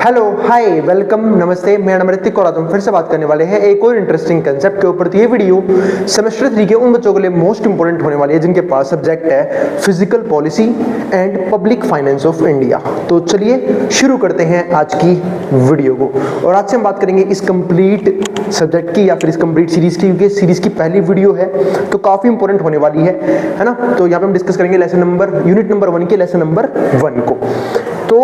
Hello hi welcome नमस्ते, मेरा नाम ऋतिक और आज हम फिर से बात करने वाले हैं एक और इंटरेस्टिंग कंसेप्ट के ऊपर। तो ये वीडियो सेमेस्टर 3 के उन बच्चों के लिए मोस्ट इंपोर्टेंट होने वाली है जिनके पास सब्जेक्ट है physical policy and public finance of India. तो चलिए शुरू करते हैं आज की वीडियो को। और आज से हम बात करेंगे इस कंप्लीट सब्जेक्ट की या फिर इस कंप्लीट सीरीज की, क्योंकि सीरीज की पहली वीडियो है तो काफी इंपॉर्टेंट होने वाली है ना। तो यहाँ पे हम डिस्कस करेंगे यूनिट नंबर 1 के लेसन नंबर 1 को। तो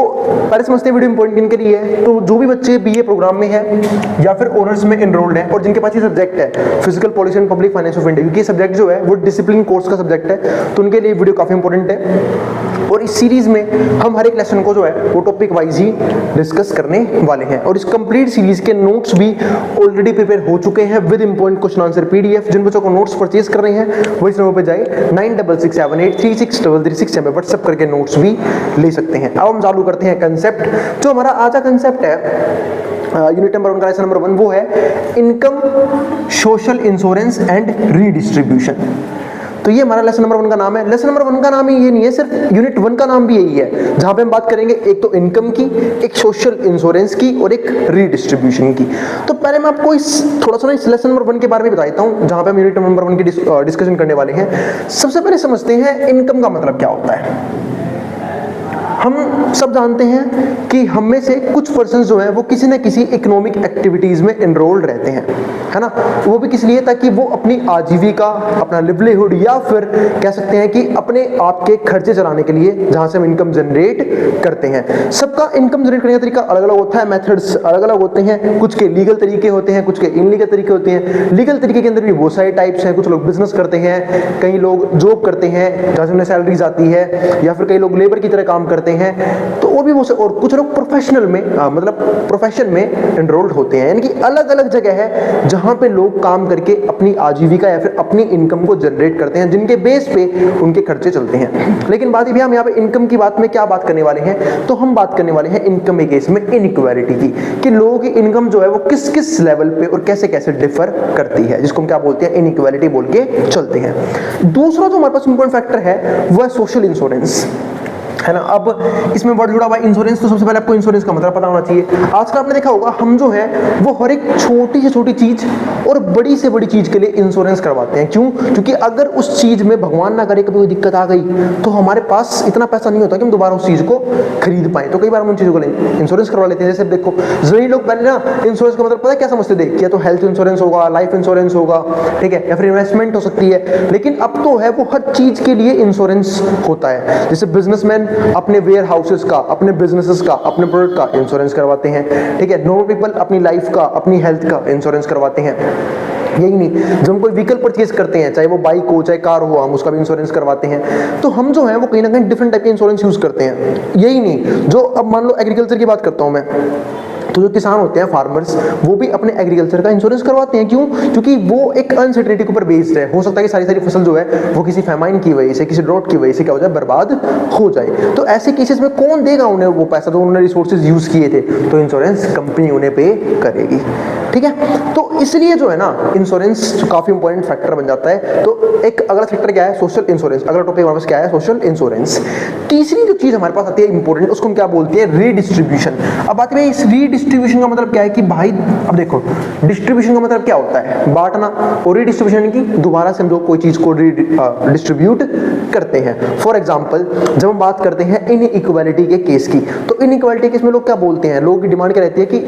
पहले समझते हैं वीडियो इंपॉर्टेंट किन के लिए है। तो जो भी बच्चे बीए प्रोग्राम में है या फिर ऑनर्स में एनरोल्ड है और जिनके पास ये सब्जेक्ट है physical policy and public finance of India, क्योंकि सब्जेक्ट जो है वो डिसिप्लिन कोर्स का सब्जेक्ट है, तो उनके लिए वीडियो काफी इंपॉर्टेंट है। और इस सीरीज में हम हर एक लेसन को जो है वो टॉपिक वाइज ही डिस्कस करने वाले हैं। और इस कंप्लीट सीरीज के नोट्स भी ऑलरेडी प्रिपेयर हो चुके हैं with important question answer PDF. जिन बच्चों को नोट्स परचेज कर रहे हैं वो इस नंबर पे जाए 9667836333 पे व्हाट्सएप करके नोट्स भी ले सकते हैं। अब हम चालू करते हैं कंसेप्ट। जो हमारा आज का कंसेप्ट है यूनिट नंबर 1 का लेसन नंबर 1 वो है income, social insurance and redistribution. तो ये हमारा लेसन नंबर 1 का नाम है। लेसन नंबर 1 का नाम ही ये नहीं है, सिर्फ यूनिट 1 का नाम भी यही है, जहां पे हम बात करेंगे एक तो इनकम की, एक सोशल इंश्योरेंस की और एक रीडिस्ट्रीब्यूशन की। तो पहले मैं आपको थोड़ा सा इस लेसन नंबर 1 के बारे में बता देता हूं, जहां पे हम यूनिट नंबर 1 की डिस्कशन करने वाले हैं। सबसे पहले समझते हैं इनकम का मतलब क्या होता है। हम सब जानते हैं कि हम में से कुछ पर्सन जो है वो किसी न किसी इकोनॉमिक एक्टिविटीज में एनरोल्ड रहते हैं, है ना। वो भी किस लिए, ताकि वो अपनी आजीविका, अपना लिवलीहुड या फिर कह सकते हैं कि अपने आप के खर्चे चलाने के लिए जहां से हम इनकम जनरेट करते हैं। सबका इनकम जनरेट करने का तरीका अलग अलग होता है, मेथड्स अलग अलग होते हैं। कुछ के लीगल तरीके होते हैं, कुछ के इनलीगल तरीके होते हैं। लीगल तरीके के अंदर भी बहुत सारे टाइप्स हैं। कुछ लोग बिजनेस करते हैं, कई लोग जॉब करते हैं जहां से उन्हें सैलरीज आती है, या फिर कई लोग लेबर की तरह काम करते हैं। तो और भी वो और कुछ लोग प्रोफेशनल में मतलब प्रोफेशन में एनरोल्ड होते हैं। यानी कि अलग अलग जगह है जहां पे लोग काम करके अपनी आजीविका या फिर अपनी इनकम को जनरेट करते हैं, जिनके बेस पे उनके खर्चे चलते हैं। लेकिन बात ये, हम यहाँ पे इनकम की बात में क्या बात करने वाले हैं, तो हम बात करने वाले हैं इनकम के केस में इनइक्वालिटी की, कि लोगों की इनकम जो है वो किस किस लेवल पे और कैसे कैसे डिफर करती है, जिसको हम क्या बोलते हैं, इनइक्वालिटी बोल के चलते हैं। दूसरा जो हमारे पास इंपॉर्टेंट फैक्टर है वो है सोशल इंश्योरेंस, है ना। अब इसमें वर्ड जुड़ा हुआ इंश्योरेंस, तो सबसे पहले आपको इंश्योरेंस का मतलब पता होना चाहिए। आजकल आपने देखा होगा हम जो है वो हर एक छोटी से छोटी चीज और बड़ी से बड़ी चीज के लिए इंश्योरेंस करवाते हैं। क्यों? क्योंकि अगर उस चीज में भगवान ना करे कभी कोई दिक्कत आ गई तो हमारे पास इतना पैसा नहीं होता कि हम दोबारा उस चीज को खरीद पाए। तो कई बार हम उन चीजों को इंश्योरेंस करवा लेते हैं। जैसे देखो जरूरी लोग पहले ना इंश्योरेंस का मतलब पता है क्या समझते थे, या तो हेल्थ इंश्योरेंस होगा, लाइफ इंश्योरेंस होगा, ठीक है, या फिर इन्वेस्टमेंट हो सकती है। लेकिन अब तो है वो हर चीज के लिए इंश्योरेंस होता है। जैसे बिजनेसमैन अपने वेयर हाउसेस का, अपने बिजनेसेस का, अपने प्रोडक्ट का इंश्योरेंस करवाते हैं, ठीक है। नॉर्मल पीपल अपनी लाइफ का, अपनी हेल्थ का इंश्योरेंस करवाते हैं। यही नहीं, जब हम कोई व्हीकल परचेज करते हैं, चाहे वो बाइक हो चाहे कार हो, हम उसका भी इंश्योरेंस करवाते हैं। तो हम जो है वो कहीं ना कहीं डिफरेंट टाइप के इंश्योरेंस यूज करते हैं। यही नहीं, जो अब मान लो एग्रीकल्चर की बात करता हूं मैं, तो जो किसान होते हैं फार्मर्स, वो भी अपने एग्रीकल्चर का इंश्योरेंस करवाते हैं। क्यों? क्योंकि वो एक अनसर्टेनिटी के ऊपर बेस्ड है। हो सकता है कि सारी फसल जो है वो किसी फैमाइन की वजह से, किसी ड्रॉट की वजह से क्या हो जाए, बर्बाद हो जाए। तो ऐसे केसेस में कौन देगा उन्हें वो पैसा जो उन्होंने रिसोर्सेज यूज किए थे? तो इंश्योरेंस कंपनी उन्हें पे करेगी, ठीक है। तो इसलिए जो है ना इंश्योरेंस काफी इंपॉर्टेंट फैक्टर बन जाता है। तो एक अगला फैक्टर क्या है, सोशल इंश्योरेंस। अगला टॉपिक हमारे पास क्या है, सोशल इंश्योरेंस। तीसरी जो चीज हमारे पास आती है इंपॉर्टेंट, उसको हम क्या बोलते हैं, रीडिस्ट्रीब्यूशन। अब बात में इस रीडिस्ट्रीब्यूशन का मतलब क्या है कि भाई अब देखो डिस्ट्रीब्यूशन का मतलब क्या होता है, बांटना, और रीडिस्ट्रीब्यूशन की दोबारा से हम जो कोई चीज को डिस्ट्रीब्यूट करते हैं। फॉर एग्जांपल जब हम बात करते हैं इनइक्वालिटी के केस की, तो इनइक्वालिटी केस में लोग क्या बोलते हैं, लोगों की डिमांड क्या रहती है कि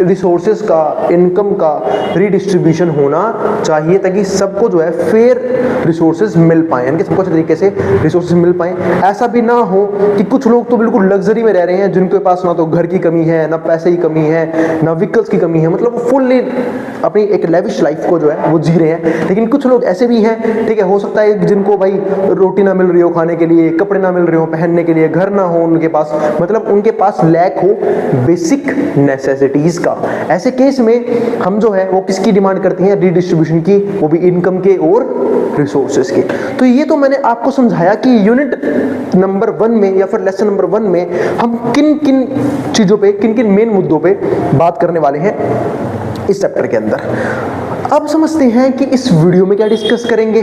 रिसोर्सेज का, इनकम का रीडिस्ट्रीब्यूशन होना चाहिए, ताकि सबको जो है फेयर रिसोर्सेज मिल पाए, यानी कि सबको अच्छे तरीके से रिसोर्सेज मिल पाए। ऐसा भी ना हो कि कुछ लोग तो बिल्कुल लग्जरी में रह रहे हैं, जिनके पास ना तो घर की कमी है, ना पैसे की कमी है, ना व्हीकल्स की कमी है, मतलब फुल्ली अपनी एक लेविश लाइफ को जो है वो जी रहे हैं। लेकिन कुछ लोग ऐसे भी हैं, ठीक है, हो सकता है जिनको भाई रोटी ना मिल रही हो खाने के लिए, कपड़े ना मिल रहे हो पहनने के लिए, घर ना हो उनके पास, मतलब उनके पास लैक हो बेसिक नेसेसिटीज का। ऐसे केस में हम जो है वो किसकी डिमांड करते हैं, रीडिस्ट्रीब्यूशन की, वो भी इनकम के और रिसोर्सेज की। तो ये तो मैंने आपको समझाया कि यूनिट नंबर 1 में या फिर लेसन नंबर 1 में हम किन किन चीजों पे, किन किन मेन मुद्दों पे बात करने वाले हैं इस चैप्टर के अंदर। अब समझते हैं कि इस वीडियो में क्या डिस्कस करेंगे।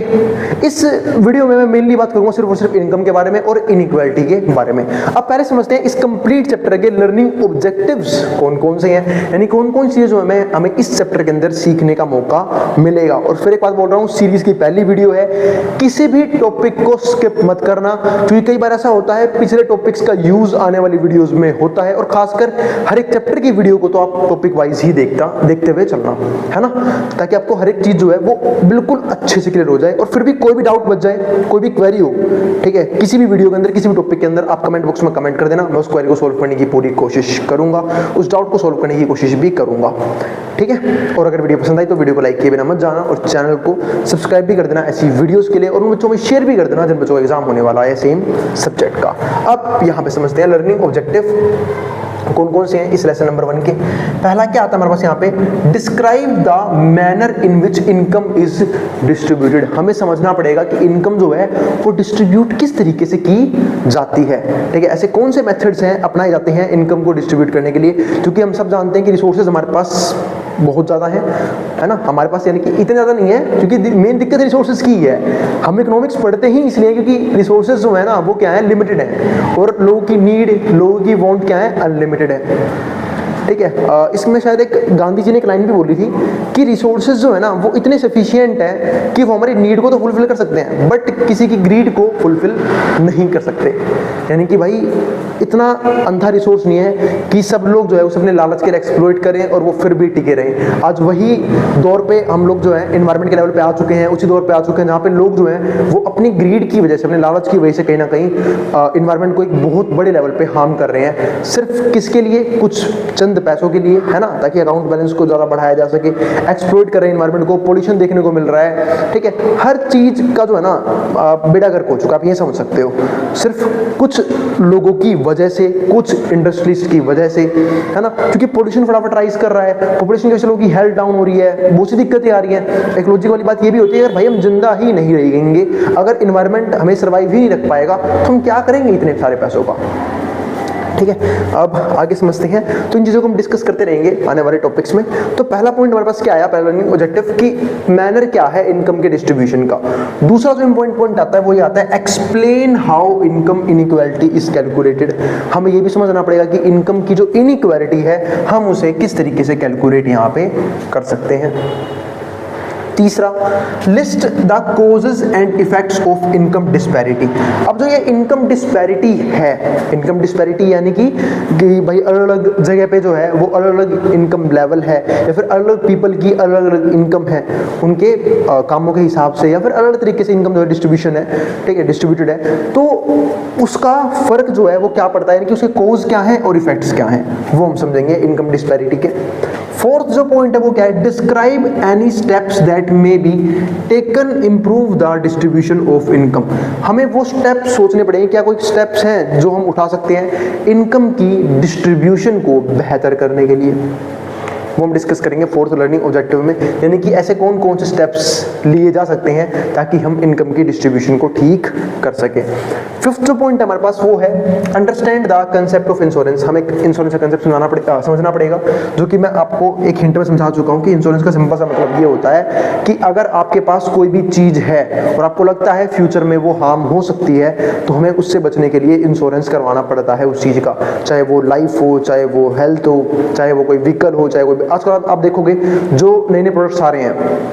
इस वीडियो में मैं मेनली बात करूंगा सिर्फ और सिर्फ इनकम के बारे में और इनइक्वालिटी के बारे में। अब पहले समझते हैं इस कंप्लीट चैप्टर के लर्निंग ऑब्जेक्टिव्स कौन कौन से हैं, यानी कौन कौन चीजें जो है हमें इस चैप्टर के अंदर सीखने का मौका मिलेगा। और फिर एक बात बोल रहा हूँ, सीरीज की पहली वीडियो है, किसी भी टॉपिक को स्किप मत करना, क्योंकि कई बार ऐसा होता है पिछले टॉपिक्स का यूज आने वाली वीडियोस में होता है, और खासकर हर एक चैप्टर की वीडियो को तो आप टॉपिक वाइज ही देखते हुए चलना है ना, ताकि आपको हर एक चीज जो है वो बिल्कुल अच्छे से क्लियर हो जाए। और फिर भी कोई भी डाउट बच जाए, कोई भी क्वेरी हो, ठीक है, किसी भी वीडियो के अंदर किसी भी टॉपिक के अंदर आप कमेंट बॉक्स में कमेंट कर देना, मैं उस क्वेरी को सोल्व करने की पूरी कोशिश करूंगा, उस डाउट को सोल्व करने की कोशिश भी करूंगा, ठीक है। और अगर वीडियो पसंद आई तो वीडियो को लाइक किए बिना मत जाना, और चैनल को सब्सक्राइब भी कर देना ऐसी वीडियोस के लिए, और उन बच्चों में शेयर भी कर देना जिन बच्चों का एग्जाम होने वाला है सेम सब्जेक्ट का। अब यहाँ पे समझते हैं लर्निंग ऑब्जेक्टिव कौन कौन से हैं इस लेसन नंबर 1 के। पहला क्या आता है हमारे पास यहाँ पे, describe the manner in which income is distributed. हमें समझना पड़ेगा कि इनकम जो है वो डिस्ट्रीब्यूट किस तरीके से की जाती है, ठीक है। ऐसे कौन से मेथड्स हैं अपनाए जाते हैं इनकम को डिस्ट्रीब्यूट करने के लिए, क्योंकि हम सब जानते हैं कि रिसोर्सेज हमारे पास बहुत ज़्यादा है ना, हमारे पास यानी कि इतने ज़्यादा नहीं है, क्योंकि मेन दिक्कत रिसोर्सेज की है। हम इकोनॉमिक्स पढ़ते ही इसलिए क्योंकि रिसोर्सेज जो है ना वो क्या है, लिमिटेड है, और लोगों की नीड, लोगों की वांट क्या है, अनलिमिटेड है, ठीक है। इसमें शायद एक गांधी जी ने एक लाइन भी बोली थी कि रिसोर्सेज जो है ना वो इतने सफिशिएंट है कि वो हमारी नीड को तो फुलफिल कर सकते हैं, बट किसी की ग्रीड को फुलफिल नहीं कर सकते। यानी कि भाई इतना अंधा रिसोर्स नहीं है कि सब लोग जो है उसे अपने लालच के लिए एक्सप्लॉइट करें और वो फिर भी टिके रहें। आज वही दौर पे हम लोग जो है इन्वायरमेंट के लेवल पे आ चुके हैं, उसी दौर पे आ चुके हैं जहाँ पे लोग जो है वो अपनी ग्रीड की वजह से, अपने लालच की वजह से कहीं ना कहीं इन्वायरमेंट को एक बहुत बड़े लेवल पे हार्म कर रहे हैं, सिर्फ किसके लिए, कुछ चंद पैसों के लिए, है ना, ताकि अकाउंट बैलेंस को ज़्यादा बढ़ाया जा सके। एक्सप्लॉइट कर रहे हैं इन्वायरमेंट को, पोल्यूशन देखने को मिल रहा है, ठीक है। हर चीज़ का जो है ना बेड़ा गर्क हो चुका, आप ये समझ सकते हो, सिर्फ कुछ लोगों की वजह से, कुछ इंडस्ट्रीज की वजह से, है ना, क्योंकि पोल्यूशन फटाफट राइज कर रहा है, पॉपुलेशन की वजह से लोगों की हेल्थ डाउन हो रही है, बहुत सी दिक्कतें आ रही हैं। एक लॉजिक वाली बात ये भी होती है, अगर भाई हम जिंदा ही नहीं रहेंगे, अगर इन्वायरमेंट हमें सर्वाइव ही नहीं रख पाएगा तो हम क्या करेंगे इतने सारे पैसों का, ठीक है। अब आगे समझते हैं, तो इन चीज़ों को हम डिस्कस करते रहेंगे आने वाले टॉपिक्स में। तो पहला पॉइंट हमारे पास क्या आया, पहला लर्निंग ऑब्जेक्टिव की मैनर क्या है इनकम के डिस्ट्रीब्यूशन का। दूसरा जो इंपॉर्टेंट पॉइंट आता है वो ये आता है, explain how income inequality is calculated. हमें ये भी समझना पड़ेगा कि इनकम की जो इनइक्वालिटी है हम उसे किस तरीके से कैलकुलेट यहाँ पे कर सकते हैं। तीसरा, list the causes and effects of income disparity. अब जो ये इनकम डिस्पैरिटी है, इनकम डिस्पैरिटी यानी कि भाई अलग अलग जगह पे जो है वो अलग अलग इनकम लेवल है, या फिर अलग अलग पीपल की अलग अलग इनकम है उनके कामों के हिसाब से, या फिर अलग अलग तरीके से इनकम जो है डिस्ट्रीब्यूशन है, ठीक है, डिस्ट्रीब्यूटेड है, तो उसका फर्क जो है वो क्या पड़ता है, यानी कि उसके कॉज क्या है और इफेक्ट्स क्या हैं, वो हम समझेंगे इनकम डिस्पैरिटी के। फोर्थ जो पॉइंट है वो क्या है, describe any steps that may be taken improve the distribution of income. हमें वो स्टेप्स सोचने पड़ेंगे, क्या कोई स्टेप्स हैं जो हम उठा सकते हैं इनकम की डिस्ट्रीब्यूशन को बेहतर करने के लिए, वो हम डिस्कस करेंगे फोर्थ लर्निंग ऑब्जेक्टिव में। यानी कि ऐसे कौन कौन से स्टेप्स लिए जा सकते हैं ताकि हम इनकम की डिस्ट्रीब्यूशन को ठीक कर सकें। फिफ्थ जो पॉइंट हमारे पास वो है, understand the concept of insurance. हमें इंश्योरेंस का कंसेप्ट समझना पड़ेगा, जो कि मैं आपको एक हिंट में समझा चुका हूँ कि इंश्योरेंस का सिंपल सा मतलब ये होता है कि अगर आपके पास कोई भी चीज़ है और आपको लगता है फ्यूचर में वो हार्म हो सकती है, तो हमें उससे बचने के लिए इंश्योरेंस करवाना पड़ता है उस चीज़ का, चाहे वो लाइफ हो, चाहे वो हेल्थ हो, चाहे वो कोई व्हीकल हो, चाहे कोई, आजकल आप देखोगे जो नए नए प्रोडक्ट्स आ रहे हैं,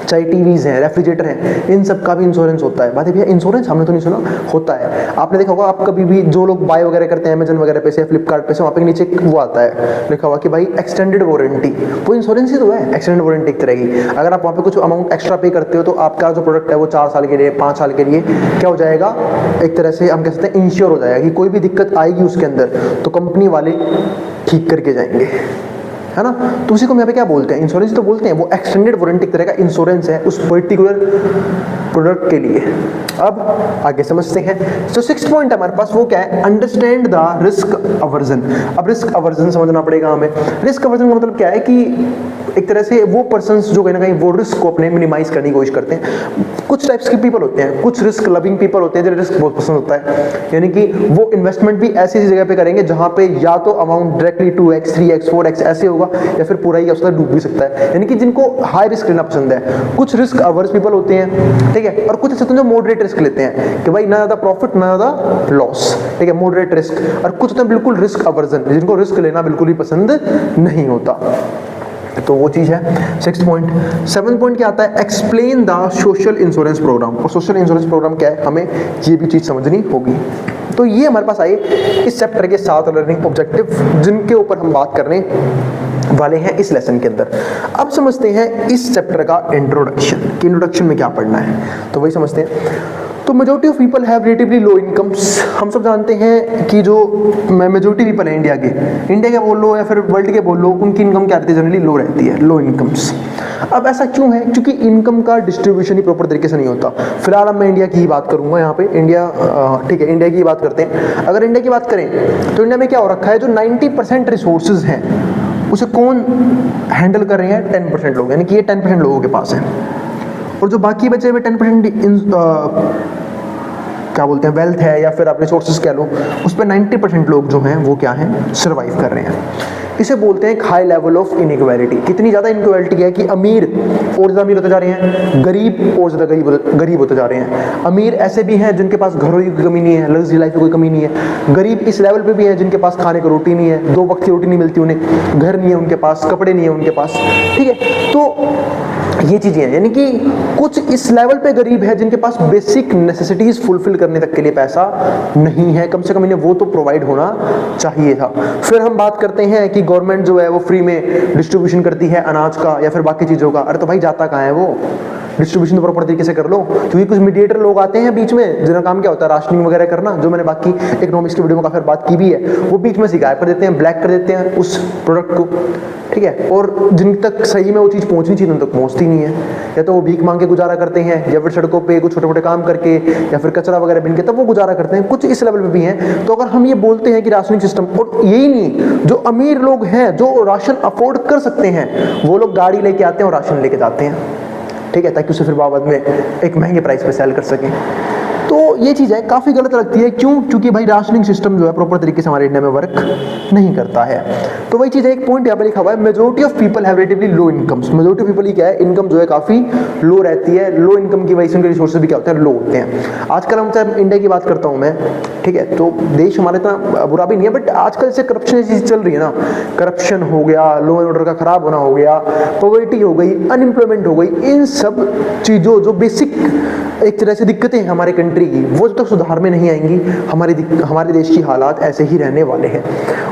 चाहे टीवीज़ हैं, रेफ्रिजरेटर हैं, इन सब का भी इंश्योरेंस होता है। बात है भैया, इंश्योरेंस हमने तो नहीं सुना, होता है। आपने देखा होगा, आप कभी भी जो लोग बाय वगैरह करते हैं अमेजन वगैरह पे से, फ्लिपकार्ट पे से, वहाँ पे नीचे वो आता है लिखा हुआ कि भाई एक्सटेंडेड वारंटी, वो इंश्योरेंस ही तो है, एक्सटेंडेड वारंटी एक तरह की। अगर आप वहाँ पे कुछ अमाउंट एक्स्ट्रा पे करते हो तो आपका जो प्रोडक्ट है वो 4 साल के लिए, 5 साल के लिए क्या हो जाएगा, एक तरह से हम कह सकते हैं इंश्योर हो जाएगा कि कोई भी दिक्कत आएगी उसके अंदर तो कंपनी वाले ठीक करके जाएंगे, है ना। तो उसी को हम यहाँ पे क्या बोलते हैं, इंश्योरेंस तो बोलते हैं। वो एक्सटेंडेड वारंटी तरह का इंश्योरेंस है उस पर्टिकुलर प्रोडक्ट के लिए। अब आगे समझते हैं। तो 6th पॉइंट हमारे पास वो क्या है, अंडरस्टैंड द रिस्क अवर्जन। अब रिस्क अवर्जन समझना पड़ेगा हमें। रिस्क अवर्जन का मतलब क्या है कि एक तरह से वो पर्सन्स जो कहीं ना कहीं वो रिस्क को अपने मिनिमाइज करने की कोशिश करते हैं। कुछ टाइप्स के पीपल होते हैं, कुछ रिस्क लविंग पीपल होते हैं जिन्हें रिस्क बहुत पसंद होता है, यानी कि वो इन्वेस्टमेंट भी ऐसी जगह पे करेंगे जहां पे या तो amount directly 2x 3x 4x ऐसे होगा, होगा या फिर पूरा ही उसका डूब भी सकता है। यानी कि जिनको हाई रिस्क लेना पसंद है, कुछ रिस्क अवर्स पीपल होते हैं, ठीक है, और कुछ ऐसे होते हैं जो मॉडरेट रिस्क लेते हैं कि भाई ना ज़्यादा प्रॉफिट ना ज़्यादा लॉस, ठीक है, मॉडरेट रिस्क। और कुछ होते हैं बिल्कुल रिस्क अवर्जन, जिनको रिस्क लेना बिल्कुल ही पसंद नहीं होता। तो वो चीज़ है 6 पॉइंट। 7 पॉइंट क्या आता है, explain the social insurance program. और सोशल इंश्योरेंस प्रोग्राम क्या है, हमें ये भी चीज़ समझनी होगी। तो ये हमारे पास आए इस चैप्टर के 7 लर्निंग ऑब्जेक्टिव, जिनके ऊपर हम बात करने वाले हैं इस लेसन के अंदर। अब समझते हैं इस चैप्टर का इंट्रोडक्शन, कि इंट्रोडक्शन में क्या पढ़ना है, तो वही समझते हैं। तो majority of people have relatively low incomes. हम सब जानते हैं कि जो मेजोरिटी पीपल है इंडिया के बोल लो या फिर वर्ल्ड के बोल लो, उनकी इनकम क्या रहती है, जनरली लो रहती है, लो इनकम्स। अब ऐसा क्यों है, क्योंकि इनकम का डिस्ट्रीब्यूशन ही प्रॉपर तरीके से नहीं होता। फिलहाल अब मैं इंडिया की ही बात करूंगा यहाँ पे, इंडिया, ठीक है, इंडिया की बात करते हैं। अगर इंडिया की बात करें तो इंडिया में क्या हो रखा है, जो 90% रिसोर्सेज हैं उसे कौन हैंडल कर रहे हैं, 10% लोग, यानी कि ये 10% लोगों के पास है। और जो बाकी बचे हुए 10% क्या बोलते हैं, वेल्थ है या फिर आप रिसोर्सेज कह लो, उस पर 90% लोग जो हैं वो क्या हैं, सर्वाइव कर रहे हैं। इसे बोलते हैं हाई लेवल ऑफ इनइक्वालिटी। कितनी ज़्यादा इनइक्वालिटी है कि अमीर और ज़्यादा अमीर होते जा रहे हैं, गरीब और ज़्यादा गरीब होते जा रहे हैं। अमीर ऐसे भी हैं जिनके पास घरों की कमी नहीं है, लग्जरी लाइफ की कोई कमी नहीं है। गरीब इस लेवल पे भी हैं जिनके पास खाने को रोटी नहीं है, 2 वक्त की रोटी नहीं मिलती उन्हें, घर नहीं है उनके पास, कपड़े नहीं है उनके पास, ठीक है। तो ये चीज़ें हैं, यानी कि कुछ इस लेवल पे गरीब है जिनके पास बेसिक नेसेसिटीज़ फुलफिल करने तक के लिए पैसा नहीं है, कम से कम इन्हें वो तो प्रोवाइड होना चाहिए था। फिर हम बात करते हैं कि गवर्नमेंट जो है वो फ्री में डिस्ट्रीब्यूशन करती है अनाज का या फिर बाकी चीज़ों का। अरे तो भाई जाता कहाँ है वो, डिस्ट्रीब्यूशन तो प्रॉपर तरीके से कर लो, क्योंकि कुछ मीडिएटर लोग आते हैं बीच में, जिनका काम क्या होता है राशनिंग वगैरह करना, जो मैंने बाकी इकोनॉमिक्स की वीडियो में काफी बात की भी है। वो बीच में से गायब कर देते हैं, ब्लैक कर देते हैं उस प्रोडक्ट को, ठीक है। और जिन तक सही में वो चीज़ पहुंचनी चाहिए उन तक पहुंचती नहीं है, या तो वो भीख मांग के गुजारा करते हैं या फिर सड़कों पे कुछ छोटे मोटे काम करके या फिर कचरा वगैरह बिन के तब वो गुजारा करते हैं। कुछ इस लेवल पे भी हैं। तो अगर हम ये बोलते हैं कि राशनिंग सिस्टम, और यही नहीं, जो अमीर लोग हैं जो राशन अफोर्ड कर सकते हैं, वो लोग गाड़ी लेके आते हैं और राशन लेके जाते हैं, ठीक है, ताकि उसे फिर बाद में एक महंगे प्राइस पे सेल कर सकें। तो ये चीज़ है काफ़ी गलत लगती है। क्यों? क्योंकि भाई राशनिंग सिस्टम जो है प्रॉपर तरीके से हमारे इंडिया में वर्क नहीं करता है। तो वही चीज़ है, एक पॉइंट यहाँ पे लिखा हुआ है, majority of people have relatively low incomes. Majority of people ही क्या है, इनकम जो है काफ़ी लो रहती है। लो इनकम की वजह से उनके रिसोर्सेज भी क्या होते हैं, लो होते हैं। आजकल हम चाहे इंडिया की बात करता हूँ मैं, ठीक है, तो देश हमारा इतना बुरा भी नहीं है, बट आजकल से करप्शन चीज़ चल रही है ना, करप्शन हो गया, लॉ एंड ऑर्डर का खराब होना हो गया, पॉवर्टी हो गई, अनएम्प्लॉयमेंट हो गई, इन सब चीज़ों जो बेसिक एक तरह से दिक्कतें हैं हमारे कंट्री की, वो जब तक सुधार में नहीं आएंगी हमारे देश की हालात ऐसे ही रहने वाले हैं।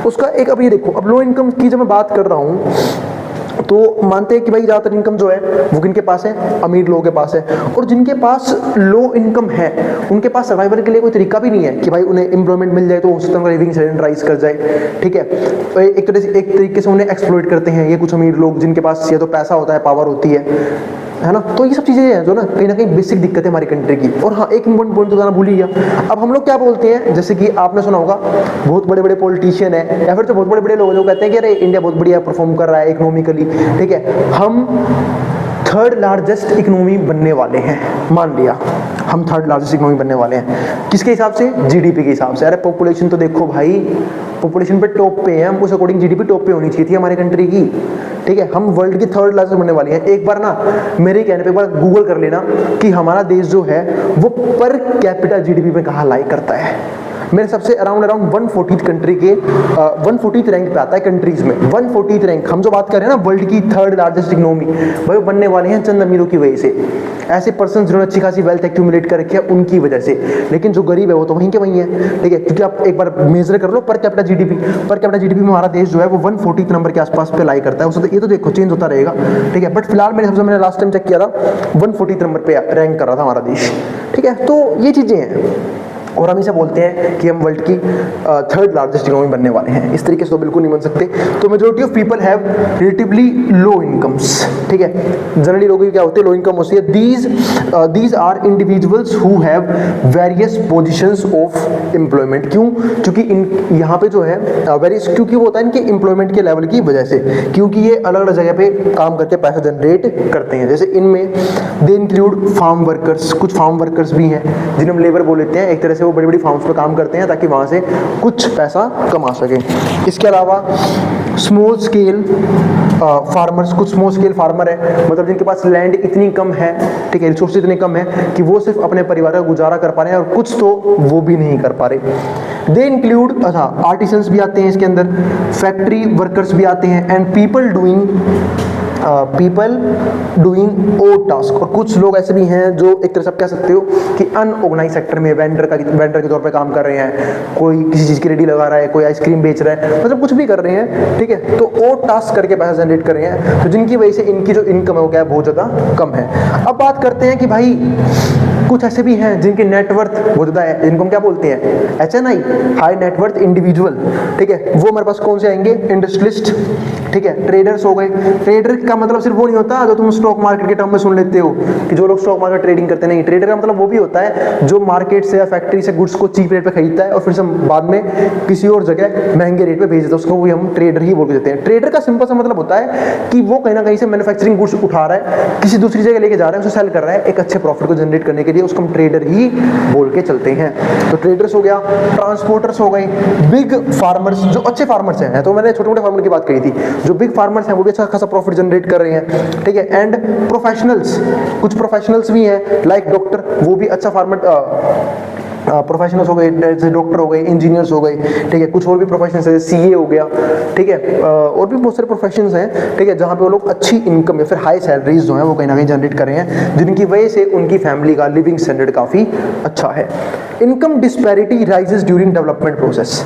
उसका एक, अब ये देखो, अब लो इनकम की जब मैं बात कर रहा हूँ तो मानते हैं कि भाई ज़्यादातर इनकम जो है वो किनके पास है, अमीर लोगों के पास है। और जिनके पास लो इनकम है उनके पास सर्वाइवल के लिए कोई तरीका भी नहीं है कि भाई उन्हें एम्प्लॉयमेंट मिल जाए तो हो सकता है उनका लिविंग स्टैंडर्ड राइज कर जाए, ठीक है। तो एक तरह से एक तरीके से उन्हें एक्सप्लॉइट करते हैं ये कुछ अमीर लोग, जिनके पास या तो पैसा होता है, पावर होती है ना। तो ये सब चीज़ें हैं जो ना कहीं बेसिक दिक्कत है हमारी कंट्री की। और हाँ, एक इम्पोर्टेंट पॉइंट तो जाना भूल ही गया। अब हम लोग क्या बोलते हैं, जैसे कि आपने सुना होगा बहुत बड़े बड़े पॉलिटिशियन है या फिर तो बहुत बड़े बड़े लोग जो कहते हैं कि अरे इंडिया बहुत बढ़िया परफॉर्म कर रहा है इकोनॉमिकली, ठीक है, हम 3rd लार्जेस्ट इकोनॉमी बनने वाले हैं। मान लिया हम 3rd लार्जेस्ट इकोनॉमी बनने वाले हैं, किसके हिसाब से, जीडीपी के हिसाब से। अरे पॉपुलेशन तो देखो भाई, पॉपुलेशन पे टॉप पे है हम, उस अकॉर्डिंग जीडीपी टॉप पे होनी चाहिए थी हमारी कंट्री की, ठीक है। हम वर्ल्ड की 3rd लार्जेस्ट बनने वाली हैं। एक बार ना मेरे कहने पे एक बार गूगल कर लेना कि हमारा देश जो है वो पर कैपिटा जीडीपी में कहाँ लाई करता है। मेरे सबसे अराउंड 140th कंट्री के 140th रैंक पे आता है कंट्रीज में, 140th रैंक। हम जो बात कर रहे हैं ना वर्ल्ड की 3rd लार्जेस्ट इकोनॉमी, भाई बनने वाले हैं चंद अमीरों की वजह से, ऐसे पर्सन जिन्होंने अच्छी खासी वेल्थ एक्यूमुलेट कर रखी है उनकी वजह से। लेकिन जो गरीब है वो तो वहीं के वहीं है, ठीक है। क्योंकि आप एक बार मेजर कर लो पर कैपिटा जीडीपी में हमारा देश जो है वो 140th नंबर के आसपास पे लाई करता है। उससे ये तो देखो चेंज होता रहेगा, ठीक है। बट फिलहाल मैंने लास्ट टाइम चेक किया था 140th नंबर पे रैंक कर रहा था हमारा देश, ठीक है। तो ये चीजें हैं और हम इसे बोलते हैं कि हम वर्ल्ड की 3rd लार्जेस्ट इकोनॉमी बनने वाले हैं। इस तरीके से तो बिल्कुल नहीं बन सकते। तो majority of people have relatively low incomes, ठीक है। जनरली लोगों की क्या होती है, लो इनकम होती है। These are individuals who have various positions of employment. क्यों? क्योंकि यहाँ पे जो है वेरियस, क्योंकि वो होता है इनके एम्प्लॉयमेंट के लेवल की वजह से, क्योंकि ये अलग अलग जगह पे काम करके पैसा जनरेट करते हैं। जैसे इनमें दे इंक्लूड फार्म वर्कर्स, कुछ फार्म वर्कर्स भी हैं जिन्हें हम लेबर बोल लेते हैं। एक तरह से से वो बड़ी बड़ी फार्म्स पर काम करते हैं ताकि वहाँ से कुछ पैसा कमा सकें। इसके अलावा स्मॉल स्केल फार्मर्स, कुछ स्मॉल स्केल फार्मर है, मतलब जिनके पास लैंड इतनी कम है, ठीक है, रिसोर्स इतने कम है कि वो सिर्फ अपने परिवार का गुजारा कर पा रहे हैं और कुछ तो वो भी नहीं कर पा रहे। दे इंक्लूड, अच्छा, आर्टिसंस भी आते हैं इसके अंदर, फैक्ट्री वर्कर्स भी आते हैं, and people doing odd task. और कुछ लोग ऐसे भी हैं जो एक तरह से आप कह सकते हो कि अनऑर्गेनाइज सेक्टर में वेंडर के तौर पे काम कर रहे हैं, कोई किसी चीज़ की रेडी लगा रहा है, कोई आइसक्रीम बेच रहा है, मतलब कुछ भी कर रहे हैं, ठीक है, तो ओड टास्क करके पैसा जनरेट कर रहे हैं, तो जिनकी वजह से इनकी जो इनकम है वो क्या है, बहुत ज़्यादा कम है। अब बात करते हैं कि भाई कुछ ऐसे भी हैं जिनकी नेटवर्थ बहुत ज़्यादा है, जिनको हम क्या बोलते हैं, HNI, हाई नेटवर्थ इंडिविजुअल, ठीक है, वो हमारे पास कौन से आएंगे, इंडस्ट्रियलिस्ट, ठीक है, ट्रेडर्स हो गए। ट्रेडर का मतलब सिर्फ वो नहीं होता जो तुम स्टॉक मार्केट के टर्म में सुन लेते हो कि जो लोग स्टॉक मार्केट ट्रेडिंग करते नहीं, ट्रेडर का मतलब वो भी होता है जो मार्केट से या फैक्ट्री से गुड्स को चीप रेट पे खरीदता है और फिर से बाद में किसी और जगह महंगे रेट पे भेज देता है, उसको भी हम ट्रेडर ही बोल के देते हैं। ट्रेडर का सिंपल सा मतलब होता है कि वो कहीं ना कहीं से मैन्युफैक्चरिंग गुड्स उठा रहा है, किसी दूसरी जगह लेके जा रहा है, उसे सेल कर रहा है एक अच्छे प्रॉफिट को जनरेट करने के लिए, उसको हम ट्रेडर ही बोल के चलते हैं। तो ट्रेडर्स हो गया, ट्रांसपोर्टर्स हो गए, बिग फार्मर्स जो अच्छे फार्मर्स हैं, तो मैंने छोटे मोटे फार्मर की बात कही थी, जो बिग फार्मर्स हैं वो भी अच्छा खासा प्रॉफिट जनरेट कर रहे हैं, ठीक है। एंड प्रोफेशनल्स, कुछ प्रोफेशनल्स भी हैं लाइक डॉक्टर, वो भी अच्छा फार्मर प्रोफेशनल्स हो गए, जैसे डॉक्टर हो गए, इंजीनियर्स हो गए, ठीक है, कुछ और भी प्रोफेशंस है, CA हो गया, ठीक है, और भी बहुत सारे प्रोफेशंस हैं, ठीक है, जहाँ पे वो लोग अच्छी इनकम या फिर हाई सैलरीज जो हैं वो कहीं ना कहीं जनरेट कर रहे हैं, जिनकी वजह से उनकी फैमिली का लिविंग स्टैंडर्ड काफ़ी अच्छा है। Income disparity rises during development process.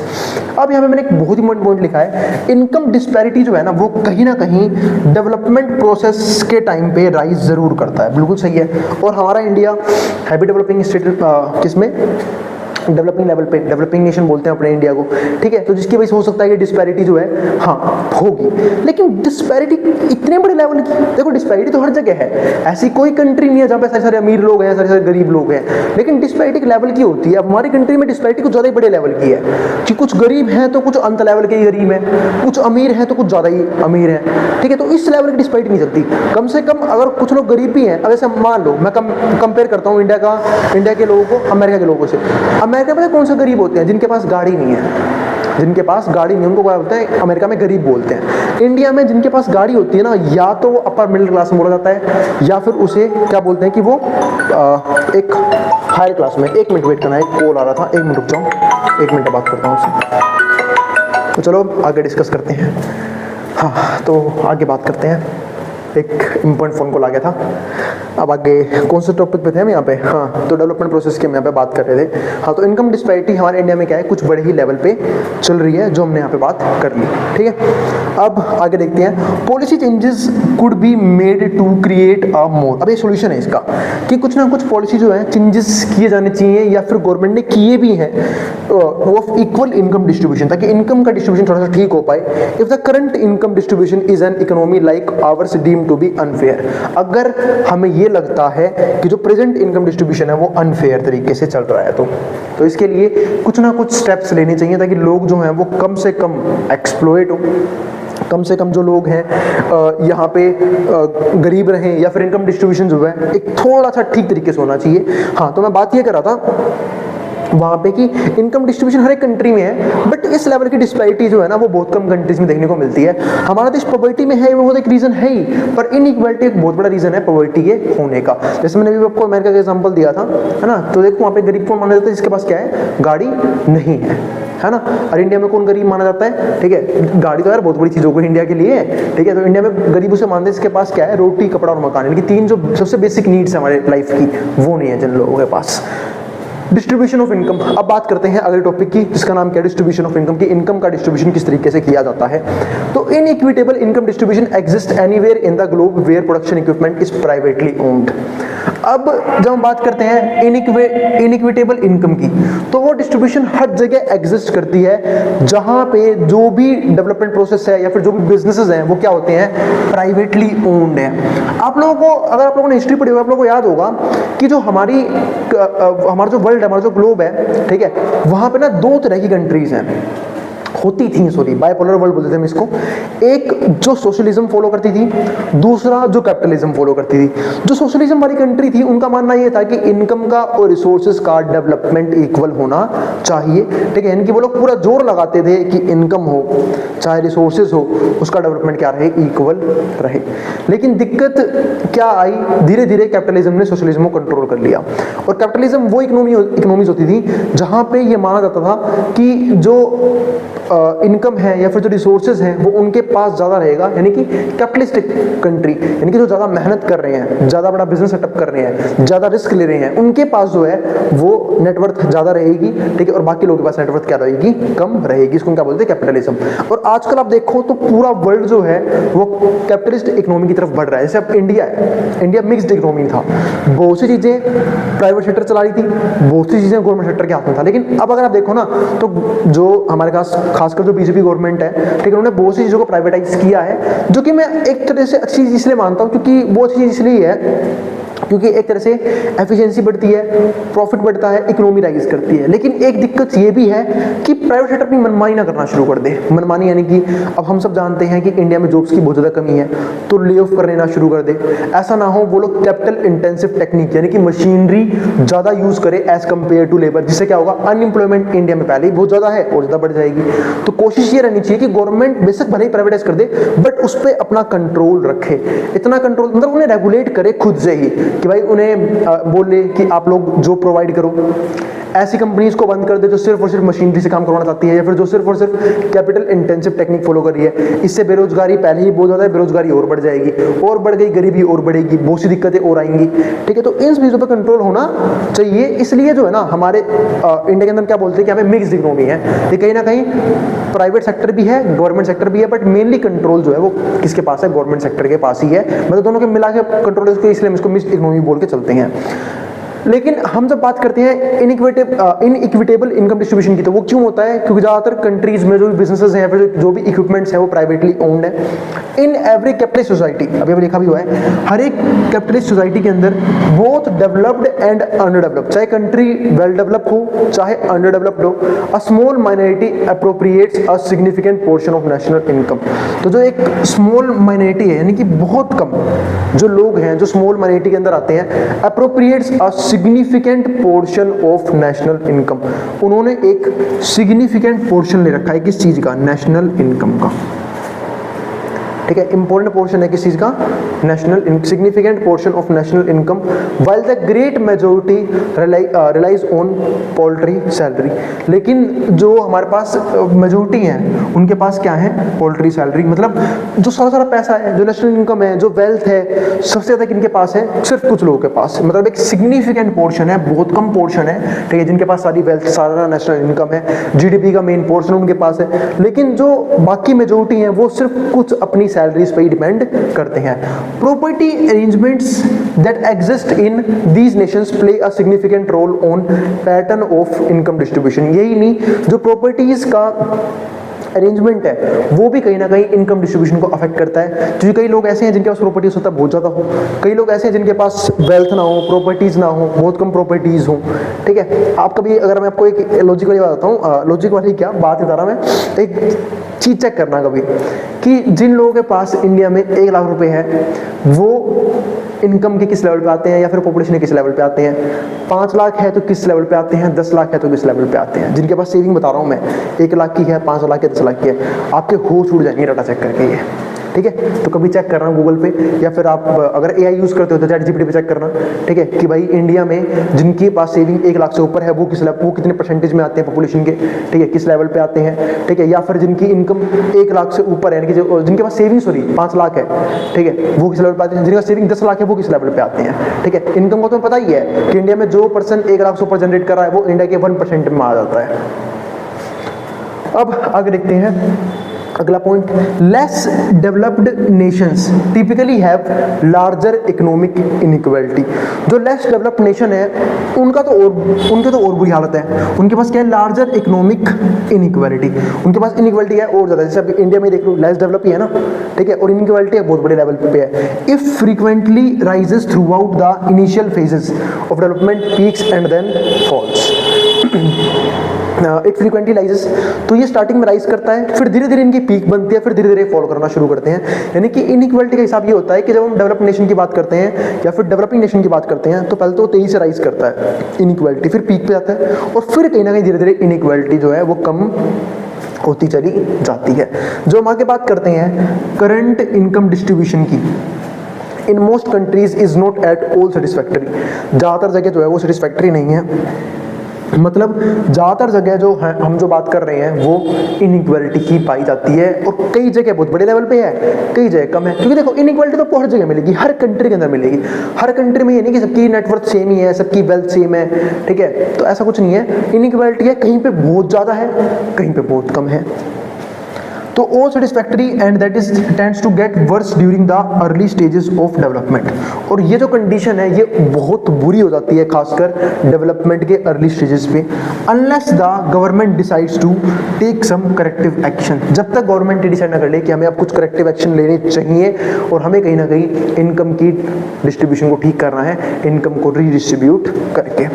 अब यहाँ पे मैंने एक बहुत ही इंपॉर्टेंट पॉइंट लिखा है, इनकम डिस्पैरिटी जो है ना वो कहीं ना कहीं डेवलपमेंट प्रोसेस के टाइम पे राइज जरूर करता है, बिल्कुल सही है। और हमारा इंडिया है भी डेवलपिंग स्टेट, किसमें, डेवलपिंग लेवल पे, डेवलपिंग नेशन बोलते हैं अपने इंडिया को, ठीक है, तो जिसकी वजह से हो सकता है कि डिस्पैरिटी जो है हाँ होगी, लेकिन डिस्पैरिटी इतने बड़े लेवल की, देखो डिस्पैरिटी तो हर जगह है, ऐसी कोई कंट्री नहीं है जहाँ पे सारे सारे अमीर लोग हैं, सारे सारे गरीब लोग हैं, लेकिन डिस्पैरिटी लेवल की होती है। अब हमारी कंट्री में डिस्पैरिटी कुछ ज़्यादा ही बड़े लेवल की है कि कुछ गरीब हैं तो कुछ अंत लेवल के ही गरीब हैं, कुछ अमीर हैं तो कुछ ज़्यादा ही अमीर हैं, ठीक है, तो इस लेवल की डिस्पैरिटी नहीं चलती। कम से कम अगर कुछ लोग गरीब भी हैं, अब ऐसे मान लो मैं कंपेयर करता हूँ इंडिया के लोगों को अमेरिका के लोगों से। अमेरिका में कौन से गरीब होते हैं, जिनके पास गाड़ी नहीं है, जिनके पास गाड़ी नहीं, उनको क्या बोलते हैं, अमेरिका में गरीब बोलते हैं। इंडिया में जिनके पास गाड़ी होती है ना, या तो वो अपर मिडिल क्लास में बोला जाता है, या फिर उसे क्या बोलते हैं कि वो एक हायर क्लास में। एक मिनट वेट करना है, एक कॉल आ रहा था, एक मिनट रुक जाओ, एक मिनट बात करता हूँ उससे। तो चलो आगे डिस्कस करते हैं। हाँ, तो आगे बात करते हैं, एक इम्पोर्टेंट फ़ोन कॉल आ गया था। अब आगे कौन से टॉपिक पे थे हम यहाँ पे, हाँ, तो डेवलपमेंट प्रोसेस की हम यहाँ पे बात कर रहे थे। हाँ, तो इनकम डिस्पैरिटी हमारे इंडिया में क्या है, कुछ बड़े ही लेवल पे चल रही है, जो हमने यहाँ पे बात कर ली, ठीक है। अब आगे देखते हैं, policy changes could be made to create a more. अब ये सोल्यूशन है इसका कि कुछ ना कुछ पॉलिसी जो है चेंजेस किए जाने चाहिए, या फिर गवर्नमेंट ने किए भी हैं, ऑफ इक्वल इनकम डिस्ट्रीब्यूशन, ताकि इनकम का डिस्ट्रीब्यूशन थोड़ा सा ठीक हो पाए। If the current income distribution is an economy like ours deemed to be unfair, अगर हमें ये लगता है कि जो प्रेजेंट इनकम डिस्ट्रीब्यूशन है वो अनफेयर तरीके से चल रहा है, तो इसके लिए कुछ ना कुछ स्टेप्स लेने चाहिए ताकि लोग जो हैं वो कम से कम एक्सप्लॉइट हो, कम से कम जो लोग हैं यहाँ पे गरीब रहें, या फिर इनकम डिस्ट्रीब्यूशन जो है एक थोड़ा सा ठीक तरीके से होना चाहिए। हाँ, तो मैं बात ये कर रहा था वहाँ पे कि इनकम डिस्ट्रीब्यूशन हर एक कंट्री में है, बट इस लेवल की डिस्पैरिटी जो है ना वो बहुत कम कंट्रीज में देखने को मिलती है। हमारा देश पॉवर्टी में है, वो एक रीज़न है ही, पर इनइक्वालिटी एक बहुत बड़ा रीज़न है पॉवर्टी के होने का। जैसे मैंने अभी आपको अमेरिका का एग्जांपल दिया था, है ना, तो देखो वहाँ पे गरीब कौन माना जाता है, जिसके पास क्या है, गाड़ी नहीं है ना। और इंडिया में कौन गरीब माना जाता है, ठीक है, गाड़ी तो यार बहुत बड़ी चीज़ हो गई इंडिया के लिए, ठीक है, तो इंडिया में गरीब उसे मानते हैं जिसके पास क्या है, रोटी, कपड़ा और मकान, यानी कि तीन जो सबसे बेसिक नीड्स है हमारे लाइफ की, वो नहीं है जिन लोगों के पास। डिस्ट्रीब्यूशन ऑफ इनकम, अब बात करते हैं अगले टॉपिक की, जिसका नाम क्या है, डिस्ट्रीब्यूशन ऑफ इनकम, की इनकम का डिस्ट्रीब्यूशन किस तरीके से किया जाता है। तो inequitable income distribution exist anywhere in the globe where production equipment is privately owned. अब जब हम बात करते हैं इनइक्विटेबल इनकम की, तो वो डिस्ट्रीब्यूशन हर जगह एग्जिस्ट करती है जहां पे जो भी डेवलपमेंट प्रोसेस है या फिर जो भी बिजनेसेस हैं वो क्या होते हैं, प्राइवेटली ओन्ड है। आप लोगों को, अगर आप लोगों ने हिस्ट्री पढ़ी होगी, आप लोगों को याद होगा कि जो हमारा जो वर्ल्ड है, हमारा जो ग्लोब है, ठीक है, वहां पे ना दो तरह की कंट्रीज हैं, होती थी, सॉरी बाइपोलर वर्ल्ड बोलते थे हम इसको। एक जो सोशलिज्म फॉलो करती थी, दूसरा जो कैपिटलिज्म फॉलो करती थी। जो सोशलिज्म वाली कंट्री थी उनका मानना यह था कि इनकम का और रिसोर्सेज का डेवलपमेंट इक्वल होना चाहिए, ठीक है। इनकी वो लोग पूरा जोर लगाते थे कि इनकम हो चाहे रिसोर्सेज हो, उसका डेवलपमेंट क्या रहे, इक्वल रहे। लेकिन दिक्कत क्या आई, धीरे धीरे कैपिटलिज्म ने सोशलिज्म को कंट्रोल कर लिया। और कैपिटलिज्म वो इकोनॉमीज होती थी जहां पे ये माना जाता था कि जो इनकम है या फिर जो रिसोर्सेज हैं वो उनके पास ज़्यादा रहेगा, यानी कि कैपिटलिस्टिक कंट्री, यानी कि जो ज़्यादा मेहनत कर रहे हैं, ज़्यादा बड़ा बिजनेस सेटअप कर रहे हैं, ज़्यादा रिस्क ले रहे हैं, उनके पास जो है वो नेटवर्थ ज़्यादा रहेगी, ठीक है। और बाकी लोगों के पास नेटवर्थ क्या रहेगी, कम रहेगी। इसको क्या बोलते हैं, कैपिटलिज्म। और आजकल आप देखो तो पूरा वर्ल्ड जो है वो कैपिटलिस्ट इकोनॉमी की तरफ बढ़ रहा है। जैसे अब इंडिया है, इंडिया मिक्स्ड इकोनॉमी था, बहुत सी चीज़ें प्राइवेट सेक्टर चला रही थी, बहुत सी चीज़ें गवर्नमेंट सेक्टर के हाथ में था। लेकिन अब अगर आप देखो ना तो जो हमारे पास खासकर जो बीजेपी गवर्नमेंट है, ठीक है, उन्होंने बहुत सी चीज़ों को प्राइवेटाइज किया है, जो कि मैं एक तरह से अच्छी चीज़ इसलिए मानता हूँ क्योंकि वो अच्छी चीज़ इसलिए है क्योंकि एक तरह से एफिशिएंसी बढ़ती है, प्रॉफिट बढ़ता है, इकोनॉमी राइज करती है। लेकिन एक दिक्कत ये भी है कि प्राइवेट सेक्टर अपनी मनमानी ना करना शुरू कर दे। मनमानी यानी कि अब हम सब जानते हैं कि इंडिया में जॉब्स की बहुत ज़्यादा कमी है, तो ले ऑफ करने ना शुरू कर दे। ऐसा ना हो वो लोग कैपिटल इंटेंसिव टेक्निक यानी कि मशीनरी ज़्यादा यूज़ करे एज कम्पेयर टू लेबर, जिससे क्या होगा, अनएम्प्लॉयमेंट इंडिया में पहले ही बहुत ज़्यादा है और ज़्यादा बढ़ जाएगी। तो कोशिश ये रहनी चाहिए कि गवर्नमेंट बेशक भले ही प्राइवेटाइज कर दे बट उस पर अपना कंट्रोल रखे। इतना कंट्रोल मतलब उन्हें रेगुलेट करे खुद से ही कि भाई उन्हें बोले कि आप लोग जो प्रोवाइड करो। ऐसी कंपनीज को बंद कर दे जो सिर्फ और सिर्फ मशीनरी से काम करवाना चाहती है या फिर जो सिर्फ और सिर्फ कैपिटल इंटेंसिव टेक्निक फॉलो कर रही है। इससे बेरोजगारी पहले ही बहुत ज़्यादा है, बेरोजगारी और बढ़ जाएगी, और बढ़ गई गरीबी और बढ़ेगी, बहुत सी दिक्कतें और आएंगी, ठीक है। तो इन चीज़ों पर कंट्रोल होना चाहिए। इसलिए जो है ना हमारे इंडिया के अंदर क्या बोलते हैं कि हमें मिक्स्ड इकोनॉमी है, ये कहीं ना कहीं प्राइवेट सेक्टर भी है, गवर्नमेंट सेक्टर भी है, बट मेनली कंट्रोल जो है वो किसके पास है, गवर्नमेंट सेक्टर के पास ही है। मतलब दोनों के मिला के कंट्रोल, इसलिए हम इसको मिक्स्ड इकोनॉमी बोल के चलते हैं। लेकिन हम जब बात करते हैं इनइक्विटेबल इनकम डिस्ट्रीब्यूशन की, तो वो क्यों होता है, क्योंकि ज़्यादातर कंट्रीज में जो भी बिजनेसेस हैं या फिर जो भी इक्विपमेंट्स हैं वो प्राइवेटली ओन्ड है। इन एवरी कैपिटलिस्ट सोसाइटी, अभी अभी लिखा भी हुआ है, हर एक कैपिटलिस्ट सोसाइटी के अंदर बोथ डेवलप्ड एंड अंडरडेवलप्ड, चाहे कंट्री वेल डेवलप हो चाहे अंडरडेवलप्ड हो, a small minority appropriates a significant portion of national income. तो जो एक स्मॉल माइनॉरिटी है यानी कि बहुत कम जो लोग हैं जो स्मॉल माइनॉरिटी के अंदर आते हैं, appropriates a significant portion of national income, उन्होंने एक सिग्निफिकेंट पोर्शन ले रखा है किस चीज का, नेशनल इनकम का, ठीक है। इंपॉर्टेंट पोर्शन है किस चीज का, national, significant portion of national income, while the great majority relies on paltry salary. लेकिन जो हमारे पास मेजॉरिटी हैं उनके पास क्या है, पोल्ट्री सैलरी। मतलब जो सारा पैसा है, जो नेशनल इनकम है, जो वेल्थ है, सबसे ज़्यादा किनके पास है, सिर्फ कुछ लोगों के पास। मतलब एक सिग्निफिकेंट पोर्शन है, बहुत कम पोर्शन है, ठीक है, जिनके पास सारी वेल्थ, सारा नेशनल इनकम है, जीडीपी का मेन पोर्शन उनके पास है। लेकिन जो बाकी मेजॉरिटी है वो सिर्फ कुछ अपनी सैलरीज पे ही डिपेंड करते हैं। Property arrangements that exist in these Nations play a significant roll on pattern of income distribution. यही नहीं, जो प्रॉपर्टीज का अरेंजमेंट है वो भी कहीं ना कहीं इनकम डिस्ट्रीब्यूशन को अफेक्ट करता है। क्योंकि कई लोग ऐसे हैं जिनके पास प्रॉपर्टीज होता है बहुत ज़्यादा हो, कई लोग ऐसे हैं जिनके पास वेल्थ ना हो, प्रॉपर्टीज ना हो, बहुत कम प्रॉपर्टीज हो, ठीक है। आप कभी, अगर मैं आपको एक लॉजिक वाली बात बताऊँ, लॉजिक वाली क्या बात बता रहा मैं, एक चीज़ चेक करना कभी कि जिन लोगों के पास इंडिया में 1 लाख रुपए है वो इनकम के किस लेवल पे आते हैं या फिर पॉपुलेशन के किस लेवल पे आते हैं। 5 लाख है तो किस लेवल पे आते हैं, 10 लाख है तो किस लेवल पे आते हैं। जिनके पास सेविंग बता रहा हूँ मैं, 1 लाख की है, 5 लाख की, 10 लाख की है, आपके होश उड़ जाएंगे डाटा चेक करके ये, ठीक है। तो कभी चेक करना गूगल पे, या फिर आप अगर AI यूज़ करते हो तो ChatGPT पे चेक करना, ठीक है, कि भाई इंडिया में जिनके पास सेविंग 1 लाख से ऊपर है वो कितने परसेंटेज में आते हैं पॉपुलेशन के, ठीक है, किस लेवल पे आते हैं, ठीक है। या फिर जिनकी इनकम 1 लाख से ऊपर है, जिनके पास सेविंग 5 लाख है, ठीक है, वो किस लेवल पे आते हैं। जिनका सेविंग 10 लाख है वो किस लेवल पे आते हैं, ठीक है। इनकम को तो पता ही है कि इंडिया में जो पर्सन 1 लाख से ऊपर जनरेट कर रहा है वो इंडिया के 1% में आ जाता है। अब आगे देखते हैं अगला point, less developed Nations typically have larger economic inequality. जो लेस डेवलप्ड नेशन है उनके तो और बुरी हालत है। उनके पास क्या है, लार्जर इकोनॉमिक इनइक्वालिटी, उनके पास इनइक्वालिटी है और ज़्यादा। जैसे अभी इंडिया में देख लो, लेस डेवलप ही है ना, ठीक है, और इनइक्वालिटी बहुत बड़े लेवल पे है। If frequently rises throughout the initial phases of development, peaks and then falls. It frequently rises, तो ये स्टार्टिंग में राइज करता है, फिर धीरे धीरे इनकी पीक बनती है, फिर धीरे धीरे फॉल करना शुरू करते हैं। यानी कि इनइक्वालिटी का हिसाब ये होता है कि जब हम डेवलप्ड नेशन की बात करते हैं या फिर डेवलपिंग नेशन की बात करते हैं तो पहले तो तेजी से राइज करता है इनइक्वालिटी, फिर पीक पे जाता है और फिर कहीं ना कहीं धीरे धीरे इनइक्वालिटी जो है वो कम होती चली जाती है। जो हम आगे बात करते हैं करंट इनकम डिस्ट्रीब्यूशन की, in most countries is not at all satisfactory, ज़्यादातर जगह जो है वो सेटिस्फैक्टरी नहीं है। मतलब ज़्यादातर जगह जो है हम जो बात कर रहे हैं वो इनइक्वालिटी की पाई जाती है और कई जगह बहुत बड़े लेवल पे है, कई जगह कम है। क्योंकि देखो इनइक्वालिटी तो हर जगह मिलेगी, हर कंट्री के अंदर मिलेगी। हर कंट्री में ये नहीं कि सबकी नेटवर्थ सेम ही है, सबकी वेल्थ सेम है, ठीक है, तो ऐसा कुछ नहीं है। इनइक्वालिटी है, कहीं पे बहुत ज़्यादा है, कहीं पे बहुत कम है। तो all satisfactory and that is tends to get worse during the early stages of development, और ये जो कंडीशन है ये बहुत बुरी हो जाती है खासकर डेवलपमेंट के अर्ली स्टेजेस पे, unless the government decides to take some corrective action, जब तक गवर्नमेंट डिसाइड ना कर ले कि हमें अब कुछ करेक्टिव एक्शन लेने चाहिए और हमें कहीं ना कहीं इनकम की डिस्ट्रीब्यूशन को ठीक करना है, इनकम को रीडिस्ट्रीब्यूट करके।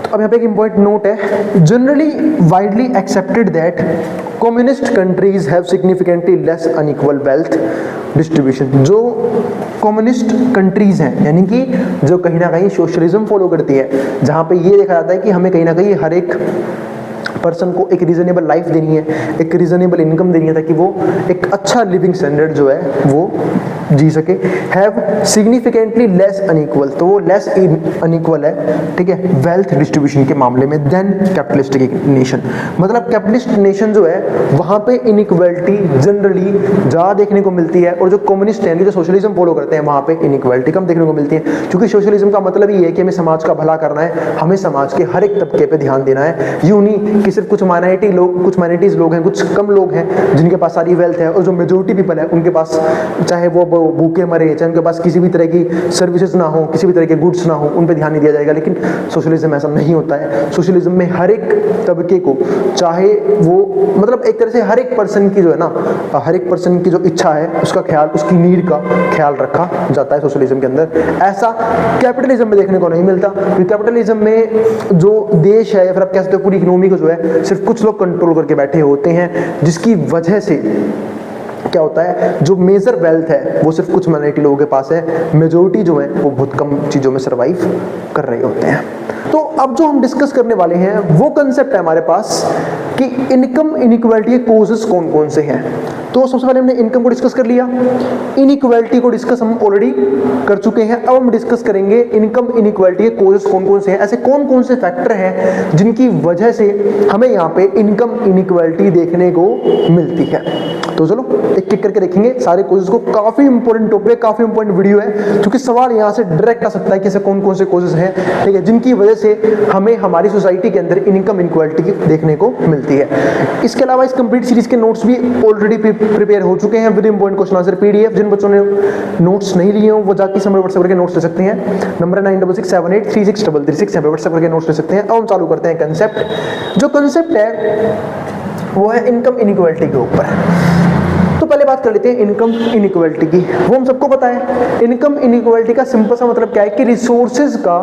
अब यहाँ पे एक इम्पॉर्टेंट नोट है, generally widely accepted that communist countries have significantly less unequal wealth distribution. जो कम्युनिस्ट कंट्रीज हैं यानी कि जो कहीं ना कहीं सोशलिज्म फॉलो करती है, जहाँ पे ये देखा जाता है कि हमें कहीं ना कहीं हर एक पर्सन को एक रीजनेबल लाइफ देनी है, एक रीजनेबल इनकम देनी है ताकि वो एक अच्छा लिविंग स्टैंडर्ड जो है वो जी सके, हैव सिग्निफिकेंटली लेस अनइक्वल, तो वो लेस अनइक्वल है, ठीक है, वेल्थ डिस्ट्रीब्यूशन के मामले में देन कैपिटलिस्टिक नेशन। मतलब कैपिटलिस्ट नेशन जो है वहाँ पे इनइक्वालिटी जनरली ज़्यादा देखने को मिलती है और जो कम्युनिस्ट हैं जो सोशलिज्म फॉलो करते हैं वहाँ पे इनइक्वालिटी कम देखने को मिलती है। क्योंकि सोशलिज्म का मतलब ही है कि हमें समाज का भला करना है, हमें समाज के हर एक तबके पे ध्यान देना है, यूं नहीं कि सिर्फ कुछ माइनॉरिटीज लोग हैं, कुछ कम लोग हैं जिनके पास सारी वेल्थ है और जो मेजोरिटी पीपल है उनके पास चाहे वो भूखे मरे, चाहे उनके पास किसी भी तरह की सर्विसेज ना हो, किसी भी तरह के गुड्स ना हो, उन पे ध्यान नहीं दिया जाएगा। लेकिन सोशलिज्म ऐसा नहीं होता है। सोशलिज्म में हर एक तबके को, चाहे वो मतलब एक तरह से हर एक पर्सन की जो है ना, हर एक पर्सन की जो इच्छा है उसका ख्याल, उसकी नीड का ख्याल रखा जाता है सोशलिज्म के अंदर। ऐसा कैपिटलिज्म में देखने को नहीं मिलता, क्योंकि कैपिटलिज्म में जो देश है या फिर आप कह सकते हो पूरी इकोनॉमी को जो है सिर्फ कुछ लोग कंट्रोल करके बैठे होते हैं, जिसकी वजह से क्या होता है जो मेजर वेल्थ है वो सिर्फ कुछ माइनॉरिटी लोगों के पास है, मेजोरिटी जो है वो बहुत कम चीज़ों में सर्वाइव कर रहे होते हैं। तो अब जो हम डिस्कस करने वाले हैं वो कंसेप्ट है हमारे पास कि इनकम इनइक्वालिटी के कॉजेस कौन कौन से हैं। तो सबसे पहले हमने इनकम को डिस्कस कर लिया, इनइक्वालिटी को डिस्कस हम ऑलरेडी कर चुके हैं। अब हम डिस्कस करेंगे इनकम इनइक्वालिटी के कॉजेस कौन कौन से हैं, ऐसे कौन कौन से फैक्टर हैं जिनकी वजह से हमें यहाँ पे इनकम इनइक्वालिटी देखने को मिलती है। तो चलो एक एक करके देखेंगे सारे कॉजेस को। काफी इंपॉर्टेंट टॉपिक, काफी इंपॉर्टेंट वीडियो है, क्योंकि सवाल यहाँ से डायरेक्ट आ सकता है कि ऐसे कौन कौन से कॉजेस हैं, ठीक है, जिनकी वजह से हमें हमारी सोसाइटी के अंदर इनकम इनइक्वालिटी देखने को मिलती है। इसके अलावा इस कंप्लीट सीरीज के नोट्स भी ऑलरेडी प्रिपेयर हो चुके हैं with important question answer PDF. जिन बच्चों ने नोट्स नहीं लिए हो वो जाके समय व्हाट्सएप करके नोट्स ले सकते हैं। नंबर 9667836336 यहाँ पे व्हाट्सएप करके नोट्स ले सकते हैं। अब हम चालू करते हैं कंसेप्ट। जो कंसेप्ट है वो है इनकम इनइक्वालिटी के ऊपर। तो पहले बात कर लेते हैं इनकम इनइक्वालिटी की। वो हम सबको पता है इनकम इनइक्वालिटी का सिंपल सा मतलब क्या है कि रिसोर्सेज का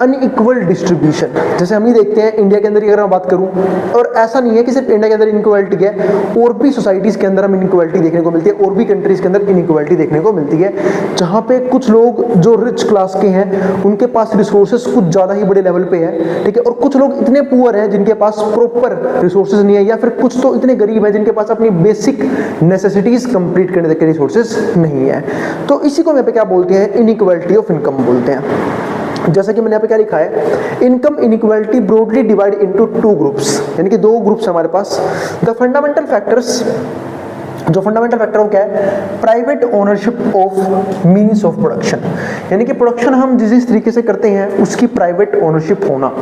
अनइक्वल डिस्ट्रीब्यूशन। जैसे हम ही देखते हैं इंडिया के अंदर अगर मैं बात करूं, और ऐसा नहीं है कि सिर्फ इंडिया के अंदर इनइक्वालिटी है, और भी सोसाइटीज के अंदर हम इनइक्वालिटी देखने को मिलती है, और भी कंट्रीज के अंदर इनइक्वालिटी देखने को मिलती है, जहां पे कुछ लोग जो रिच क्लास के हैं उनके पास रिसोर्सेज कुछ ज़्यादा ही बड़े लेवल पे है, ठीक है, और कुछ लोग इतने पुअर हैं जिनके पास प्रॉपर रिसोर्सेज नहीं है, या फिर कुछ तो इतने गरीब हैं जिनके पास अपनी बेसिक नेसेसिटीज कंप्लीट करने तक के रिसोर्सेज नहीं है। तो इसी को यहाँ पे क्या बोलते हैं, इनइक्वालिटी ऑफ इनकम बोलते हैं। जैसा कि मैंने यहाँ पे क्या लिखा है, income inequality broadly divide into two groups, यानी कि दो ग्रुप्स हमारे पास। द फंडामेंटल फैक्टर्स, जो फंडामेंटल फैक्टर वो क्या है, private ownership of means of production, यानी कि प्रोडक्शन हम जिस तरीके से करते हैं उसकी प्राइवेट ओनरशिप होना,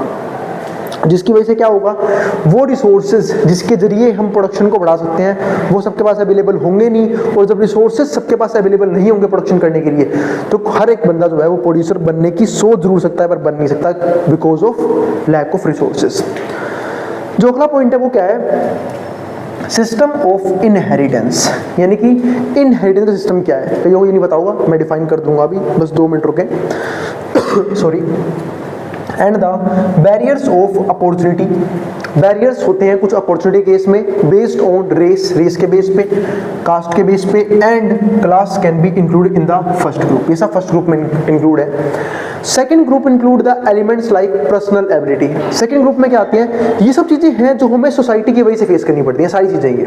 जिसकी वजह से क्या होगा, वो रिसोर्सेज जिसके जरिए हम प्रोडक्शन को बढ़ा सकते हैं वो सबके पास अवेलेबल होंगे नहीं, और जब रिसोर्सेज सबके पास अवेलेबल नहीं होंगे प्रोडक्शन करने के लिए तो हर एक बंदा जो है वो प्रोड्यूसर बनने की सोच जरूर सकता है पर बन नहीं सकता because of lack of resources. जो अगला पॉइंट है वो क्या है, सिस्टम ऑफ इनहेरिटेंस, यानी कि इनहेरिटेंस का सिस्टम क्या है, कहीं ये नहीं बताऊंगा, मैं डिफाइन कर दूंगा अभी, बस 2 मिनट रुके sorry. And the barriers of opportunity, barriers होते हैं कुछ अपॉर्चुनिटी केस में बेस्ड ऑन रेस, रेस के बेस पे, कास्ट के बेस पे, and class can be included in the first group, ये सब फर्स्ट ग्रुप में इंक्लूड है। Second group include the elements like personal ability, second group में क्या आती है, ये सब चीजें हैं जो हमें सोसाइटी की वजह से फेस करनी पड़ती हैं, सारी चीजें ये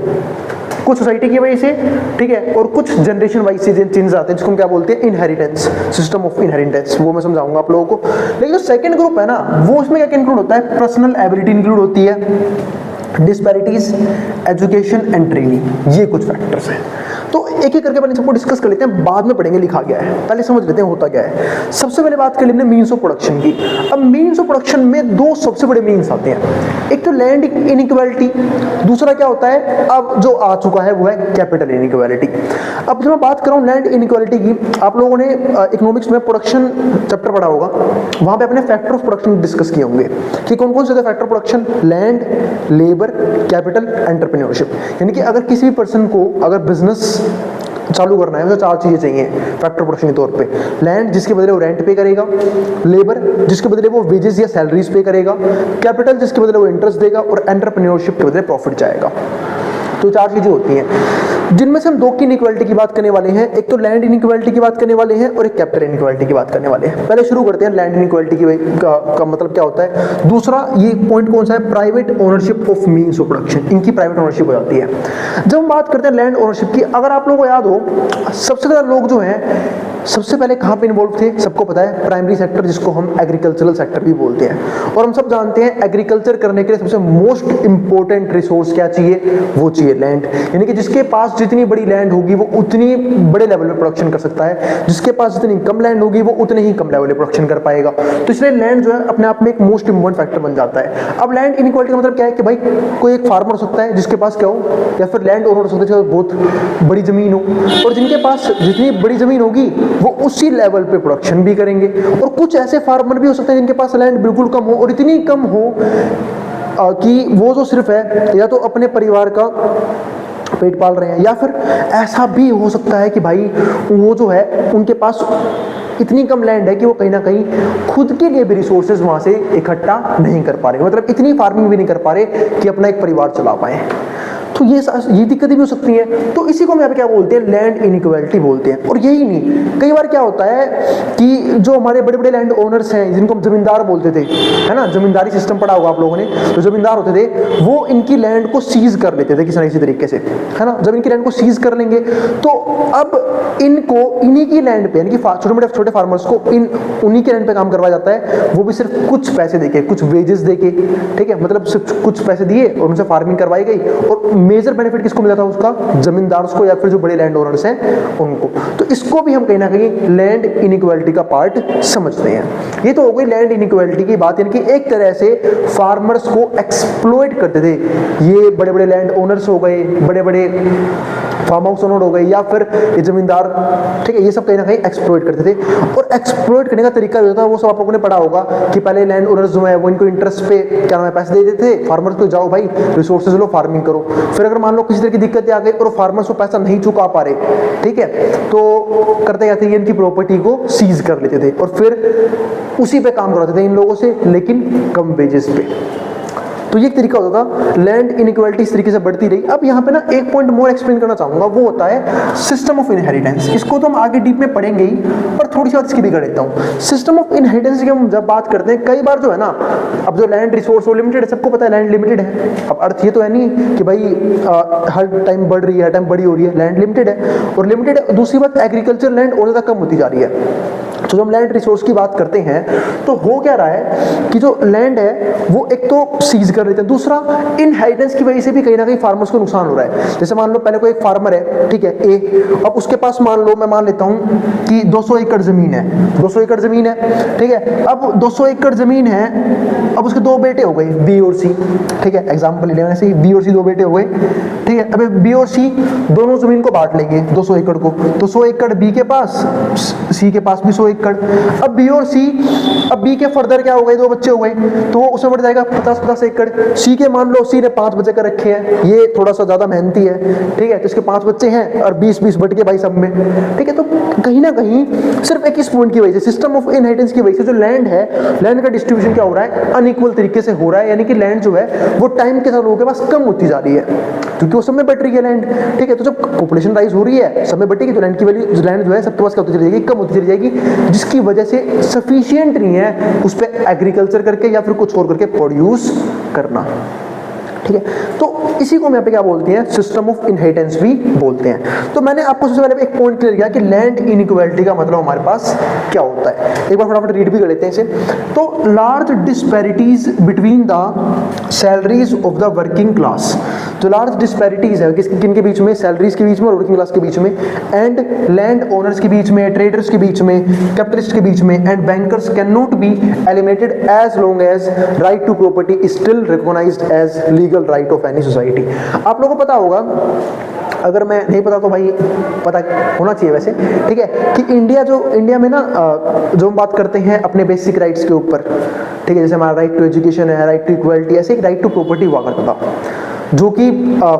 कुछ सोसाइटी की वजह से, ठीक है, और कुछ जनरेशन वाइज से चेंज आते हैं जिसको हम क्या बोलते हैं, इनहेरिटेंस, सिस्टम ऑफ इनहेरिटेंस, वो मैं समझाऊंगा आप लोगों को। लेकिन जो सेकंड ग्रुप है ना, वो उसमें क्या इंक्लूड होता है, पर्सनल एबिलिटी इंक्लूड होती है, डिस्पैरिटीज, एजुकेशन एंड ट्रेनिंग, ये कुछ फैक्टर्स हैं। तो एक एक करके अपन सबको डिस्कस कर लेते हैं, बाद में पढ़ेंगे लिखा गया है, पहले समझ लेते हैं होता क्या है। सबसे पहले बात कर लेते हैं मीन्स ऑफ प्रोडक्शन की। अब मीन्स ऑफ प्रोडक्शन में दो सबसे बड़े मीन्स आते हैं, एक तो लैंड इनइक्वालिटी, दूसरा क्या होता है, अब जो आ चुका है वो है कैपिटल इनइक्वालिटी। अब जब मैं बात कर रहा हूँ लैंड इनइक्वालिटी की, आप लोगों ने इकोनॉमिक्स में प्रोडक्शन चैप्टर पढ़ा होगा, वहां पे अपने फैक्टर ऑफ प्रोडक्शन डिस्कस किए होंगे कि कौन कौन से होते हैं factor of production, land, labour, capital, entrepreneurship. यानी कि अगर किसी भी पर्सन को अगर बिजनेस चालू करना है तो चार चीजें चाहिए फैक्टर प्रोडक्शन के तौर पे, लैंड जिसके बदले वो रेंट पे करेगा, लेबर जिसके बदले वो वेजेस या सैलरीज पे करेगा, कैपिटल जिसके बदले वो इंटरेस्ट देगा, और एंटरप्रेन्योरशिप के बदले प्रॉफिट जाएगा। तो चार चीजें होती हैं जिनमें से हम दो की इनइक्वालिटी की बात करने वाले हैं, एक तो लैंड इनइक्वालिटी की बात करने वाले हैं और एक कैपिटल इनइक्वालिटी की बात करने वाले हैं। पहले शुरू करते हैं लैंड इनइक्वालिटी का मतलब क्या होता है। दूसरा ये पॉइंट कौन सा है, private ownership of means of production, इनकी प्राइवेट ओनरशिप हो जाती है। जब हम बात करते हैं लैंड ओनरशिप की, अगर आप लोगों को याद हो, सबसे ज्यादा लोग जो हैं सबसे पहले कहाँ पे इन्वॉल्व थे, सबको पता है, प्राइमरी सेक्टर, जिसको हम एग्रीकल्चरल सेक्टर भी बोलते हैं। और हम सब जानते हैं एग्रीकल्चर करने के लिए सबसे मोस्ट इंपॉर्टेंट रिसोर्स क्या चाहिए, वो चाहिए लैंड। यानी कि जिसके पास जितनी बड़ी लैंड होगी वो उतनी बड़े लेवल पे प्रोडक्शन कर सकता है, जिसके पास जितनी कम लैंड होगी वो उतने ही कम लेवल पे प्रोडक्शन कर पाएगा। तो इसलिए लैंड जो है अपने आप में एक मोस्ट इंपॉर्टेंट फैक्टर बन जाता है। अब लैंड इनइक्वालिटी का मतलब क्या है कि भाई कोई एक फार्मर हो सकता है जिसके पास क्या हो, या फिर लैंड ओनर हो सकता है जिसके पास बहुत बड़ी जमीन हो, और जिनके पास जितनी बड़ी जमीन होगी वो उसी लेवल पे प्रोडक्शन भी करेंगे। और कुछ ऐसे फार्मर भी हो सकते हैं जिनके पास लैंड बिल्कुल कम हो, और इतनी कम हो कि वो जो सिर्फ है या तो अपने परिवार का पेट पाल रहे हैं, या फिर ऐसा भी हो सकता है कि भाई वो जो है उनके पास इतनी कम लैंड है कि वो कहीं ना कहीं खुद के लिए भी रिसोर्सेज वहां से इकट्ठा नहीं कर पा रहे, मतलब इतनी फार्मिंग भी नहीं कर पा रहे कि अपना एक परिवार चला पाए। तो ये दिक्कतें भी हो सकती हैं। तो इसी को हम यहाँ पे क्या बोलते हैं, लैंड इनइक्वालिटी बोलते हैं। और यही नहीं, कई बार क्या होता है कि जो हमारे बड़े बड़े लैंड ओनर्स हैं जिनको हम जमींदार बोलते थे, है ना, जमींदारी सिस्टम पढ़ा होगा आप लोगों ने, जो जमींदार होते थे वो इनकी लैंड को सीज कर लेते थे किसी न किसी तरीके से, है ना। जब इनकी लैंड को सीज कर लेंगे तो अब इनको इन्हीं की लैंड पे, यानी कि छोटे फार्मर्स को उन्हीं के लैंड पे काम करवाया जाता है, वो भी सिर्फ कुछ पैसे देके, कुछ वेजेस देके, ठीक है, मतलब सिर्फ कुछ पैसे दिए और उनसे फार्मिंग करवाई गई। और मेजर बेनिफिट किसको मिला था उसका, जमींदार को या फिर जो बड़े लैंड ओनर्स हैं उनको। तो इसको भी हम कहीं ना कहीं लैंड इनइक्वालिटी का पार्ट समझते हैं। ये तो हो गई लैंड इनइक्वालिटी की बात, यानी कि एक तरह से फार्मर्स को एक्सप्लॉइट करते थे ये बड़े बड़े लैंड ओनर्स हो गए, बड़े बड़े फार्म हाउस ओनर हो गए, या फिर ये जमींदार, ठीक है, ये सब कहीं ना कहीं एक्सप्लॉइट करते थे। और एक्सप्लॉइट करने का तरीका जो था वो सब आप लोगों ने पढ़ा होगा कि पहले लैंड ओनर्स जो है वो इनको इंटरेस्ट पे क्या नाम है पैसे दे देते थे फार्मर्स को, जाओ भाई रिसोर्सेज लो, फार्मिंग करो। फिर अगर मान लो किसी तरह की दिक्कतें आ गई और फार्मर्स को पैसा नहीं चुका पा रहे, ठीक है, तो करते जाते इनकी प्रॉपर्टी को सीज कर लेते थे और फिर उसी पे काम करवाते थे इन लोगों से, लेकिन कम वेजेस पे। तो ये एक तरीका होता था। लैंड इनइक्वालिटी इस तरीके से बढ़ती रही। अब यहाँ पे ना एक पॉइंट मोर एक्सप्लेन करना चाहूंगा, वो होता है सिस्टम ऑफ इनहेरिटेंस। इसको तो हम आगे डीप में पढ़ेंगे ही, पर थोड़ी सी बात इसकी भी कर देता हूँ। सिस्टम ऑफ इनहेरिटेंस की हम जब बात करते हैं, कई बार जो है ना, अब जो लैंड रिसोर्स वो लिमिटेड है, सबको पता है लैंड लिमिटेड है। अब अर्थ ये तो है नहीं कि भाई हर टाइम बढ़ रही है, हर टाइम बड़ी हो रही है, लैंड लिमिटेड है। और लिमिटेड, दूसरी बात एग्रीकल्चर लैंड और ज्यादा कम होती जा रही है। तो जब हम लैंड रिसोर्स की बात करते हैं तो हो क्या रहा है कि जो लैंड है वो एक तो सीज कर लेते हैं, दूसरा इनहेरिटेंस की वजह से भी कहीं ना कहीं फार्मर्स को नुकसान हो रहा है। जैसे मान लो पहले कोई एक फार्मर है, ठीक है, ए, अब उसके पास मान लो, मैं मान लेता हूं कि 200 एकड़ जमीन है, 200 एकड़ जमीन है, ठीक है। अब 200 एकड़ जमीन है, अब उसके दो बेटे हो गए, बी और सी, ठीक है, एग्जाम्पल ले ऐसे ही, बी और सी दो बेटे हो गए, ठीक है। अब बी और सी दोनों जमीन को बांट लेंगे 200 एकड़ को, तो 100 एकड़ बी के पास, सी के पास भी 100 100 एकड़। अब बी और सी, अब बी के फर्दर क्या हो गए, 2 बच्चे हो गए, तो वो उसमें बढ़ जाएगा 50-50 एकड़। सी के मान लो सी ने 5 बच्चे कर रखे हैं, ये थोड़ा सा ज्यादा मेहनती है, ठीक है, तो इसके 5 बच्चे हैं और 20-20 बट के भाई सब में, ठीक है। तो कहीं ना कहीं सिर्फ एक इस पॉइंट की वजह से, सिस्टम ऑफ इनहेरिटेंस की वजह से जो लैंड है, लैंड का डिस्ट्रीब्यूशन क्या हो रहा है, अनइक्वल तरीके से हो रहा है, यानी कि लैंड जो है वो टाइम के साथ लोगों के पास कम होती जा रही है, क्योंकि वो सब में बढ़ रही है लैंड, ठीक है। तो जब पॉपुलेशन राइज हो रही है, सब में बढ़ेगी, तो लैंड की वैल्यू, लैंड जो है सबके पास क्या होती चली जाएगी, कम होती चली जाएगी, जिसकी वजह से सफिशिएंट नहीं है उस पर एग्रीकल्चर करके या फिर कुछ और करके प्रोड्यूस करना, ठीक है। तो इसी को हम यहाँ पे क्या बोलते हैं, सिस्टम ऑफ इनहेरिटेंस भी बोलते हैं। तो मैंने आपको सबसे पहले एक पॉइंट क्लियर किया कि लैंड इनइक्वालिटी का मतलब हमारे पास क्या होता है। एक बार फटाफट रीड भी कर लेते हैं इसे। तो large disparities between the salaries of the working class, जो लार्ज डिस्पैरिटीज है किनके बीच में, सैलरीज के बीच में और वर्किंग क्लास के बीच में, एंड लैंड ओनर्स के बीच में, ट्रेडर्स के बीच में, कैपिटलिस्ट के बीच में, and bankers can not be eliminated as long as right to property is still recognised as legal right of any society. आप लोगों को पता होगा, अगर मैं नहीं पता तो भाई पता होना चाहिए वैसे, ठीक है, कि इंडिया में ना जो हम बात करते हैं अपने बेसिक राइट्स के ऊपर, ठीक है, जैसे हमारा राइट टू एजुकेशन है, राइट टू इक्वलिटी, ऐसे एक राइट टू प्रॉपर्टी हुआ करता था जो कि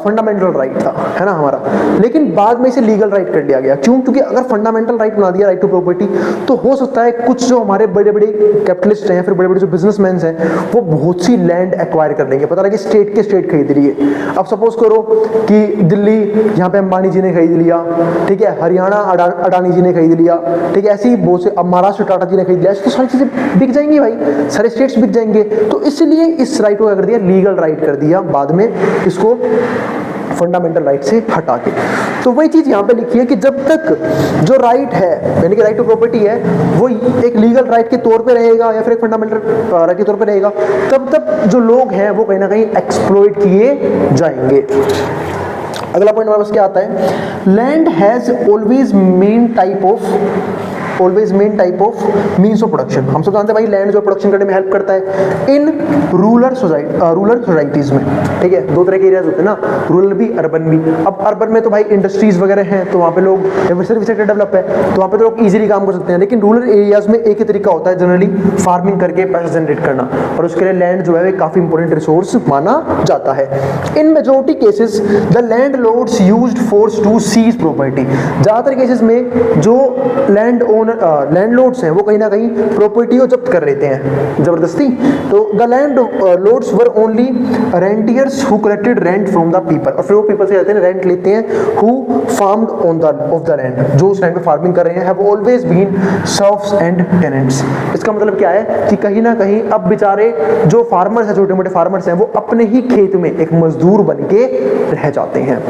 फंडामेंटल राइट था, है ना हमारा, लेकिन बाद में इसे लीगल राइट कर दिया गया। क्यों? क्योंकि अगर फंडामेंटल राइट बना दिया राइट टू प्रॉपर्टी, तो हो सकता है कुछ जो हमारे बड़े बड़े कैपिटलिस्ट हैं, फिर बड़े बड़े जो बिजनेसमैन हैं, वो बहुत सी लैंड एक्वायर कर लेंगे। पता लगे स्टेट के स्टेट खरीद रही है। अब सपोज करो कि दिल्ली, यहाँ पे अंबानी जी ने खरीद लिया, ठीक है, हरियाणा अडानी जी ने खरीद लिया, ठीक है, ऐसी बहुत से, अब महाराष्ट्र टाटा जी ने खरीद लिया, तो सारी चीजें बिक जाएंगी भाई, सारे स्टेट्स बिक जाएंगे। तो इसलिए इस राइट को क्या कर दिया, लीगल राइट कर दिया बाद में, इसको फंडामेंटल राइट से हटा के। तो वही चीज यहां पे लिखी है कि जब तक जो राइट है, यानी कि राइट टू प्रॉपर्टी है, वो एक लीगल राइट के तौर पे रहेगा या फिर एक फंडामेंटल राइट के तौर पे रहेगा, तब तक जो लोग हैं वो कहीं ना कहीं एक्सप्लॉइट किए जाएंगे। अगला पॉइंट हमारे पास क्या आता है, land has always main type of means of production. हम सब जानते हैं भाई लैंड जो प्रोडक्शन करने में हेल्प करता है इन रूरल सोसाइटीज में, ठीक है। 2 तरह के एरियाज होते हैं ना, रूरल भी, अर्बन भी। अब अर्बन में तो भाई इंडस्ट्रीज वगैरह हैं, तो वहाँ पे लोग, सर्विस सेक्टर डेवलप है, तो वहाँ पे तो लोग इजीली काम कर सकते हैं। लेकिन रूरल एरियाज में एक ही तरीका होता है जनरली, फार्मिंग करके पैसा जनरेट करना, और उसके लिए लैंड जो है काफी इंपॉर्टेंट रिसोर्स माना जाता है। In majority cases the land lords used force to seize property. ज्यादातर केसेस में जो लैंडलॉर्ड्स हैं वो कहीं ना कहीं प्रॉपर्टी को जब्त कर लेते हैं जबरदस्ती। तो the land Lord's were only rentiers who collected rent from the people, और फिर वो पीपल से कहते हैं रेंट लेते हैं, who farmed on the of the land, जो उस लैंड पे फार्मिंग कर रहे हैं, have always been serfs and tenants. इसका मतलब क्या है कि कहीं ना कहीं अब बेचारे जो फार्मर्स हैं, छोटे मोटे फार्मर्स हैं, वो अपने ही खेत में एक मजदूर बन के रह जाते हैं।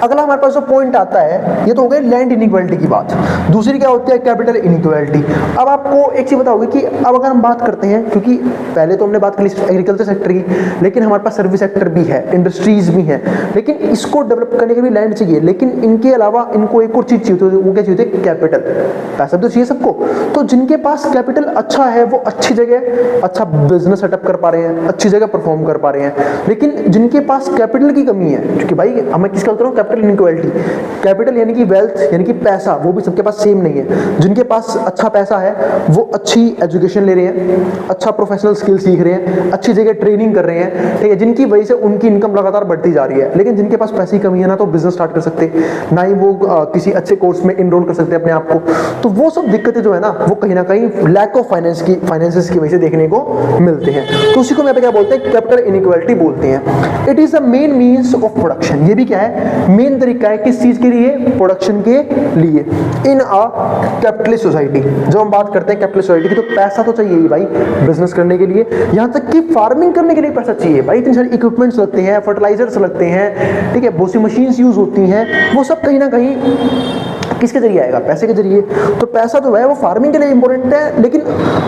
अगला हमारे पास जो पॉइंट आता है, ये तो हो गई लैंड इनइक्वालिटी की बात। दूसरी क्या होती है, कैपिटल इनइक्वालिटी। अब आपको एक चीज बताओगे कि अब अगर हम बात करते हैं, क्योंकि पहले तो हमने बात की एग्रीकल्चर सेक्टर की, लेकिन हमारे पास सर्विस सेक्टर भी है, इंडस्ट्रीज भी है, लेकिन इसको डेवलप करने के लिए लैंड चाहिए। लेकिन इनके अलावा इनको एक और चीज चाहिए होती है, वो क्या चाहिए होती है, कैपिटल। पैसा तो चाहिए सबको, तो जिनके पास कैपिटल अच्छा है वो अच्छी जगह अच्छा बिजनेस सेटअप कर पा रहे हैं, अच्छी जगह परफॉर्म कर पा रहे हैं। लेकिन जिनके पास कैपिटल की कमी है, क्योंकि भाई हमें किसका उतर कैपिटल इनइक्वालिटी, कैपिटल यानी कि वेल्थ यानी कि पैसा, वो भी सबके पास सेम नहीं है। जिनके पास अच्छा पैसा है वो अच्छी एजुकेशन ले रहे हैं, अच्छा प्रोफेशनल स्किल सीख रहे हैं, अच्छी जगह ट्रेनिंग कर रहे हैं, ठीक है, जिनकी वजह से उनकी इनकम लगातार बढ़ती जा रही है। लेकिन जिनके पास पैसे की कमी है ना, तो बिजनेस स्टार्ट कर सकते, ना ही वो किसी अच्छे कोर्स में इनरोल कर सकते अपने आप को। तो वो सब दिक्कतें जो है ना, वो कहीं ना कहीं लैक ऑफ फाइनेंसेस की वजह से देखने को मिलते हैं। तो उसी को मैं क्या बोलते हैं, कैपिटल इनइक्वालिटी बोलते हैं। It is the main means of production. ये भी क्या है, मेन तरीका है किस चीज के लिए, प्रोडक्शन के लिए। इन अ कैपिटलिस्ट सोसाइटी, जब हम बात करते हैं कैपिटलिस्ट सोसाइटी की, तो पैसा तो चाहिए ही भाई बिजनेस करने के लिए, यहां तक कि फार्मिंग करने के लिए पैसा चाहिए भाई। इतने सारे इक्विपमेंट्स लगते हैं, फर्टिलाइजर्स लगते हैं, ठीक है, बहुत सी मशीन्स यूज होती हैं, वो सब कहीं ना कहीं किसके जरिए आएगा, पैसे के जरिए। तो पैसा जो है वो फार्मिंग के लिए इंपॉर्टेंट है, लेकिन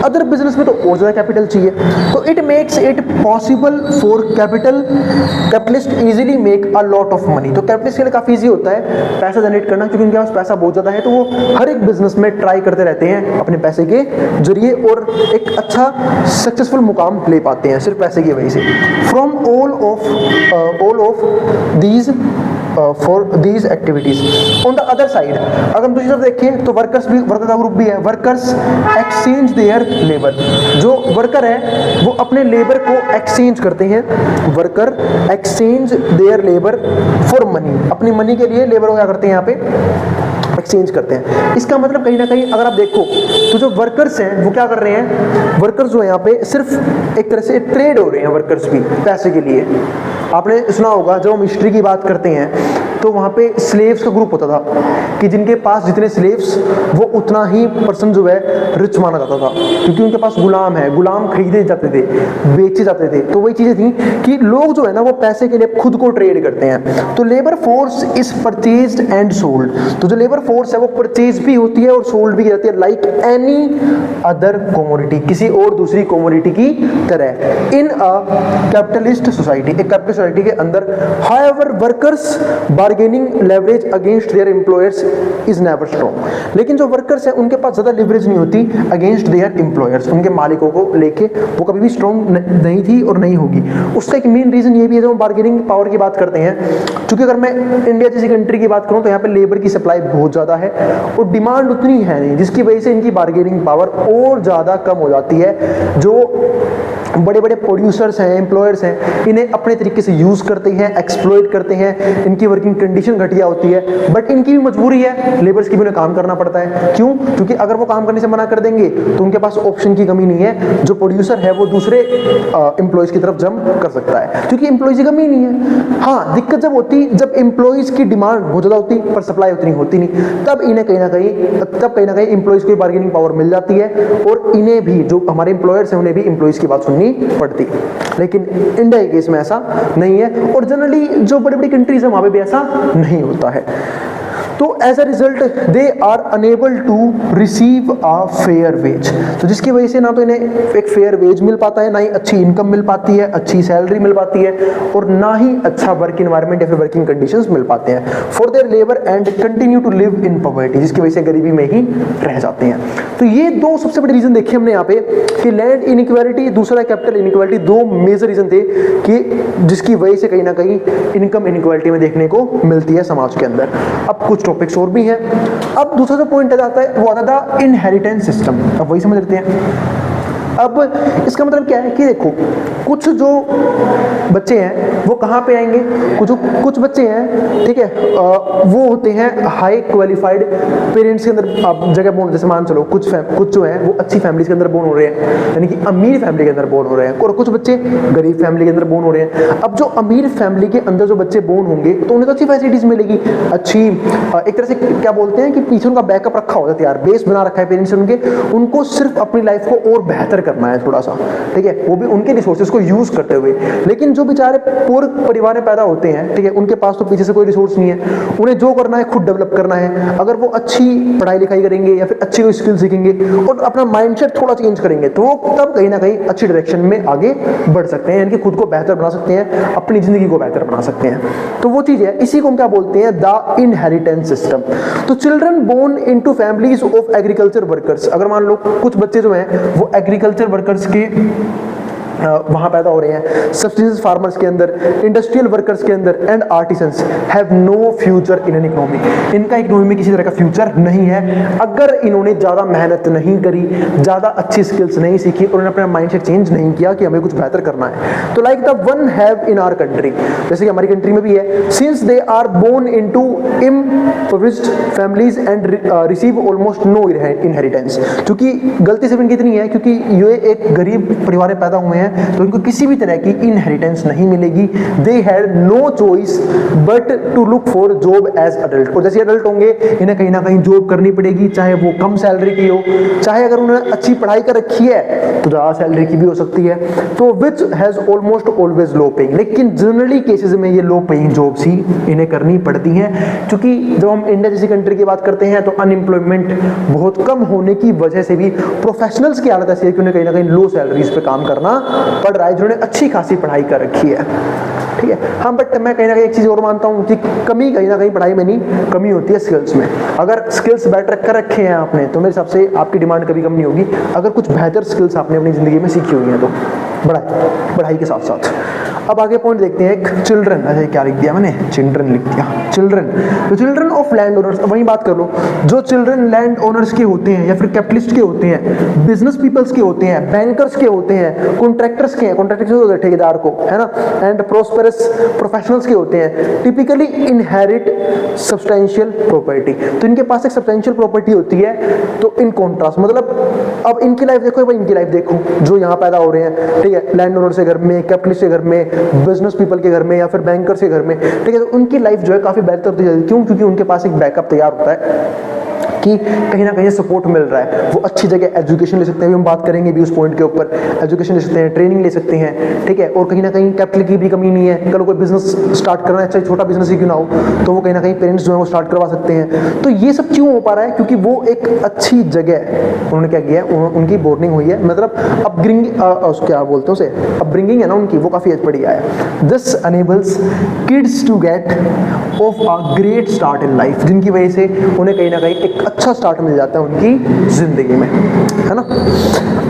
अदर बिजनेस में तो और ज्यादा कैपिटल चाहिए। तो it makes it possible for capitalist easily make a lot of money. तो कैपिटलिस्ट के लिए काफी इजी होता है पैसा जनरेट करना, क्योंकि उनके पास पैसा बहुत ज्यादा है, तो वो हर एक बिजनेस में ट्राई करते रहते हैं अपने पैसे के जरिए, और एक अच्छा सक्सेसफुल मुकाम ले पाते हैं सिर्फ पैसे की वजह से। From all of these for these activities. On the other side अगर हम दूसरी तरफ देखें तो वर्कर्स भी, वर्कर का ग्रुप भी है, वर्कर्स एक्सचेंज देयर लेबर। जो वर्कर है वो अपने लेबर को एक्सचेंज करते हैं, worker exchange there labour for money, अपनी मनी के लिए लेबर को क्या करते हैं यहाँ पे एक्सचेंज करते हैं। इसका मतलब कहीं ना कहीं अगर आप देखो तो जो वर्कर्स हैं वो क्या कर रहे हैं, वर्कर्स जो है यहाँ पे सिर्फ एक तरह से ट्रेड हो रहे हैं, वर्कर्स भी पैसे के लिए। आपने सुना होगा जब हम हिस्ट्री की बात करते हैं तो वहाँ पे स्लेव्स का ग्रुप होता था कि जिनके पास जितने स्लेव्स वो उतना ही पर्सन जो है रिच माना जाता था, क्योंकि उनके पास गुलाम है, गुलाम खरीदे जाते थे, बेचे जाते थे। तो वही चीज़ें थी कि लोग जो है ना वो पैसे के लिए खुद को ट्रेड करते हैं। तो labour force is purchased and sold. तो जो लेबर फोर्स है वो परचेज भी होती है और सोल्ड भी की जाती है, लाइक एनी अदर कमोडिटी, किसी और दूसरी कमोडिटी की तरह, इन अ कैपिटलिस्ट सोसाइटी, एक कैपिटलिस्ट सोसाइटी के अंदर। However workers bargaining leverage against their employers is never strong. लेकिन जो वर्कर्स हैं उनके पास ज्यादा लेवरेज नहीं होती अगेंस्ट देयर एम्प्लॉयर्स, उनके मालिकों को लेके वो कभी भी स्ट्रॉन्ग नहीं थी और नहीं होगी। उसका एक मेन रीजन ये भी है, जब हम बार्गेनिंग पावर की बात करते हैं, क्योंकि अगर मैं इंडिया जैसी कंट्री की बात करूं तो यहाँ पे लेबर की सप्लाई बहुत ज्यादा है और डिमांड उतनी है नहीं, जिसकी वजह से इनकी बार्गेनिंग पावर और ज्यादा कम हो जाती है। जो बड़े बड़े प्रोड्यूसर्स हैं, एम्प्लॉयर्स हैं, इन्हें अपने तरीके से यूज करते हैं, एक्सप्लॉइट करते हैं, इनकी वर्किंग कंडीशन घटिया होती है, बट इनकी भी मजबूरी है, लेबर्स की भी उन्हें काम करना पड़ता है। क्यों? क्योंकि अगर वो काम करने से मना कर देंगे तो उनके पास ऑप्शन की कमी नहीं है, जो प्रोड्यूसर है वो दूसरे एम्प्लॉयज की तरफ जंप कर सकता है, क्योंकि एम्प्लॉयज की कमी नहीं है। हाँ, दिक्कत जब होती जब एम्प्लॉयज की डिमांड बहुत ज्यादा होती पर सप्लाई उतनी होती नहीं, तब इन्हें कहीं ना कहीं एम्प्लॉयज को बार्गेनिंग पावर मिल जाती है और इन्हें भी, जो हमारे एम्प्लॉयर्स हैं, उन्हें भी एम्प्लॉयज की बात सुननी पड़ती। लेकिन इंडिया के केस में ऐसा नहीं है और जनरली जो बड़ी बड़ी कंट्रीज है वहां पे भी ऐसा नहीं होता है। तो as a result they are unable to receive a fair wage. तो जिसकी वजह से ना तो इन्हें एक फेयर वेज मिल पाता है, ना ही अच्छी इनकम मिल पाती है, अच्छी सैलरी मिल पाती है, और ना ही अच्छा वर्क इन्वायरमेंट या फिर वर्किंग कंडीशंस मिल पाते हैं for their labour and continue to live in poverty, जिसकी वजह से गरीबी में ही रह जाते हैं। तो ये दो सबसे बड़े रीजन देखे हमने यहाँ पे कि लैंड इनइक्वालिटी, दूसरा कैपिटल इनइक्वालिटी, दो मेजर रीजन थे कि जिसकी वजह से कहीं ना कहीं इनकम इनइक्वालिटी में देखने को मिलती है समाज के अंदर। अब कुछ टॉपिक्स और भी हैं। अब दूसरा जो पॉइंट आ जाता है वो आता था इनहेरिटेंस सिस्टम। अब वही समझ लेते हैं। अब इसका मतलब क्या है कि देखो, कुछ जो बच्चे हैं वो कहाँ पे आएंगे, कुछ बच्चे हैं, ठीक है, वो होते हैं हाई क्वालिफाइड पेरेंट्स के अंदर आप जगह बोर्न, जैसे मान चलो कुछ जो है वो अच्छी फैमिलीज के अंदर बोर्न हो रहे हैं, यानी कि अमीर फैमिली के अंदर बोर्न हो रहे हैं, और कुछ बच्चे गरीब फैमिली के अंदर बोर्न हो रहे हैं। अब जो अमीर फैमिली के अंदर जो बच्चे बोर्न होंगे तो उन्हें तो अच्छी फैसिलिटीज मिलेगी, अच्छी एक तरह से क्या बोलते हैं कि पीछे उनका बैकअप रखा होता है, यार बेस बना रखा है पेरेंट्स ने, उनको सिर्फ अपनी लाइफ को और बेहतर करना है थोड़ा सा, ठीक है, वो भी उनके रिसोर्सेज को यूज करते हुए। लेकिन जो बेचारे पुअर परिवार में पैदा होते हैं, ठीक है, उनके पास तो पीछे से कोई रिसोर्स नहीं है, उन्हें जो करना है खुद डेवलप करना है। अगर वो अच्छी पढ़ाई लिखाई करेंगे या फिर अच्छी कोई स्किल सीखेंगे और अपना माइंडसेट थोड़ा चेंज करेंगे तो वो तब कहीं ना कहीं अच्छी डायरेक्शन में आगे बढ़ सकते हैं, यानी कि खुद को बेहतर बना सकते हैं, अपनी जिंदगी को बेहतर बना सकते हैं। तो वो चीज है, इसी को हम क्या बोलते हैं, द इनहेरिटेंस सिस्टम। तो children born into families of agriculture workers, अगर मान लो कुछ बच्चे जो हैं वो एग्रीकल्चर वर्कर्स के वहां पैदा हो रहे हैं, सब्सिस्टेंस फार्मर्स के अंदर, इंडस्ट्रियल वर्कर्स के अंदर, and artisans have no future in an economy, इनका इकोनॉमी में किसी तरह का फ्यूचर नहीं है अगर इन्होंने ज्यादा मेहनत नहीं करी, ज्यादा अच्छी स्किल्स नहीं सीखी और उन्होंने अपना माइंडसेट चेंज नहीं किया कि हमें कुछ बेहतर करना है। तो like the one have in our country, जैसे कि हमारी कंट्री में भी है, since they are born into impoverished families and receive almost no inheritance, क्योंकि गलती सिर्फ इनकी इतनी है क्योंकि ये एक गरीब परिवार में पैदा हुए हैं तो इनको किसी भी तरह की इनहेरिटेंस नहीं मिलेगी। They had no choice but to look for job as adult, और जैसे अडल्ट होंगे इन्हें कहीं ना कहीं जॉब करनी पड़ेगी, चाहे वो कम सैलरी की हो, चाहे अगर उन्होंने अच्छी पढ़ाई कर रखी है तो ज्यादा सैलरी की भी हो सकती है, तो which has almost always low paying. लेकिन जनरली केसेस में ये लो पेइंग जॉब्स ही इन्हें करनी पड़ती हैं, क्योंकि जब हम इंडिया जैसी कंट्री की बात करते हैं तो अनएम्प्लॉयमेंट बहुत कम होने की वजह से भी प्रोफेशनल्स की हालत ऐसी है कि उन्हें कहीं ना कहीं लो सैलरीज पे काम करना पढ़ रहा है, जिन्होंने अच्छी खासी पढ़ाई कर रखी है, ठीक है। हाँ, बट मैं कहीं ना कहीं एक चीज और मानता हूँ कि कमी कहीं ना कहीं पढ़ाई में नहीं, कमी होती है स्किल्स में। अगर स्किल्स बेटर कर रखे हैं आपने तो मेरे हिसाब से आपकी डिमांड कभी कम नहीं होगी, अगर कुछ बेहतर स्किल्स आपने अपनी जिंदगी में सीखी हुई हैं तो पढ़ाई के साथ साथ। अब आगे पॉइंट देखते हैं, एक चिल्ड्रन, अच्छा क्या लिख दिया मैंने, चिल्ड्रन लिख दिया, चिल्ड्रन, तो चिल्ड्रन ऑफ लैंड ओनर्स, वही बात कर लो, जो चिल्ड्रन लैंड ओनर्स के होते हैं या फिर कैपिटलिस्ट के होते हैं, बिजनेस पीपल्स के होते हैं, बैंकर्स के होते हैं, कॉन्ट्रैक्टर्स के हैं, कॉन्ट्रैक्टर्स होते हैं ठेकेदार को, है ना, एंड प्रोस्पेरस प्रोफेशनल्स के होते हैं, टिपिकली इनहेरिट सब्सटेंशियल प्रॉपर्टी, तो इनके पास एक सब्सटेंशियल प्रॉपर्टी होती है। तो इन कॉन्ट्रास्ट, मतलब अब इनकी लाइफ देखो, भाई इनकी लाइफ देखो, जो यहाँ पैदा हो रहे हैं, ठीक है, लैंड ओनर के घर में, कैपिटलिस्ट के घर में, बिजनेस पीपल के घर में या फिर बैंकर्स के घर में, ठीक है, तो उनकी लाइफ जो है काफी बेहतर होती जाती है। क्यों? क्योंकि उनके पास एक बैकअप तैयार होता है कि कहीं ना कहीं सपोर्ट मिल रहा है, वो अच्छी जगह एजुकेशन ले सकते हैं, हम बात करेंगे भी उस पॉइंट के ऊपर, एजुकेशन ले सकते हैं, ट्रेनिंग ले सकते हैं, ठीक है, और कहीं ना कहीं कैपिटल की भी कमी नहीं है, कल कोई बिजनेस स्टार्ट करना है, चाहे छोटा बिजनेस ही क्यों ना हो, तो वो कहीं ना कहीं पेरेंट्स जो है वो स्टार्ट करवा सकते हैं। तो ये सब क्यों हो पा रहा है? क्योंकि वो एक अच्छी जगह उन्होंने क्या किया है, उनकी बोर्डिंग हुई है, मतलब क्या बोलते हैं उसे, अपब्रिंगिंग है ना उनकी, वो काफी बढ़िया है। This enables kids to get off a great start in life, जिनकी वजह से उन्हें कहीं ना कहीं एक अच्छा स्टार्ट मिल जाता है उनकी जिंदगी में, है ना।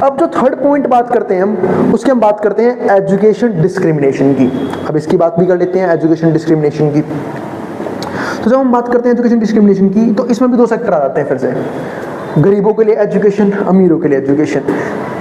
अब जो थर्ड पॉइंट बात करते हैं हम, उसकी हम बात करते हैं एजुकेशन डिस्क्रिमिनेशन की। अब इसकी बात भी कर लेते हैं, एजुकेशन डिस्क्रिमिनेशन की। तो जब हम बात करते हैं एजुकेशन डिस्क्रिमिनेशन की, तो इसमें भी दो सेक्टर आ जाते हैं फिर से, गरीबों के लिए एजुकेशन, अमीरों के लिए एजुकेशन,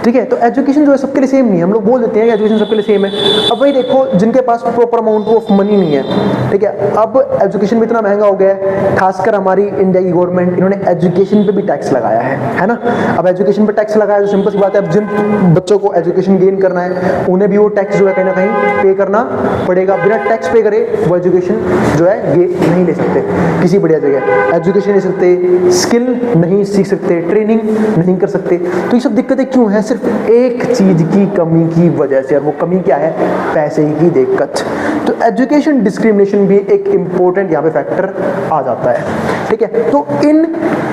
ठीक है। तो एजुकेशन जो है सबके लिए सेम नहीं है, हम लोग बोल देते हैं कि एजुकेशन सबके लिए सेम है। अब वही देखो, जिनके पास प्रॉपर अमाउंट ऑफ मनी नहीं है, ठीक है, अब एजुकेशन भी इतना महंगा हो गया है, खासकर हमारी इंडिया की गवर्नमेंट, इन्होंने एजुकेशन पे भी टैक्स लगाया है ना। अब एजुकेशन पे टैक्स लगाया तो सिंपल सी बात है, अब जिन बच्चों को एजुकेशन गेन करना है उन्हें भी वो टैक्स जो है कहीं ना कहीं पे करना पड़ेगा। बिना टैक्स पे करे वो एजुकेशन जो है ये नहीं ले सकते, किसी बढ़िया जगह एजुकेशन ले सकते, स्किल नहीं सीख सकते, ट्रेनिंग नहीं कर सकते। तो ये सब दिक्कतें क्यों हैं? सिर्फ एक चीज की कमी की वजह से, और वो कमी क्या है? पैसे की दिक्कत। तो एजुकेशन डिस्क्रिमिनेशन भी एक इंपॉर्टेंट यहाँ पे फैक्टर आ जाता है, ठीक है। तो इन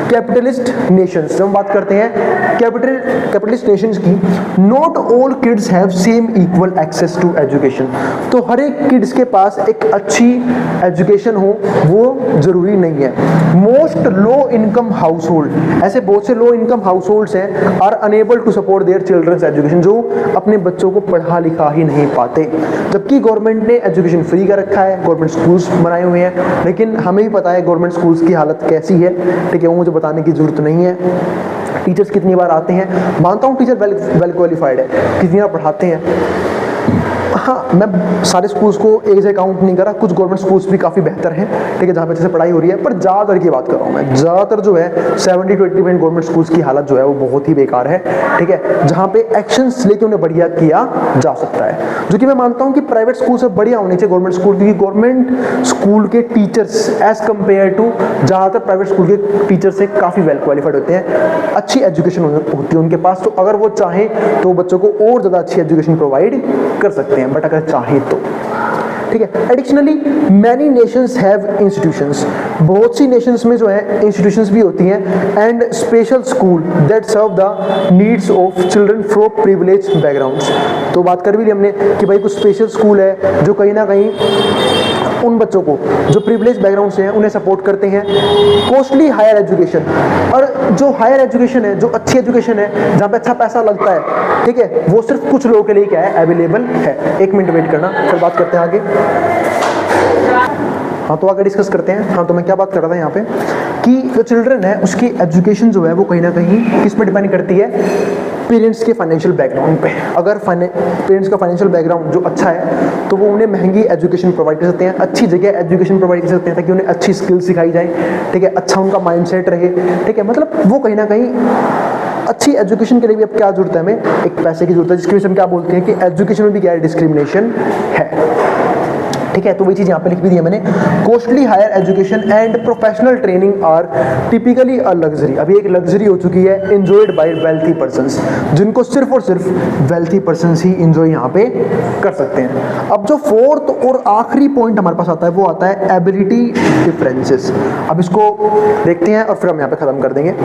कैपिटलिस्ट नेशंस, जब हम बात करते हैं कैपिटलिस्ट नेशंस की, not all kids have same equal access to education, तो हर एक किड्स के पास एक अच्छी एजुकेशन हो वो जरूरी नहीं है। Most low income household, ऐसे बहुत से लो इनकम हाउस होल्ड्स हैं, are unable to support their children's education, जो अपने बच्चों को पढ़ा लिखा ही नहीं पाते। जबकि गवर्नमेंट ने एजुकेशन फ्री कर रखा है, गवर्नमेंट स्कूल्स बनाए हुए हैं, लेकिन हमें भी पता है गवर्नमेंट स्कूल्स की हालत कैसी है, ठीक है, वो मुझे बताने की जरूरत नहीं है। टीचर्स कितनी बार आते हैं, मानता हूँ टीचर वेल क्वालिफाइड है, कितनी बार पढ़ाते हैं, हाँ मैं सारे स्कूल्स को एक जगह काउंट नहीं कर रहा, कुछ गवर्नमेंट स्कूल्स भी काफ़ी बेहतर हैं, ठीक है, जहाँ पे अच्छे से पढ़ाई हो रही है, पर ज़्यादातर की बात कर रहा हूँ मैं, ज़्यादातर जो है 70-80% गवर्नमेंट स्कूल्स की हालत जो है वो बहुत ही बेकार है, ठीक है, जहाँ पे एक्शंस लेके उन्हें बढ़िया किया जा सकता है। जो कि मैं मानता हूँ कि प्राइवेट स्कूल से बढ़िया होने चाहिए गवर्नमेंट स्कूल, क्योंकि गवर्नमेंट स्कूल के टीचर्स एज कम्पेयर टू ज़्यादातर प्राइवेट स्कूल के टीचर से काफ़ी वेल क्वालिफाइड होते हैं, अच्छी एजुकेशन होती है उनके पास, तो अगर वो चाहें तो बच्चों को और ज़्यादा अच्छी एजुकेशन प्रोवाइड कर सकते हैं, बट अगर चाहे तो, ठीक है। Additionally many Nations have institutions, बहुत सी नेशंस में जो है इंस्टीट्यूशंस भी होती हैं, and special school that serve the needs of children from privilege backgrounds. तो बात कर भी ली हमने कि भाई कुछ स्पेशल स्कूल है जो कहीं ना कहीं उन बच्चों को जो प्रिविलेज बैकग्राउंड से हैं उन्हें सपोर्ट करते हैं। कॉस्टली हायर एजुकेशन, और जो हायर एजुकेशन है, जो अच्छी एजुकेशन है, जहाँ पे अच्छा पैसा लगता है, ठीक है, वो सिर्फ कुछ लोगों के लिए क्या है, अवेलेबल है। एक मिनट वेट करना, फिर बात करते हैं आगे। हाँ तो आगे डिस्कस करते हैं। हाँ तो मैं क्या बात कर रहा था यहाँ पे कि जो चिल्ड्रन है उसकी एजुकेशन जो है वो कहीं ना कहीं किस पे डिपेंड करती है, पेरेंट्स के फाइनेंशियल बैकग्राउंड पे। अगर पेरेंट्स का फाइनेंशियल बैकग्राउंड जो अच्छा है तो वो उन्हें महंगी एजुकेशन प्रोवाइड कर सकते हैं, अच्छी जगह एजुकेशन प्रोवाइड कर सकते हैं, ताकि उन्हें अच्छी स्किल सिखाई जाए, ठीक है, अच्छा उनका माइंडसेट रहे, ठीक है, मतलब वो कहीं ना कहीं अच्छी एजुकेशन के लिए भी अब क्या जरूरत है, हमें एक पैसे की जरूरत है, जिसकी वजह से हम क्या बोलते हैं कि एजुकेशन में भी क्या डिस्क्रिमिनेशन है, ठीक है। तो वही चीज यहाँ पे लिख भी दी है मैंने, costly higher education and professional training are typically a luxury. अभी एक लग्जरी हो चुकी है, एंजॉयड बाय वेल्थी पर्संस, जिनको सिर्फ और सिर्फ वेल्थी पर्संस ही एंजॉय यहाँ पे कर सकते हैं। अब जो फोर्थ और आखिरी पॉइंट हमारे पास आता है वो आता है एबिलिटी डिफरेंसेस। अब इसको देखते हैं और फिर हम यहाँ पे खत्म कर देंगे।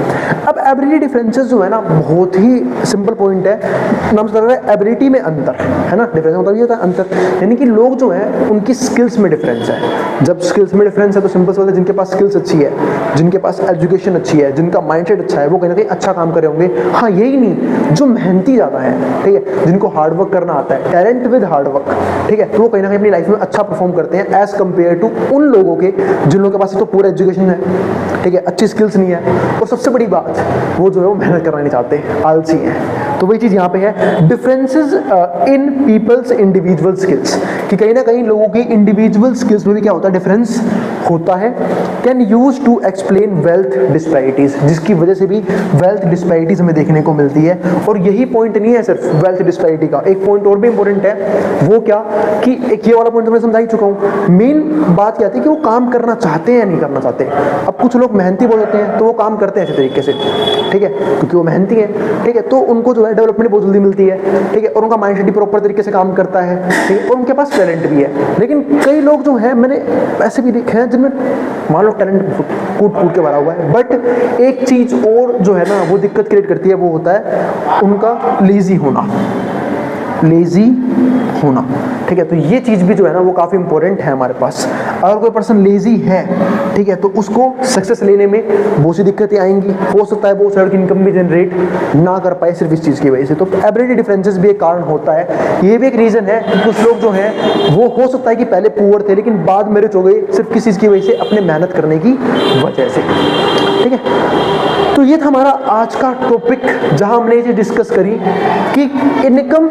अब एबिलिटी डिफरेंसेस जो है ना, बहुत ही सिंपल पॉइंट है, नाम से लग रहा है एबिलिटी में अंतर, है ना। डिफरेंस मतलब ये होता है अंतर, यानी कि लोग जो है उनकी स्किल्स में डिफरेंस है। जब स्किल्स में डिफरेंस है तो सिंपल सा होता है, जिनके पास स्किल्स अच्छी है, जिनके पास एजुकेशन अच्छी है, जिनका माइंडसेट अच्छा है, वो कहीं ना कहीं अच्छा काम कर रहे होंगे। हाँ, यही नहीं, जो मेहनती ज़्यादा है, ठीक है, जिनको हार्ड वर्क करना आता है, टैलेंट विद हार्ड वर्क, ठीक है, तो वो कहीं ना कहीं अपनी लाइफ में अच्छा परफॉर्म करते हैं एज कम्पेयर टू उन लोगों के जिन लोगों के पास तो पूरा एजुकेशन है, ठीक है, अच्छी स्किल्स नहीं है, और सबसे बड़ी बात वो जो है वो मेहनत करना नहीं चाहते, आलसी हैं। तो वही चीज़ यहाँ पे है, differences in people's individual skills, कि कहीं ना कहीं लोगों की इंडिविजुअल स्किल्स में भी क्या होता है, डिफरेंस होता है। Can use to explain wealth disparities, जिसकी वजह से भी वेल्थ डिस्पैरिटीज हमें देखने को मिलती है। और यही पॉइंट नहीं है सिर्फ वेल्थ डिस्पैरिटी का, एक पॉइंट और भी इंपॉर्टेंट है, वो क्या कि एक ये वाला पॉइंट तो मैं समझा ही चुका हूँ। मेन बात क्या आती है कि वो काम करना चाहते हैं या नहीं करना चाहते। अब कुछ लोग मेहनती बहुत होते हैं तो वो काम करते हैं अच्छे तरीके से, ठीक है, क्योंकि वो मेहनती है, ठीक है, तो उनको जो है डेवलपमेंट बहुत जल्दी मिलती है, ठीक है, और उनका माइंडसेट भी प्रॉपर तरीके से काम करता है, ठीक है, और उनके पास टैलेंट भी है। लेकिन कई लोग जो हैं, मैंने ऐसे भी देखे हैं जिनमें मान लो टैलेंट कूट कूट के भरा हुआ है, बट एक चीज और जो है ना वो दिक्कत क्रिएट करती है, वो होता है उनका लेजी होना, लेजी होना, ठीक है। तो ये चीज़ भी जो है ना वो काफ़ी इंपॉर्टेंट है हमारे पास। अगर कोई पर्सन लेजी है, ठीक है, तो उसको सक्सेस लेने में बहुत सी दिक्कतें आएंगी। हो सकता है वो सड़क इनकम भी जनरेट ना कर पाए सिर्फ इस चीज़ की वजह से। तो एबिलिटी डिफरेंसेस भी एक कारण होता है, ये भी एक रीज़न है कि कुछ लोग जो हैं वो हो सकता है कि पहले पुअर थे लेकिन बाद में रिच हो गए सिर्फ किस चीज़ की वजह से, अपने मेहनत करने की वजह से, ठीक है। तो ये था हमारा आज का टॉपिक, जहां हमने ये डिस्कस करी कि इनकम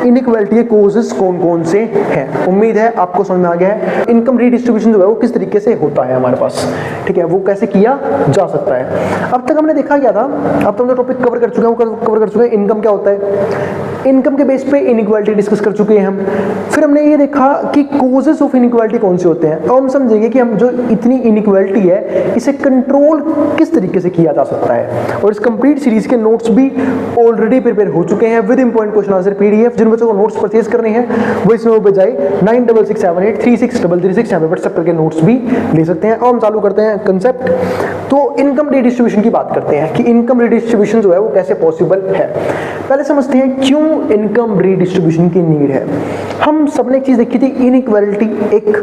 इनइक्वालिटी के कॉजेस कौन कौन से हैं। उम्मीद है आपको समझ में आ गया है इनकम रीडिस्ट्रीब्यूशन जो है वो किस तरीके से होता है हमारे पास, ठीक है, वो कैसे किया जा सकता है। अब तक हमने देखा क्या था, अब तो हमने टॉपिक कवर कर चुके हैं, कवर कर चुके हैं इनकम क्या होता है, इनकम के बेस पे इनइक्वालिटी डिस्कस कर चुके हैं हम। फिर हमने ये देखा कि कॉजेस ऑफ इनइक्वालिटी कौन से होते हैं, और हम समझेंगे कि हम जो इतनी इनइक्वालिटी है इसे कंट्रोल किस तरीके से किया जा सकता है। और इस कंप्लीट सीरीज के नोट्स भी ऑलरेडी प्रिपेयर हो चुके हैं with important question answer PDF. जिन बच्चों को नोट्स परचेज करने हैं वो इसमें बजाय 9667836333 यहाँ पे व्हाट्सएप करके नोट्स भी ले सकते हैं। और हम चालू करते हैं कंसेप्ट। तो इनकम रीडिस्ट्रीब्यूशन की बात करते हैं कि इनकम रीडिस्ट्रीब्यूशन जो है वो कैसे पॉसिबल है। पहले समझते हैं क्यों इनकम रीडिस्ट्रीब्यूशन की नीड है। हम सबने एक चीज देखी थी, इनइक्वालिटी एक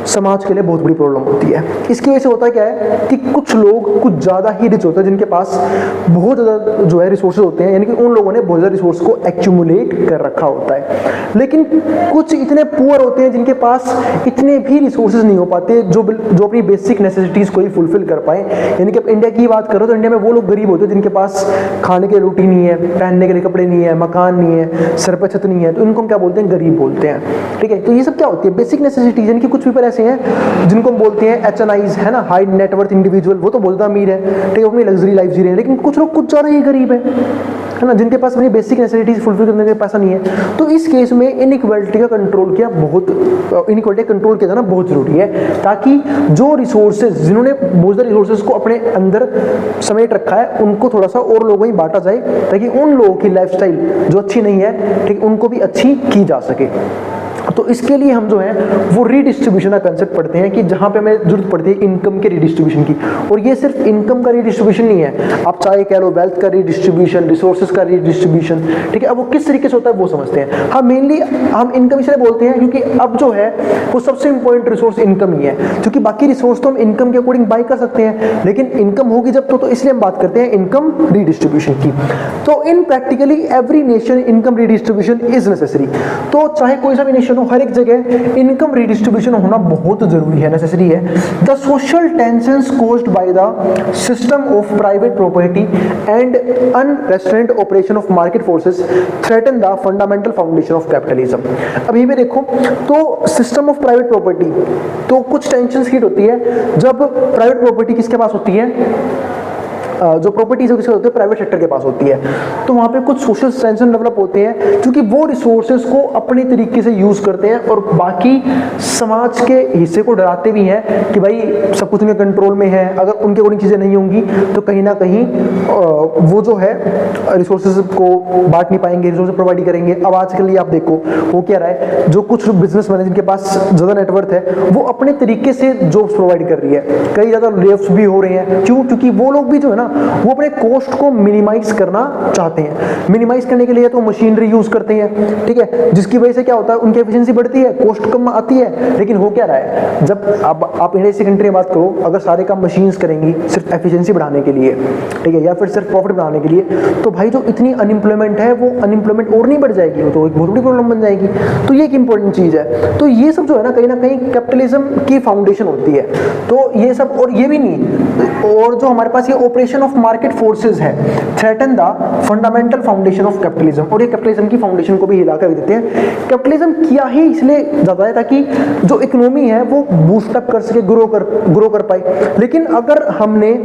समाज के लिए बहुत बड़ी प्रॉब्लम होती है। इसकी वजह से होता क्या है कि कुछ लोग कुछ ज्यादा ही रिच होते हैं, जिनके पास बहुत ज्यादा जो है रिसोर्सेज होते हैं, यानी कि उन लोगों ने बहुत ज्यादा रिसोर्स को एक्यूमुलेट कर रखा होता है। लेकिन कुछ इतने पुअर होते हैं जिनके पास इतने भी रिसोर्सेज नहीं हो पाते जो अपनी बेसिक नेसेसिटीज को ही फुलफिल कर पाए। यानी कि इंडिया की बात करो तो इंडिया में वो लोग गरीब होते हैं जिनके पास खाने के रोटी नहीं है, पहनने के लिए कपड़े नहीं है, मकान नहीं है, सर पर छत नहीं है, तो इनको हम क्या बोलते हैं, गरीब बोलते हैं, ठीक है। तो ये सब क्या होती है, बेसिक नेसेसिटीज। यानी कि कुछ पीपल ऐसे हैं जिनको हम बोलते हैं HNIs, है ना, हाई नेटवर्थ इंडिविजुअल, वो तो बहुत अमीर है, ठीक है, अपनी लग्जरी लाइफ जी रहे हैं। लेकिन कुछ लोग कुछ ज्यादा ही गरीब है ना, जिनके पास अपनी बेसिक नेसेसिटीज फुलफिल करने का पैसा नहीं है। तो इस केस में इनइक्वालिटी का कंट्रोल किया कंट्रोल किया जाना बहुत जरूरी है, ताकि जो रिसोर्सेज जिन्होंने बहुत सारे रिसोर्सेज को अपने अंदर समेट रखा है उनको थोड़ा सा और लोगों में बांटा जाए, ताकि उन लोगों की लाइफस्टाइल जो अच्छी नहीं है, ठीक, उनको भी अच्छी की जा सके। तो इसके लिए हम जो है वो रीडिस्ट्रीब्यूशन का कंसेप्ट पढ़ते हैं कि जहां पे हमें जरूरत पड़ती है इनकम के रीडिस्ट्रीब्यूशन की। और ये सिर्फ इनकम का रीडिस्ट्रीब्यूशन नहीं है, आप चाहे कह लो वेल्थ का रीडिस्ट्रीब्यूशन, रिसोर्सेज का रीडिस्ट्रीब्यूशन, ठीक है। अब वो किस तरीके से होता है वो समझते हैं। हाँ, मेनली हम इनकम इसलिए बोलते हैं क्योंकि अब जो है वो सबसे इंपॉर्टेंट रिसोर्स इनकम ही है, क्योंकि बाकी रिसोर्स तो हम इनकम के अकॉर्डिंग बाय कर सकते हैं, लेकिन इनकम होगी जब तो इसलिए हम बात करते हैं इनकम रीडिस्ट्रीब्यूशन की। तो in practically every nation income redistribution is necessary. तो चाहे कोई सा भी नेशन हो, हर एक जगह इनकम रीडिस्ट्रीब्यूशन होना बहुत जरूरी है, नेसेसरी है। The social tensions caused by the system of private property and unrestrained operation of market forces threaten the fundamental foundation of capitalism. अब ये भी देखो, तो सिस्टम ऑफ प्राइवेट प्रॉपर्टी, तो कुछ टेंशंस क्रिएट होती है जब प्राइवेट प्रॉपर्टी किसके पास होती है, जो प्रॉपर्टीज है होते हैं प्राइवेट सेक्टर के पास होती है, तो वहाँ पे कुछ सोशल टेंशन डेवलप होते हैं क्योंकि वो रिसोर्सेज को अपने तरीके से यूज करते हैं और बाकी समाज के हिस्से को डराते भी हैं कि भाई सब कुछ उनके कंट्रोल में है, अगर उनके अकॉर्डिंग चीज़ें नहीं होंगी तो कहीं ना कहीं वो जो है रिसोर्सेज को बांट नहीं पाएंगे, रिसोर्सेज प्रोवाइड करेंगे। अब आजकल ये आप देखो वो क्या रहा है, जो कुछ बिजनेस मैन जिनके पास ज़्यादा नेटवर्थ है वो अपने तरीके से जॉब्स प्रोवाइड कर रही है, कई ज़्यादा लेफ्ट भी हो रहे हैं। क्यों? क्योंकि वो लोग भी जो है ना वो अपने कॉस्ट को मिनिमाइज करना चाहते हैं। मिनिमाइज करने के लिए तो मशीनरी यूज करते हैं, ठीक है, जिसकी वजह से क्या होता है, उनकी एफिशिएंसी बढ़ती है, कॉस्ट कम आती है। लेकिन हो क्या रहा है, जब आप इंडिया जैसी कंट्री में बात करो, अगर सारे काम मशीन्स करेंगी सिर्फ एफिशिएंसी बढ़ाने के लिए, ठीक है, या फिर सिर्फ प्रॉफिट बढ़ाने के लिए, तो भाई जो इतनी अनएम्प्लॉयमेंट है वो अनएम्प्लॉयमेंट और नहीं बढ़ जाएगी, वो तो एक बहुत बड़ी प्रॉब्लम बन जाएगी। तो ये एक इंपॉर्टेंट चीज है। तो ये सब जो है ना कहीं कैपिटलिज्म की फाउंडेशन होती है। तो ये सब, और ये भी नहीं, और जो हमारे पास ये ऑपरेशन ऑफ मार्केट फोर्सेस है, threaten the fundamental foundation of capitalism, और ये कैपिटलिज्म की फाउंडेशन को भी हिला कर देते हैं। कैपिटलिज्म किया ही इसलिए ज्यादा है ताकि जो इकोनॉमी है वो बूस्टअप कर सके, ग्रो कर पाए। लेकिन अगर हमने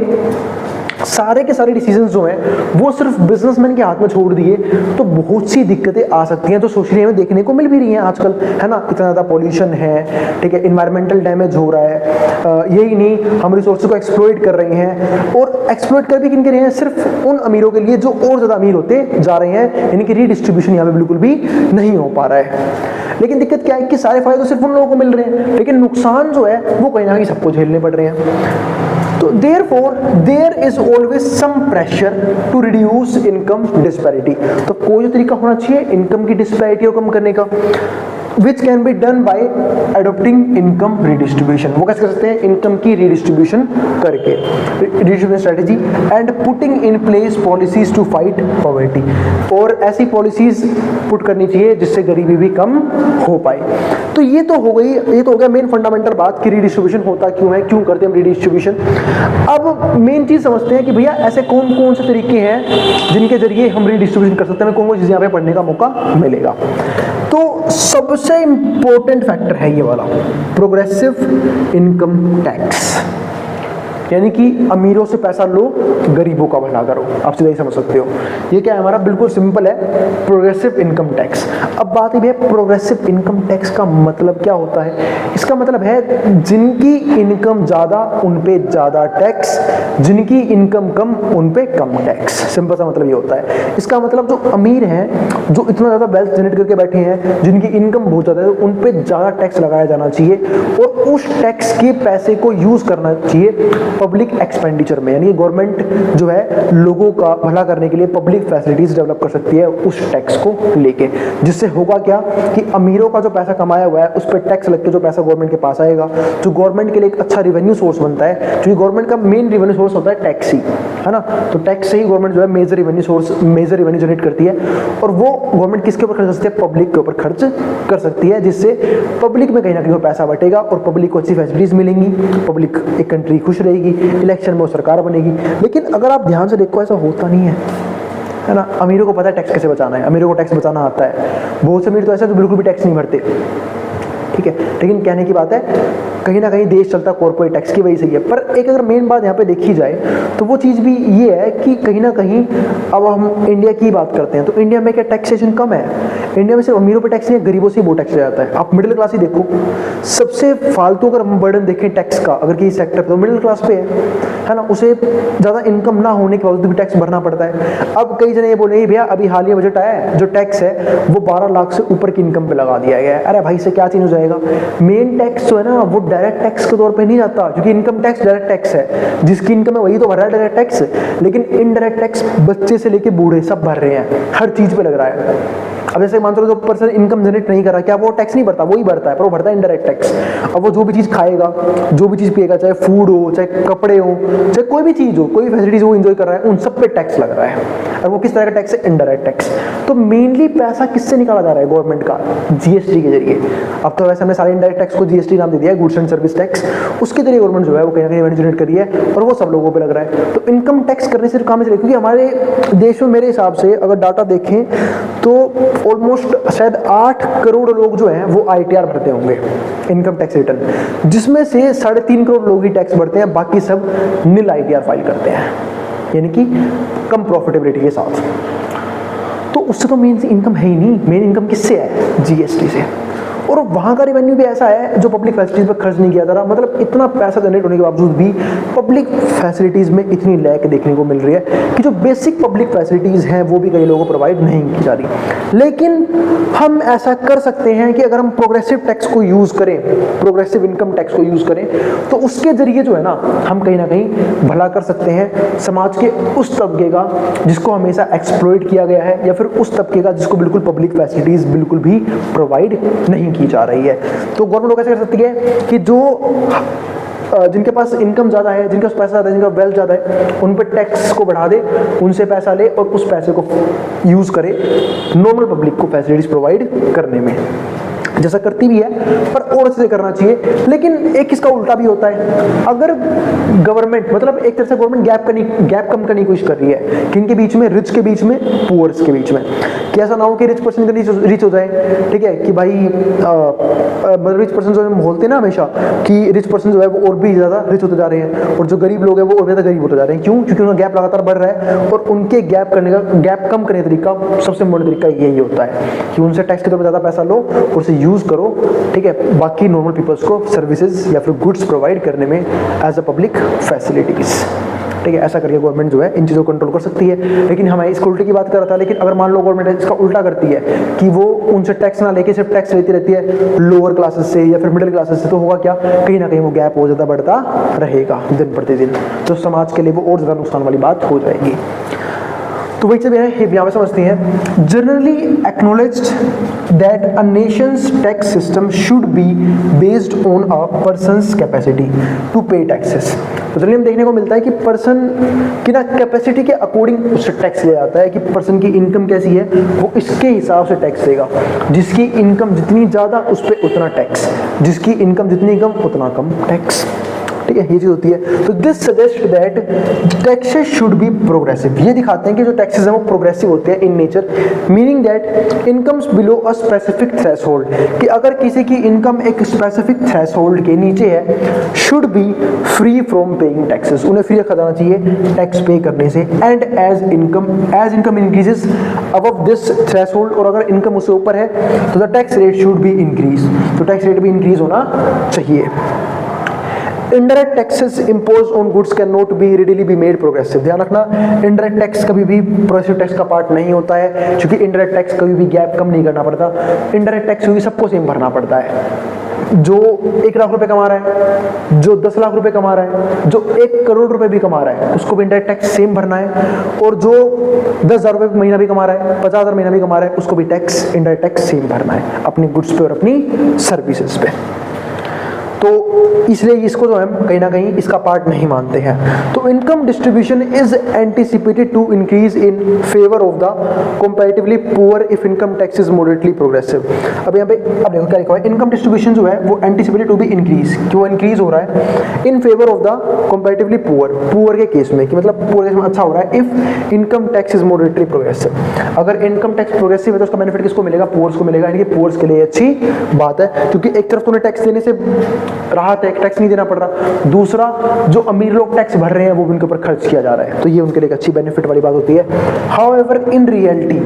सारे के सारे डिसीजंस जो हैं वो सिर्फ बिजनेसमैन के हाथ में छोड़ दिए तो बहुत सी दिक्कतें आ सकती हैं, जो सोशली हमें देखने को मिल भी रही हैं आजकल, है ना। इतना ज़्यादा पॉल्यूशन है, ठीक है, इन्वायरमेंटल डैमेज हो रहा है, यही नहीं, हम रिसोर्स को एक्सप्लॉइट कर रहे हैं, और एक्सप्लॉइट कर भी किन के रहे हैं, सिर्फ उन अमीरों के लिए जो और ज़्यादा अमीर होते जा रहे हैं, यानी कि रीडिस्ट्रीब्यूशन यहाँ पे बिल्कुल भी नहीं हो पा रहा है। लेकिन दिक्कत क्या है कि सारे फायदे सिर्फ उन लोगों को मिल रहे हैं, लेकिन नुकसान जो है वो कहीं ना कहीं सबको झेलने पड़ रहे हैं। तो therefore there is always some pressure to reduce income disparity। तो कोई तो तरीका होना चाहिए इनकम की डिस्पैरिटी को कम करने का, which can be done by adopting income redistribution। वो कैसे कर सकते हैं, इनकम की रीडिस्ट्रीब्यूशन करके, redistribution strategy and putting in place policies to fight poverty। और ऐसी पॉलिसीज पुट करनी चाहिए जिससे गरीबी भी कम हो पाए। तो ये तो हो गई, ये तो हो गया मेन फंडामेंटल बात कि रीडिस्ट्रीब्यूशन होता क्यों है, क्यों करते हैं हम रीडिस्ट्रीब्यूशन। अब मेन चीज समझते हैं कि भैया ऐसे कौन कौन से तरीके हैं जिनके जरिए हम रीडिस्ट्रीब्यूशन कर सकते हैं, कौन कौन चीजें यहाँ पे पढ़ने का मौका मिलेगा। तो सबसे इंपॉर्टेंट फैक्टर है ये वाला, प्रोग्रेसिव इनकम टैक्स, यानी कि अमीरों से पैसा लो, गरीबों का भला करो। आप सीधा ही समझ सकते हो ये क्या है हमारा, बिल्कुल सिंपल है, प्रोग्रेसिव इनकम टैक्स। अब बात ये है प्रोग्रेसिव इनकम टैक्स का मतलब क्या होता है। इसका मतलब है जिनकी इनकम ज्यादा उन पे ज्यादा टैक्स, जिनकी इनकम कम उन पे कम टैक्स। सिंपल सा मतलब ये होता है। इसका मतलब जो अमीर हैं, जो इतना ज्यादा वेल्थ जनरेट करके बैठे हैं, जिनकी इनकम बहुत ज्यादा है, उन पे ज्यादा टैक्स लगाया जाना चाहिए, और उस टैक्स के पैसे को यूज करना चाहिए पब्लिक एक्सपेंडिचर में। यानी गवर्नमेंट जो है लोगों का भला करने के लिए पब्लिक फैसिलिटीज डेवलप कर सकती है उस टैक्स को लेके, जिससे होगा क्या कि अमीरों का जो पैसा कमाया हुआ है उस पर टैक्स लग के जो पैसा गवर्नमेंट के पास आएगा, जो गवर्नमेंट के लिए एक अच्छा रेवेन्यू सोर्स बनता है, क्योंकि गवर्नमेंट का मेन रेवेन्यू सोर्स होता है टैक्स ही, है ना। तो टैक्स से ही गवर्नमेंट जो है मेजर रेवेन्यू जनरेट करती है, और वो गवर्नमेंट किसके ऊपर खर्च कर सकती है, पब्लिक के ऊपर खर्च कर सकती है, जिससे पब्लिक में कहीं ना कहीं पैसा बटेगा और पब्लिक को अच्छी फैसिलिटीज मिलेंगी, पब्लिक एक कंट्री खुश रहेगी, इलेक्शन में वो सरकार बनेगी। लेकिन अगर आप ध्यान से देखो ऐसा होता नहीं है ना। अमीरों को पता है टैक्स कैसे बचाना है, अमीरों को टैक्स बचाना आता है। बहुत से अमीर तो ऐसा जो बिल्कुल भी टैक्स नहीं भरते, ठीक है, लेकिन कहने की बात है कहीं ना कहीं देश चलता कॉर्पोरेट टैक्स की वजह से ही है। पर एक अगर मेन बात यहाँ पे देखी जाए तो वो चीज़ भी ये है कि कहीं ना कहीं अब हम इंडिया की बात करते हैं तो इंडिया में क्या टैक्सेशन कम है। इंडिया में सिर्फ अमीरों पे टैक्स नहीं है, गरीबों से वो टैक्स लिया जाता है। आप मिडिल क्लास ही देखो, सबसे फालतू अगर हम बर्डन देखें टैक्स का अगर किसी सेक्टर पे, तो मिडिल क्लास पे है ना। उसे ज़्यादा इनकम ना होने के बावजूद भी टैक्स भरना पड़ता है। अब कई जने ये बोल रहे हैं भैया अभी हालिया बजट आया है, जो टैक्स है वो 12 लाख से ऊपर की इनकम पे लगा दिया गया है। अरे भाई से क्या चेंज हो जाएगा। मेन टैक्स जो है ना वो डायरेक्ट टैक्स के तौर पे नहीं जाता, क्योंकि इनकम टैक्स डायरेक्ट टैक्स है, जिसकी इनकम है वही तो भर रहा है डायरेक्ट टैक्स। लेकिन इनडायरेक्ट टैक्स बच्चे से लेके बूढ़े सब भर रहे हैं, हर चीज पे लग रहा है। अब जैसे मान लो जो पर्सन इनकम जनरेट नहीं कर रहा, क्या वो टैक्स नहीं भरता, वो ही भरता है, पर वो भरता है इनडायरेक्ट टैक्स। अब वो जो भी चीज खाएगा, जो भी चीज पिएगा, चाहे फूड हो, चाहे कपड़े हो, चाहे कोई भी चीज हो, कोई भी फैसिलिटीज वो एंजॉय कर रहा है, उन सब पे टैक्स लग रहा है। और वो किस तरह का टैक्स है, इनडायरेक्ट टैक्स। तो मेनली पैसा किससे निकाला जा रहा है, गवर्नमेंट का, जीएसटी के जरिए। अब तो वैसे हमने सारे इनडायरेक्ट टैक्स को जीएसटी नाम दे दिया है, गुड्स एंड सर्विस टैक्स। उसके जरिए गवर्नमेंट जो है वो कहीं ना कहीं रेवेन्यू जनरेट कर रही है और वो सब लोगों पे लग रहा है। तो इनकम टैक्स करने से काम चले, क्योंकि हमारे देश में मेरे हिसाब से अगर डाटा देखें तो ऑलमोस्ट शायद 8 करोड़ लोग जो हैं वो आईटीआर भरते होंगे, इनकम टैक्स रिटर्न, जिसमें से 3.5 करोड़ लोग ही टैक्स भरते हैं, बाकी सब नील आईटीआर फाइल करते हैं, यानी कि कम प्रॉफिटेबिलिटी के साथ। तो उससे तो मेन इनकम है ही नहीं। मेन इनकम किससे है, जीएसटी से। और वहाँ का रेवेन्यू भी ऐसा है जो पब्लिक फैसिलिटीज़ पर खर्च नहीं किया जा रहा। मतलब इतना पैसा जनरेट होने के बावजूद भी पब्लिक फैसिलिटीज़ में इतनी लैक देखने को मिल रही है कि जो बेसिक पब्लिक फैसिलिटीज़ हैं वो भी कई लोगों को प्रोवाइड नहीं की जा रही। लेकिन हम ऐसा कर सकते हैं कि अगर हम प्रोग्रेसिव टैक्स को यूज़ करें, प्रोग्रेसिव इनकम टैक्स को यूज़ करें, तो उसके जरिए जो है ना हम कहीं ना कहीं भला कर सकते हैं समाज के उस तबके का जिसको हमेशा एक्सप्लॉइट किया गया है, या फिर उस तबके का जिसको बिल्कुल पब्लिक फैसिलिटीज़ बिल्कुल भी प्रोवाइड नहीं की जा रही है। तो गवर्नमेंट कैसे कर सकती है कि जो जिनके पास इनकम ज़्यादा है, जिनके पास पैसा ज़्यादा है, जिनका वेल्थ ज़्यादा है, उन पर टैक्स को बढ़ा दे, उनसे पैसा ले और उस पैसे को यूज़ करे नॉर्मल पब्लिक को फैसिलिटीज़ प्रोवाइड करने में। जैसा करती भी है पर और अच्छे से करना चाहिए। लेकिन एक इसका उल्टा भी होता है, अगर गवर्नमेंट मतलब एक तरह से गवर्नमेंट गैप कम करने की कोशिश कर रही है किनके बीच में, रिच के बीच में, पुअर्स के बीच में, कि ऐसा ना हो कि रिच पर्सन का रिच हो जाए, ठीक है, कि भाई मतलब रिच पर्सन जो बोलते हैं ना हमेशा कि रिच पर्सन जो है वो और भी ज़्यादा रिच होते जा रहे हैं और जो गरीब लोग हैं वो और ज़्यादा गरीब होते जा रहे हैं। क्यों? क्योंकि उनका गैप लगातार बढ़ रहा है और उनके गैप कम करने का तरीका, सबसे इम्पोर्टेंट तरीका यही होता है कि उनसे टैक्स के तौर पर ज़्यादा पैसा लो और उसे यूज़ करो, ठीक है, बाकी नॉर्मल पीपल्स को सर्विसेज या फिर गुड्स प्रोवाइड करने में एज अ पब्लिक फैसिलिटीज। ठीक है, ऐसा करके गवर्नमेंट जो है इन चीज़ों को कंट्रोल कर सकती है। लेकिन हम इसको उल्टे की बात कर रहा था, लेकिन अगर मान लो गवर्नमेंट इसका उल्टा करती है कि वो उनसे टैक्स ना लेके सिर्फ टैक्स लेती रहती है लोअर क्लासेस से या फिर मिडिल क्लासेस से, तो होगा क्या, कहीं ना कहीं वो गैप और ज़्यादा बढ़ता रहेगा दिन प्रतिदिन, तो समाज के लिए वो और ज़्यादा नुकसान वाली बात हो जाएगी। तो वही सब यहाँ पे समझते हैं, generally acknowledged that a nation's tax system should be based on a person's capacity to pay taxes. तो जनरली हम देखने को मिलता है कि पर्सन की ना कैपेसिटी के अकॉर्डिंग उससे टैक्स लिया जाता है, कि पर्सन की इनकम कैसी है वो इसके हिसाब से टैक्स देगा। जिसकी इनकम जितनी ज़्यादा उस पर उतना टैक्स, जिसकी इनकम जितनी कम उतना कम टैक्स। ठीक है, ये चीज होती है। तो this suggest that taxes should be progressive. ये दिखाते हैं कि जो टैक्सेस हैं वो प्रोग्रेसिव होते हैं in nature, meaning that incomes below a specific threshold, कि अगर किसी की इनकम एक स्पेसिफिक थ्रेशोल्ड के नीचे है, should be free from paying taxes, उन्हें फ्री रखा जाना चाहिए टैक्स पे करने से। And as income increases above this threshold, और अगर इनकम उससे ऊपर है तो the tax rate should be increase, तो टैक्स रेट भी इंक्रीज होना चाहिए। Indirect taxes impose on goods can not be readily be made progressive. ध्यान रखना, इनडायरेक्ट टैक्स कभी भी प्रोग्रेसिव टैक्स का पार्ट नहीं होता है, क्योंकि इनडायरेक्ट टैक्स कभी भी गैप कम नहीं करना पड़ता। इनडायरेक्ट टैक्स क्योंकि सबको सेम भरना पड़ता है। जो 1 लाख रुपए कमा रहा है, जो 10 लाख रुपए कमा रहा है, जो 1 करोड़ रुपए भी कमा रहा है, उसको भी इनडायरेक्ट टैक्स सेम भरना है। और जो 10,000 रुपए महीना भी कमा रहा है, 50,000 महीना भी कमा रहा है, उसको भी टैक्स इनडायरेक्ट टैक्स सेम भरना है अपनी गुड्स पे और अपनी सर्विसेज पे। तो इसलिए इसको जो है कहीं ना कहीं इसका पार्ट नहीं मानते हैं। तो income distribution is anticipated to increase in favour of the comparatively poor if income tax is moderately progressive. अब यहाँ पे अब देखो क्या लिखा है, इनकम डिस्ट्रीब्यूशन जो है वो एंटिसिपेटेड टू बी इंक्रीज, क्यों इंक्रीज हो रहा है, इन favour of the comparatively poor के केस में, कि मतलब पुअर केस में अच्छा हो रहा है if income tax is moderately progressive. अगर इनकम टैक्स प्रोग्रेसिव है तो उसका बेनिफिट किसको मिलेगा, पुअर्स को मिलेगा, यानी कि पुअर्स के लिए अच्छी बात है, क्योंकि एक तरफ तो उन्हें टैक्स देने से राहत है, टैक्स नहीं देना पड़ रहा, दूसरा जो अमीर लोग टैक्स भर रहे हैं वो उनके ऊपर खर्च किया जा रहा है, तो ये उनके लिए एक अच्छी बेनिफिट वाली बात होती है। However in reality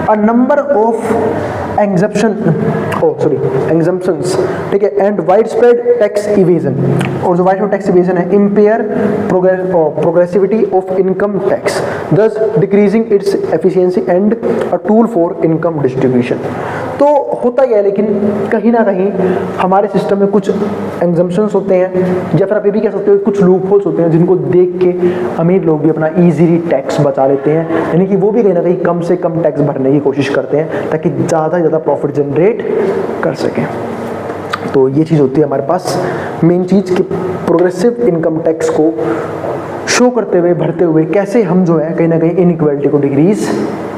a number of exemptions, ठीक है, and wide spread tax evasion, और जो वाइड स्प्रेड टैक्स इवेजन है इंपेयर प्रोग्रेसिविटी ऑफ इनकम टैक्स, दस decreasing its efficiency and a tool for income distribution. तो होता ही है, लेकिन कहीं ना कहीं हमारे सिस्टम में कुछ एग्जम्पशंस होते हैं, या फिर आप ये भी कह सकते हो कुछ लूप होल्स होते हैं जिनको देख के अमीर लोग भी अपना ईजीली टैक्स बचा लेते हैं, यानी कि वो भी कहीं ना कहीं कम से कम टैक्स भरने की कोशिश करते हैं ताकि ज़्यादा से ज़्यादा प्रॉफिट जनरेट कर सकें। तो ये चीज़ होती है हमारे पास मेन चीज़, कि प्रोग्रेसिव इनकम टैक्स को शो करते हुए, भरते हुए कैसे हम जो है कहीं ना कहीं इनइक्वालिटी को डिक्रीज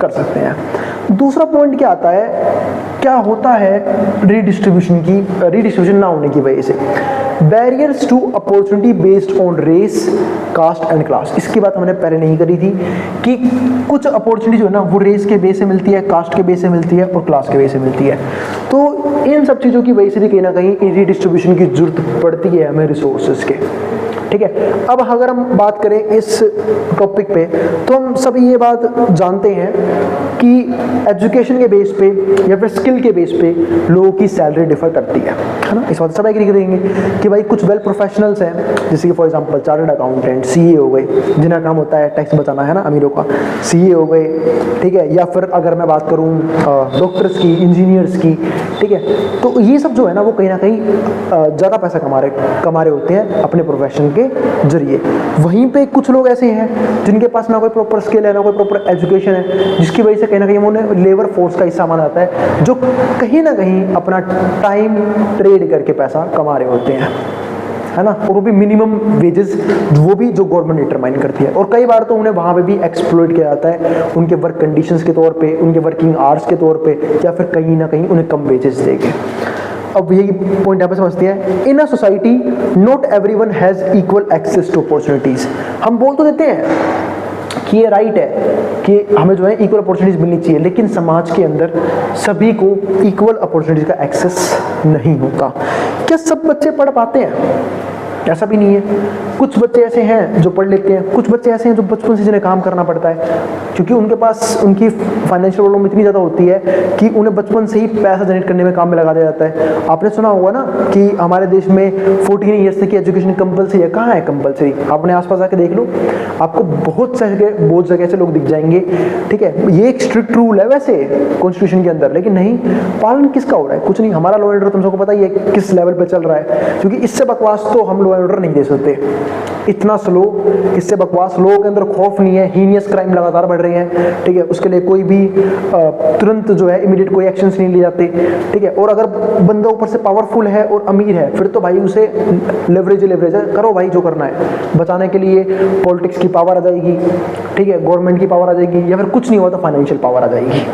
कर सकते हैं। दूसरा पॉइंट क्या आता है, क्या होता है रीडिस्ट्रीब्यूशन ना होने की वजह से, barriers to opportunity based on race, caste and class. इसकी बात हमने पहले नहीं करी थी कि कुछ अपॉर्चुनिटी जो है ना वो रेस के बेस से मिलती है, कास्ट के बेस से मिलती है और क्लास के बेस से मिलती है। तो इन सब चीज़ों की वजह से भी कहीं ना कहीं रीडिस्ट्रीब्यूशन की जरूरत पड़ती है हमें रिसोर्सेज के। ठीक है। अब अगर हम बात करें इस टॉपिक पे तो हम सभी ये बात जानते हैं कि एजुकेशन के बेस पे या फिर स्किल के बेस पे लोगों की सैलरी डिफर करती है ना। इस बात सब एग्री करेंगे कि भाई कुछ वेल प्रोफेशनल्स हैं, जैसे कि for example chartered accountant, CA हो गए, जिनका काम होता है टैक्स बचाना, है ना, अमीरों का, सीए हो गए, ठीक है। या फिर अगर मैं बात करूं डॉक्टर्स की, इंजीनियर्स की, ठीक है। तो ये सब जो है ना वो कहीं ना कहीं ज़्यादा पैसा कमा रहे होते हैं अपने प्रोफेशन के जरिए। वहीं पे कुछ लोग ऐसे हैं जिनके पास ना कोई प्रॉपर स्किल है, ना कोई प्रॉपर एजुकेशन है, जिसकी वजह से कहीं ना कहीं उन्हें लेबर फोर्स का हिस्सा माना जाता है, जो कहीं ना कहीं अपना टाइम ट्रेड करके पैसा कमा रहे होते हैं, है ना। और वो भी मिनिमम वेजेस, वो भी जो गवर्नमेंट डिटरमाइन करती है। और कई बार तो उन्हें वहाँ पे भी एक्सप्लॉइट किया जाता है उनके वर्क कंडीशंस के तौर पे, उनके वर्किंग आवर्स के तौर पे, या फिर कहीं ना कहीं उन्हें कम वेजेस देके। अब यही पॉइंट यहाँ पे समझते हैं, in a society not everyone has equal access to opportunities. हम बोल तो देते हैं कि ये राइट है कि हमें जो है इक्वल अपॉर्चुनिटीज मिलनी चाहिए, लेकिन समाज के अंदर सभी को इक्वल अपॉर्चुनिटीज का एक्सेस नहीं होता। क्या सब बच्चे पढ़ पाते हैं? ऐसा भी नहीं है। कुछ बच्चे ऐसे हैं जो पढ़ लेते हैं, कुछ बच्चे ऐसे हैं जो बचपन से जिन्हें काम करना पड़ता है, क्योंकि उनके पास उनकी फाइनेंशियल प्रॉब्लम इतनी ज़्यादा होती है कि उन्हें बचपन से ही पैसा जनरेट करने में काम में लगा दिया जाता है। आपने सुना होगा ना कि हमारे देश में 14 ईयर्स तक की एजुकेशन कंपलसरी है। कहाँ है कंपलसरी? अपने आसपास आके देख लो, आपको बहुत जगह से लोग दिख जाएंगे, ठीक है। ये एक स्ट्रिक्ट रूल है वैसे कॉन्स्टिट्यूशन के अंदर, लेकिन नहीं, पालन किसका हो रहा है? कुछ नहीं। हमारा लॉ एंड ऑर्डर तुम सबको पता ही है किस लेवल पर चल रहा है, क्योंकि इससे बकवास तो हम लॉ एंड ऑर्डर नहीं दे सकते, इतना स्लो, इससे बकवास। लोगों के अंदर खौफ नहीं है, हीनियस क्राइम लगातार बढ़ रहे हैं, ठीक है। उसके लिए कोई भी तुरंत जो है इमीडिएट कोई एक्शंस नहीं लिए जाते, ठीक है। और अगर बंदा ऊपर से पावरफुल है और अमीर है, फिर तो भाई उसे लेवरेज करो भाई, जो करना है बचाने के लिए। पॉलिटिक्स की पावर आ जाएगी, ठीक है, गवर्नमेंट की पावर आ जाएगी, या फिर कुछ नहीं हुआ तो फाइनेंशियल पावर आ जाएगी।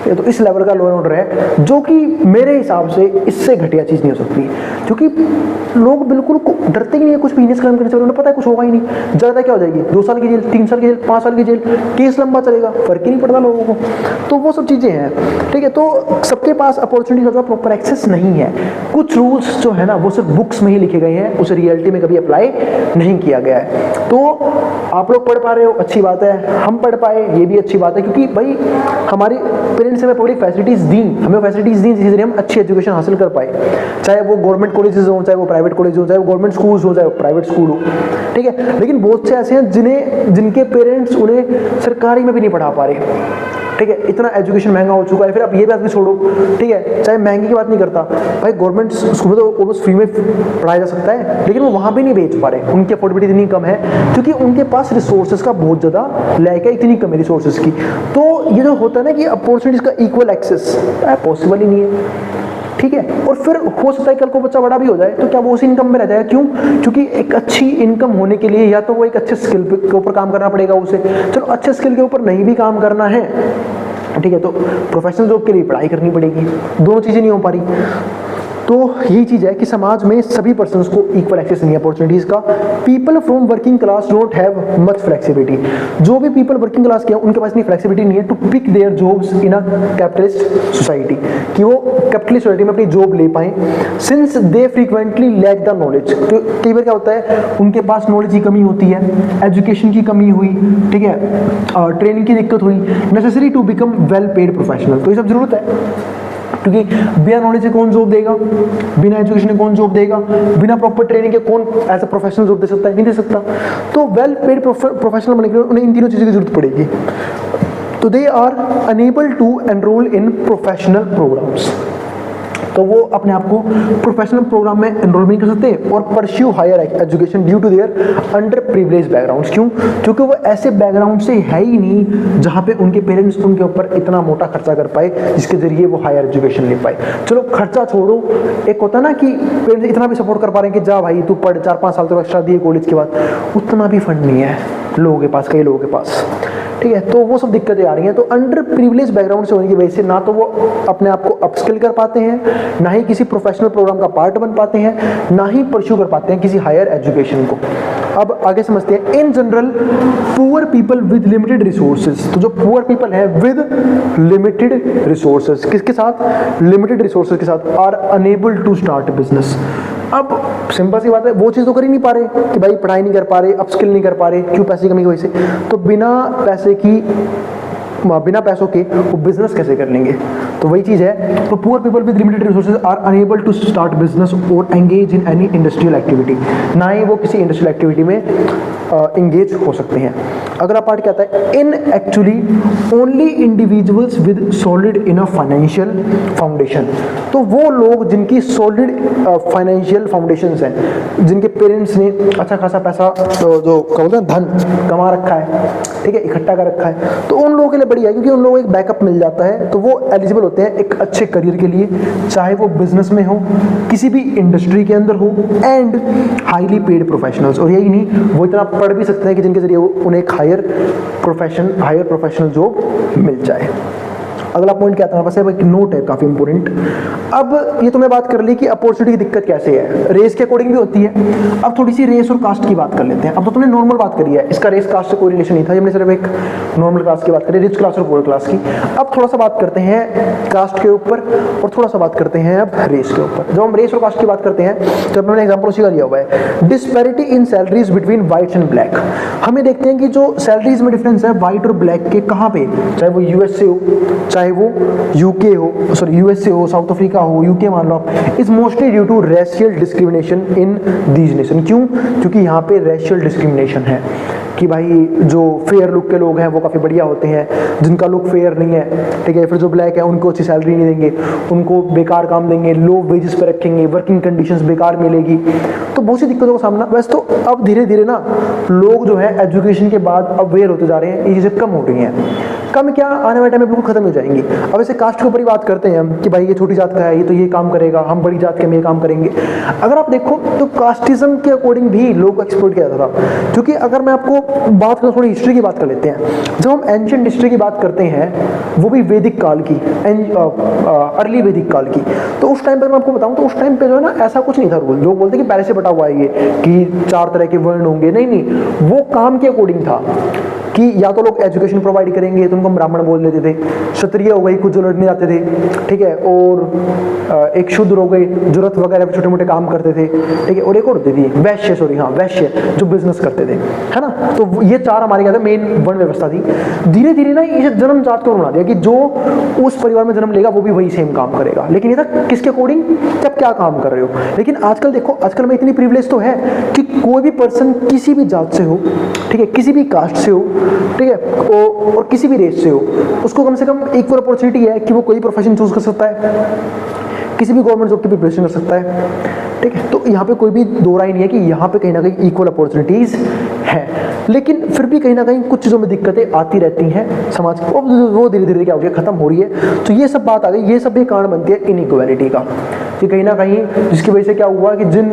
तो इस लेवल का लॉ एंड ऑर्डर है, जो कि मेरे हिसाब से इससे घटिया चीज़ नहीं हो सकती, क्योंकि लोग बिल्कुल डरते ही नहीं है कुछ भी क्राइम करने से। उन्हें पता है कुछ होगा ही नहीं, ज़्यादा क्या हो जाएगी, 2 साल की जेल, 3 साल की जेल, 5 साल की जेल, केस लंबा चलेगा, फर्क ही नहीं पड़ता लोगों को। तो वो सब चीज़ें हैं, ठीक है। तो सबके पास अपॉर्चुनिटी का प्रॉपर एक्सेस नहीं है। कुछ रूल्स जो है ना वो सिर्फ बुक्स में ही लिखे गए हैं, उसे रियलिटी में कभी अप्लाई नहीं किया गया है। तो आप लोग पढ़ पा रहे हो, अच्छी बात है, हम पढ़ पाए, ये भी अच्छी बात है, क्योंकि भाई हमारे पेरेंट्स हमें पब्लिक फैसिलिटीज़ दी, हमें फैसिलिटीज़ दी जिससे हम अच्छी एजुकेशन हासिल कर पाए, चाहे वो गवर्नमेंट कॉलेजेस हो, चाहे वो प्राइवेट कॉलेज हो, चाहे वो गवर्नमेंट स्कूल्स हो, चाहे वो प्राइवेट स्कूल हो, ठीक है। लेकिन बहुत से ऐसे हैं जिनके पेरेंट्स उन्हें सरकारी में भी नहीं पढ़ा पा रहे, ठीक है। इतना एजुकेशन महंगा हो चुका है। फिर आप ये बात भी छोड़ो, ठीक है, चाहे महंगी की बात नहीं करता, भाई गवर्नमेंट स्कूल में तो ऑलमोस्ट फ्री में पढ़ाया जा सकता है, लेकिन वो वहाँ भी नहीं भेज पा रहे, उनकी अफोर्डेबिलिटी इतनी कम है, क्योंकि उनके पास रिसोर्सेज का बहुत ज़्यादा लैक है, इतनी कम है रिसोर्सेज की। तो ये जो होता है ना कि अपॉर्चुनिटीज़ का इक्वल एक्सेस पॉसिबल ही नहीं है, ठीक है। और फिर हो सकता है कल को बच्चा बड़ा भी हो जाए तो क्या वो उसी इनकम में रह जाएगा? क्यों? क्योंकि एक अच्छी इनकम होने के लिए या तो वो एक अच्छे स्किल के ऊपर काम करना पड़ेगा उसे। चलो अच्छे स्किल के ऊपर नहीं भी काम करना है, ठीक है, तो प्रोफेशनल जॉब के लिए पढ़ाई करनी पड़ेगी। दोनों चीज़ें नहीं हो पा रही। तो यही चीज़ है कि समाज में सभी पर्सन्स को इक्वल एक्सेस नहीं है अपॉर्चुनिटीज़ का। People from working class don't have much flexibility. जो भी पीपल वर्किंग क्लास के हैं उनके पास इतनी फ्लेक्सिबिलिटी नहीं है to pick their jobs in a capitalist society, कि वो कैपिटलिस्ट सोसाइटी में अपनी जॉब ले पाएँ, since they frequently lack the knowledge. तो कई बार क्या होता है, उनके पास नॉलेज की कमी होती है, एजुकेशन की कमी हुई, ठीक है, ट्रेनिंग की दिक्कत हुई, necessary to become well paid professional. तो ये सब जरूरत है, क्योंकि बिना नॉलेज से कौन जॉब देगा, बिना एजुकेशन के कौन जॉब देगा, बिना प्रॉपर ट्रेनिंग के कौन एज अ प्रोफेशनल जॉब दे सकता है? नहीं दे सकता। तो वेल पेड प्रोफेशनल बनने के लिए उन्हें इन तीनों चीज़ों की जरूरत पड़ेगी। तो they are unable to enrol in professional programs, तो वो अपने आप को प्रोफेशनल प्रोग्राम में एनरोल नहीं कर सकते और pursue higher education due to their under privilege backgrounds. क्यों? क्योंकि वो ऐसे बैकग्राउंड से है ही नहीं जहाँ पे उनके पेरेंट्स उनके ऊपर इतना मोटा खर्चा कर पाए जिसके जरिए वो हायर एजुकेशन ले पाए। चलो खर्चा छोड़ो, एक होता है ना कि पेरेंट्स इतना भी सपोर्ट कर पा रहे हैं कि जा भाई तू पढ़, 4-5 साल तो एक्स्ट्रा दिए कॉलेज के बाद, उतना भी फंड नहीं है लोगों के पास, कई लोगों के पास, ठीक है। तो वो सब दिक्कतें आ रही हैं। तो अंडर प्रिविलेज बैकग्राउंड से होने की वजह से ना तो वो अपने आप को अपस्किल कर पाते हैं, ना ही किसी प्रोफेशनल प्रोग्राम का पार्ट बन पाते हैं, ना ही परस्यू कर पाते हैं किसी हायर एजुकेशन को। अब आगे समझते हैं। In general poor people with limited resources, तो जो पुअर पीपल है विद लिमिटेड रिसोर्सेज, किसके साथ? लिमिटेड रिसोर्सेज के साथ, are unable to start business. अब सिंपल सी बात है, वो चीज़ तो कर ही नहीं पा रहे कि भाई पढ़ाई नहीं कर पा रहे, अपस्किल नहीं कर पा रहे, क्यों? पैसे की कमी की वजह से। तो बिना पैसों के वो बिजनेस कैसे कर लेंगे? तो वही चीज़ है, तो poor people with limited resources are unable to start business और engage in any industrial activity, ना ही वो किसी इंडस्ट्रियल एक्टिविटी में एंगेज हो सकते हैं। अगला पार्ट क्या आता है? In actually only individuals with solid enough financial foundation, तो वो लोग जिनकी सॉलिड फाइनेंशियल फाउंडेशंस हैं, जिनके पेरेंट्स ने अच्छा खासा पैसा जो बोलते हैं धन कमा रखा है, ठीक है, इकट्ठा कर रखा है, तो उन लोगों के लिए बढ़िया है, क्योंकि उन लोगों को एक बैकअप मिल जाता है, तो वो एलिजिबल होते हैं एक अच्छे करियर के लिए, चाहे वो बिजनेस में हो, किसी भी इंडस्ट्री के अंदर हो, एंड हाईली पेड प्रोफेशनल्स। और यही नहीं, वो इतना पढ़ भी सकते हैं कि जिनके जरिए उन्हें एक हायर प्रोफेशनल जॉब मिल जाए। अगला पॉइंट क्या था हमारे पास? एक नोट है काफ़ी इंपॉर्टेंट। अब ये तो मैं बात कर ली कि अपॉर्चुनिटी की दिक्कत कैसे है, रेस के अकॉर्डिंग भी होती है। अब थोड़ी सी रेस और कास्ट की बात कर लेते हैं। अब तो तुमने नॉर्मल बात करी है, इसका रेस कास्ट से कोई रिलेशन नहीं था, हमने सिर्फ एक नॉर्मल क्लास की बात करी, रिच क्लास और पुअर क्लास की। अब थोड़ा सा बात करते हैं कास्ट के ऊपर और थोड़ा सा बात करते हैं अब रेस के ऊपर। जब हम रेस और कास्ट की बात करते हैं तो मैंने एग्जाम्पल उसी का लिया हुआ है, disparity in salaries between whites and black. हमें देखते हैं कि जो सैलरीज में डिफरेंस है व्हाइट और ब्लैक के, कहाँ पे, चाहे वो यूएस से हो, चाहे वो यूके हो, सॉरी यूएसए हो, साउथ अफ्रीका हो, यूके मान लो आप, is mostly due to racial discrimination in these nation. क्यों? क्योंकि यहाँ पे रेशियल डिस्क्रिमिनेशन है कि भाई जो फेयर लुक के लोग हैं वो काफ़ी बढ़िया होते हैं, जिनका लुक फेयर नहीं है, ठीक है, फिर जो ब्लैक है उनको अच्छी सैलरी नहीं देंगे, उनको बेकार काम देंगे, लो वेजेस पे रखेंगे, वर्किंग कंडीशंस बेकार मिलेगी, तो बहुत सी दिक्कतों का सामना। वैसे तो अब धीरे धीरे ना लोग जो है एजुकेशन के बाद अवेयर होते जा रहे हैं, ये चीज़ें कम हो रही हैं। कम क्या, आने वाले टाइम में बिल्कुल खत्म हो जाएंगी। अब ऐसे कास्ट के ऊपर ही बात करते हैं हम कि भाई ये छोटी जात का है, ये तो ये काम करेगा, हम बड़ी जात के में ये काम करेंगे। अगर आप देखो तो कास्टिज्म के अकॉर्डिंग भी लोग को एक्सप्लॉइट किया जाता था, क्योंकि अगर मैं आपको बात करूँ, थोड़ी हिस्ट्री की बात कर लेते हैं। जब हम एंशिएंट हिस्ट्री की बात करते हैं, वो भी वैदिक काल की, अर्ली वैदिक काल की, तो उस टाइम पर मैं आपको बताऊं तो उस टाइम पे जो है ना ऐसा कुछ नहीं था रूल। लोग बोलते कि पहले से बटा हुआ है ये कि 4 तरह के वर्ण होंगे, नहीं, वो काम के अकॉर्डिंग था कि या तो लोग एजुकेशन प्रोवाइड करेंगे तो उनको ब्राह्मण बोल देते थे, क्षत्रिय हो गई कुछ जो लड़ने जाते थे, ठीक है, और एक शूद्र हो गए जो रथ वगैरह छोटे मोटे काम करते थे, ठीक है, और एक और होती थी वैश्य, वैश्य जो बिजनेस करते थे, है ना। तो ये 4 हमारे क्या था, मेन वर्ण व्यवस्था थी। धीरे धीरे ना इसे जन्म जात को बना दिया कि जो उस परिवार में जन्म लेगा वो भी वही सेम काम करेगा, लेकिन ये था किसके अकॉर्डिंग, जब क्या काम कर रहे हो। लेकिन आजकल देखो, आजकल में इतनी प्रिविलेज तो है कि कोई भी पर्सन किसी भी जात से हो, ठीक है, किसी भी कास्ट से हो, ठीक है, और किसी भी रेस से हो, उसको कम से कम इक्वल अपॉर्चुनिटी है कि वो कोई प्रोफेशन चूज कर सकता है, किसी भी गवर्नमेंट जॉब की प्रिपरेशन कर सकता है, ठीक है। तो यहाँ पे कोई भी दो राय नहीं है कि यहाँ पे कहीं ना कहीं इक्वल अपॉर्चुनिटीज है, लेकिन फिर भी कहीं ना कहीं कुछ चीज़ों में दिक्कतें आती रहती हैं समाज की, वो धीरे धीरे क्या हो गया, खत्म हो रही है। तो ये सब बात आ गई, ये सब भी कारण बनती है इनइक्वालिटी का, कि कहीं ना कहीं जिसकी वजह से क्या हुआ कि जिन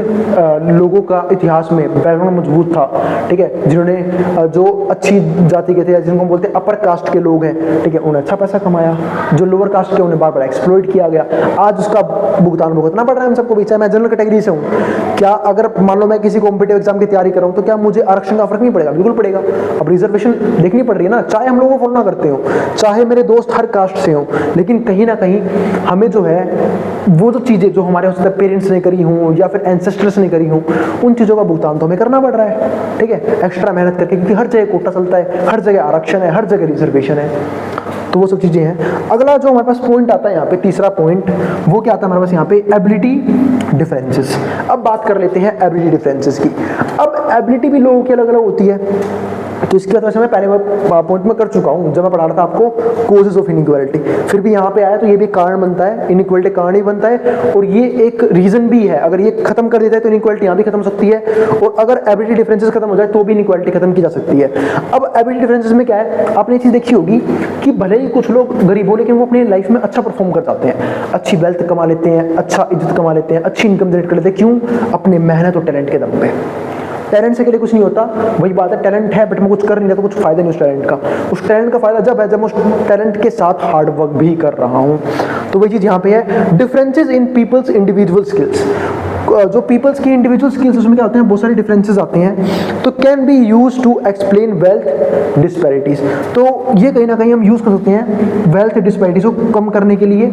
लोगों का इतिहास में बैकग्राउंड मजबूत था, ठीक है, जिन्होंने जो अच्छी जाति के थे, जिनको बोलते हैं अपर कास्ट के लोग हैं, ठीक है, उन्हें अच्छा पैसा कमाया, जो लोअर कास्ट के उन्हें बार बार एक्सप्लॉइट किया गया, आज उसका भुगतान भुगतना पड़ रहा है हम सबको भी। चाहे मैं जनरल कैटेगरी से हूँ, क्या अगर मान लो मैं किसी कॉम्पिटिटिव एग्जाम की तैयारी कर रहा हूँ तो क्या मुझे आरक्षण का फर्क नहीं पड़ेगा? बिल्कुल पड़ेगा। अब रिजर्वेशन देखनी पड़ रही है ना, चाहे हम लोगों को फॉलो ना करते हो, चाहे मेरे दोस्त हर कास्ट से हो, लेकिन कहीं ना कहीं हमें जो है वो जो चीज़ें जो हमारे उससे पेरेंट्स ने करी हों या फिर एंसेस्टर्स ने करी हों, उन चीज़ों का भुगतान तो हमें करना पड़ रहा है, ठीक है, एक्स्ट्रा मेहनत करके, क्योंकि हर जगह कोटा चलता है, हर जगह आरक्षण है, हर जगह रिजर्वेशन है, तो वो सब चीज़ें हैं। अगला जो हमारे पास पॉइंट आता है यहाँ पे, तीसरा पॉइंट, वो क्या आता है हमारे पास यहाँ पे, एबिलिटी डिफरेंसेस। अब बात कर लेते हैं एबिलिटी डिफरेंसेस की। अब एबिलिटी भी लोगों की अलग अलग होती है, तो इसकी बात वैसे मैं पहले पॉइंट में कर चुका हूँ जब मैं पढ़ा रहा था आपको कोजेस ऑफ इनइक्वालिटी, फिर भी यहाँ पे आया तो ये भी कारण बनता है, इनइक्वालिटी कारण ही बनता है, और ये एक रीजन भी है। अगर ये खत्म कर देता है तो इनइक्वालिटी यहाँ भी खत्म हो सकती है, और अगर एबिलिटी डिफरेंसेस खत्म हो जाए तो भी इनइक्वालिटी खत्म की जा सकती है। अब एबिलिटी डिफरेंसेस में क्या है, आपने ये चीज़ देखी होगी कि भले ही कुछ लोग गरीब हो लेकिन वो अपनी लाइफ में अच्छा परफॉर्म कर जाते हैं, अच्छी वेल्थ कमा लेते हैं, अच्छा इज्जत कमा लेते हैं, अच्छी इनकम जनरेट कर लेते हैं। क्यों? अपने मेहनत और टैलेंट के दम पे। टैलेंट से के लिए कुछ नहीं होता, वही बात है, टैलेंट है बट मैं कुछ कर नहीं रहा तो कुछ फायदा नहीं उस टैलेंट का। उस टैलेंट का फायदा जब है जब मैं उस टैलेंट के साथ हार्ड वर्क भी कर रहा हूँ। तो वही चीज़ यहाँ पे है, differences in people's individual skills. जो पीपल्स की इंडिविजुअल स्किल्स उसमें क्या होते हैं, बहुत सारे डिफरेंसेस आते हैं। तो can be use to explain wealth disparities, तो ये कहीं ना कहीं हम यूज कर सकते हैं वेल्थ डिस्पैरिटीज को कम करने के लिए,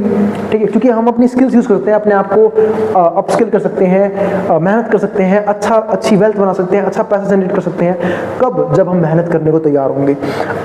ठीक है, क्योंकि हम अपनी स्किल्स यूज कर सकते हैं, अपने आप को अपस्किल कर सकते हैं, मेहनत कर सकते हैं, अच्छी वेल्थ बना सकते हैं, अच्छा पैसा जनरेट कर सकते हैं। कब? जब हम मेहनत करने को तैयार होंगे।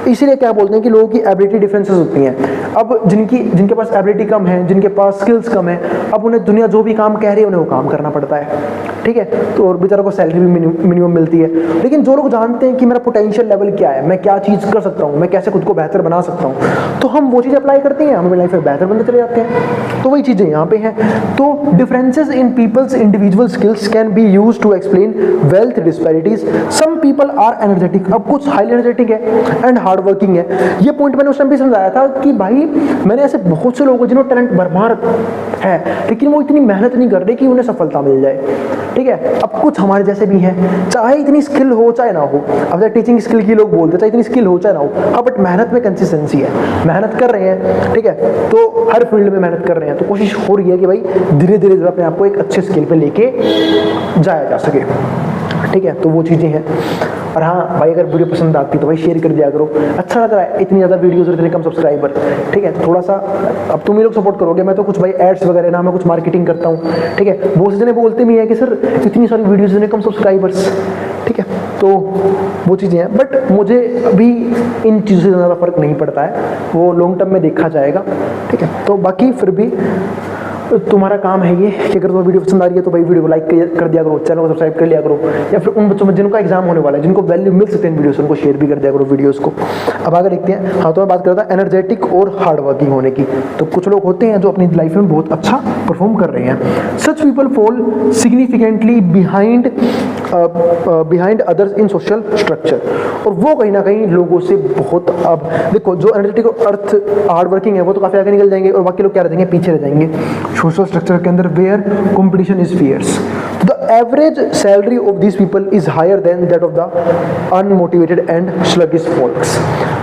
इसीलिए क्या बोलते हैं कि लोगों की एबिलिटी डिफरेंसेस होती हैं। अब जिनके पास एबिलिटी कम है, जिनके पास स्किल्स कम है, अब उन्हें दुनिया जो भी काम कह रही है उन्हें वो काम करना पड़ता है, ठीक है, तो और बेचारों को सैलरी भी मिनिमम मिलती है। लेकिन जो लोग जानते हैं कि मेरा पोटेंशियल लेवल क्या है, मैं क्या चीज़ कर सकता हूँ, मैं कैसे खुद को बेहतर बना सकता हूँ, तो हम वो चीज़ अप्लाई करते हैं, हम अपनी लाइफ में बेहतर बनते चले जाते हैं। तो वही चीज़ें यहाँ पे हैं। तो differences in people's individual skills can be use to explain wealth disparities. Some people are energetic, अब कुछ हाईली एनर्जेटिक है एंड हार्ड वर्किंग है। ये पॉइंट मैंने उस टाइम भी समझाया था कि भाई मैंने ऐसे बहुत से लोगों को जिन्होंने टैलेंट भरमार है लेकिन वो इतनी मेहनत नहीं कर रहे कि उन्हें सफलता मिल जाए, ठीक है। अब कुछ हमारे जैसे भी हैं, चाहे इतनी स्किल हो चाहे ना हो, अब टीचिंग स्किल की लोग बोलते हैं चाहे इतनी स्किल हो चाहे ना हो, हाँ, बट मेहनत में कंसिस्टेंसी है, मेहनत कर रहे हैं, ठीक है, तो हर फील्ड में मेहनत कर रहे हैं, तो कोशिश हो रही है कि भाई धीरे धीरे जो अपने आप को एक अच्छे स्किल पे लेके जाया जा सके, ठीक है। तो वो चीज़ें हैं। और हाँ भाई, अगर वीडियो पसंद आती है तो भाई शेयर कर दिया करो। अच्छा लग रहा है इतनी ज़्यादा वीडियोस और इतने कम सब्सक्राइबर, ठीक है, तो थोड़ा सा अब तुम ही लोग सपोर्ट करोगे। मैं तो कुछ भाई एड्स वगैरह ना, मैं कुछ मार्केटिंग करता हूँ, ठीक है। बहुत से जने बोलते भी हैं कि सर इतनी सारी वीडियोज़ इतने कम सब्सक्राइबर्स, ठीक है, तो वो चीज़ें हैं। बट मुझे अभी इन चीज़ों से ज़्यादा फर्क नहीं पड़ता है, वो लॉन्ग टर्म में देखा जाएगा, ठीक है। तो बाकी फिर भी तुम्हारा काम है ये कि अगर तुम्हें वीडियो पसंद आ रही है तो भाई वीडियो को लाइक कर दिया करो, चैनल को सब्सक्राइब कर लिया करो, या फिर उन बच्चों में जिनका एग्जाम होने वाला है, जिनको वैल्यू मिल सकते हैं वीडियो से, उनको शेयर भी कर दिया करो वीडियोस को। अब आगे देखते हैं। हाँ, तो मैं बात करता एनर्जेटिक और हार्ड वर्किंग होने की। तो कुछ लोग होते हैं जो अपनी लाइफ में बहुत अच्छा परफॉर्म कर रहे हैं। Such people fall significantly behind others in social structure, और वो कहीं ना कहीं लोगों से बहुत, अब देखो जो एनर्जेटिक और अर्थ हार्ड वर्किंग है वो तो काफ़ी आगे निकल जाएंगे, और बाकी लोग क्या रह जाएंगे, पीछे रह जाएंगे सोशल स्ट्रक्चर के अंदर, where competition is fierce. The average salary of this people is higher than that of the unmotivated and sluggish folks.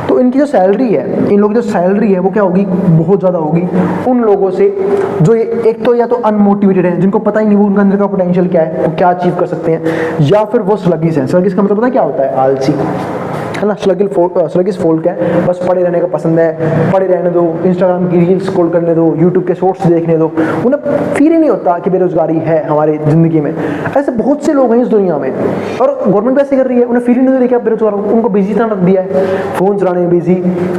तो इनकी जो सैलरी है, इन लोगों की जो सैलरी है वो क्या होगी, बहुत ज़्यादा होगी उन लोगों से जो ये एक तो या तो अनमोटिवेटेड है, जिनको पता ही नहीं वो उनका अंदर का पोटेंशियल क्या है, वो क्या अचीव कर सकते हैं, या फिर वो स्लगिश है। स्लगिश का मतलब पता क्या होता है, आलसी, है ना। स्लगिश फोल्क है, बस पड़े रहने का पसंद है, पड़े रहने दो, इंस्टाग्राम की रील्स स्क्रॉल करने दो, यूट्यूब के शॉर्ट्स देखने दो, उन्हें फील ही नहीं होता कि बेरोजगारी है हमारी ज़िंदगी में। ऐसे बहुत से लोग हैं इस दुनिया में, और गवर्नमेंट भी ऐसे कर रही है, उन्हें फील ही नहीं हो रही कि आप बेरोजगार हो, उनको बिजी इतना रख दिया है, फ़ोन चलाने में बिजी।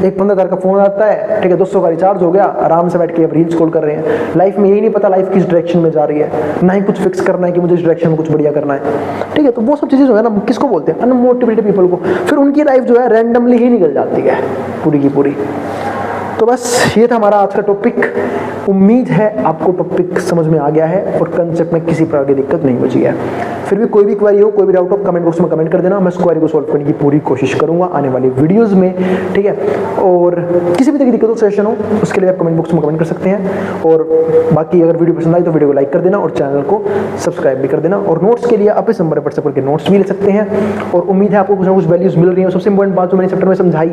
एक 15,000 का फ़ोन आता है, ठीक है, 200 का रिचार्ज हो गया, आराम से बैठ के अब रील्स स्क्रॉल कर रहे हैं। लाइफ में यही नहीं पता लाइफ किस डायरेक्शन में जा रही है, ना ही कुछ फिक्स करना है कि मुझे इस डायरेक्शन में कुछ बढ़िया करना है, ठीक है। तो वो सब चीज़ें जो है ना, किसको बोलते हैं, अनमोटिवेटेड पीपल को। फिर उनकी लाइफ जो है रैंडम ही निकल जाती है पूरी की पूरी। तो बस ये था हमारा आज का टॉपिक। उम्मीद है आपको टॉपिक समझ में आ गया है और कंसेप्ट में किसी प्रकार की दिक्कत नहीं बची है। फिर भी कोई भी क्वेरी हो, कोई भी डाउट हो, कमेंट बॉक्स में कमेंट कर देना, मैं इस क्वेरी को सॉल्व करने की पूरी कोशिश करूंगा आने वाली वीडियोस में, ठीक है। और किसी भी तरह की दिक्कत हो, सजेशन हो, उसके लिए आप कमेंट बॉक्स में कमेंट कर सकते हैं। और बाकी अगर वीडियो पसंद आई तो वीडियो को लाइक कर देना और चैनल को सब्सक्राइब भी कर देना। और नोट्स के लिए आप इस नंबर पर व्हाट्सएप करके नोट्स भी ले सकते हैं। और उम्मीद है आपको कुछ ना कुछ वैल्यूज मिल रही है। सबसे इंपॉर्टेंट बात जो मैंने चैप्टर में समझाई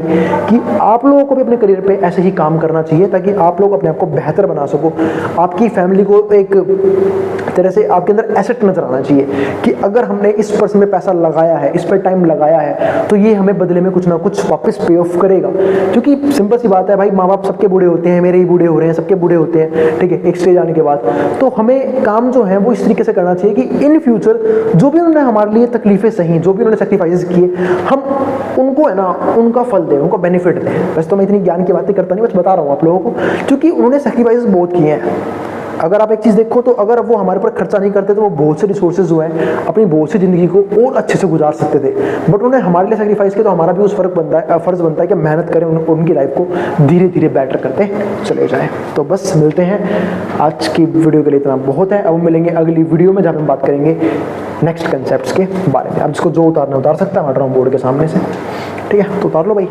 कि आप लोगों को भी अपने करियर पे ऐसे ही काम करना चाहिए ताकि आप लोग अपने आप को बेहतर बना सको। आपकी फैमिली को एक तरह से आपके अंदर एसेट नजर आना चाहिए कि अगर हमने इस पर्सन में पैसा लगाया है, इस पर टाइम लगाया है, तो ये हमें बदले में कुछ ना कुछ वापस पे ऑफ करेगा। क्योंकि सिंपल सी बात है भाई, माँ बाप सबके बूढ़े होते हैं, मेरे ही बूढ़े हो रहे हैं, सबके बूढ़े होते हैं, ठीक है, एक स्टेज आने के बाद। तो हमें काम जो है वो इस तरीके से करना चाहिए कि इन फ्यूचर जो भी उन्होंने हमारे लिए तकलीफें सही, जो भी उन्होंने सेक्रीफाइसेस किए, हम उनको है ना उनका फल दें, उनको बेनिफिट दें। वैसे तो मैं इतनी ज्ञान की बातें करता नहीं, बस बता रहा हूँ आप लोगों को, क्योंकि उन्होंने सेक्रीफाइसेस बहुत किए हैं। अगर आप एक चीज़ देखो तो अगर वो हमारे पर खर्चा नहीं करते तो वो बहुत से रिसोर्सेज जो हैं अपनी बहुत सी ज़िंदगी को और अच्छे से गुजार सकते थे। बट उन्होंने हमारे लिए सेक्रीफाइस किया, तो हमारा भी उस फर्ज बनता है कि मेहनत करें, उनकी लाइफ को धीरे धीरे बेटर करते चले जाएँ। तो बस मिलते हैं, आज की वीडियो के लिए इतना बहुत है। अब मिलेंगे अगली वीडियो में जहाँ हम बात करेंगे नेक्स्ट कंसेप्ट्स के बारे में। अब जिसको जो उतारना उतार सकता है, मैं हट रहा हूँ बोर्ड के सामने से, ठीक है, तो उतार लो भाई।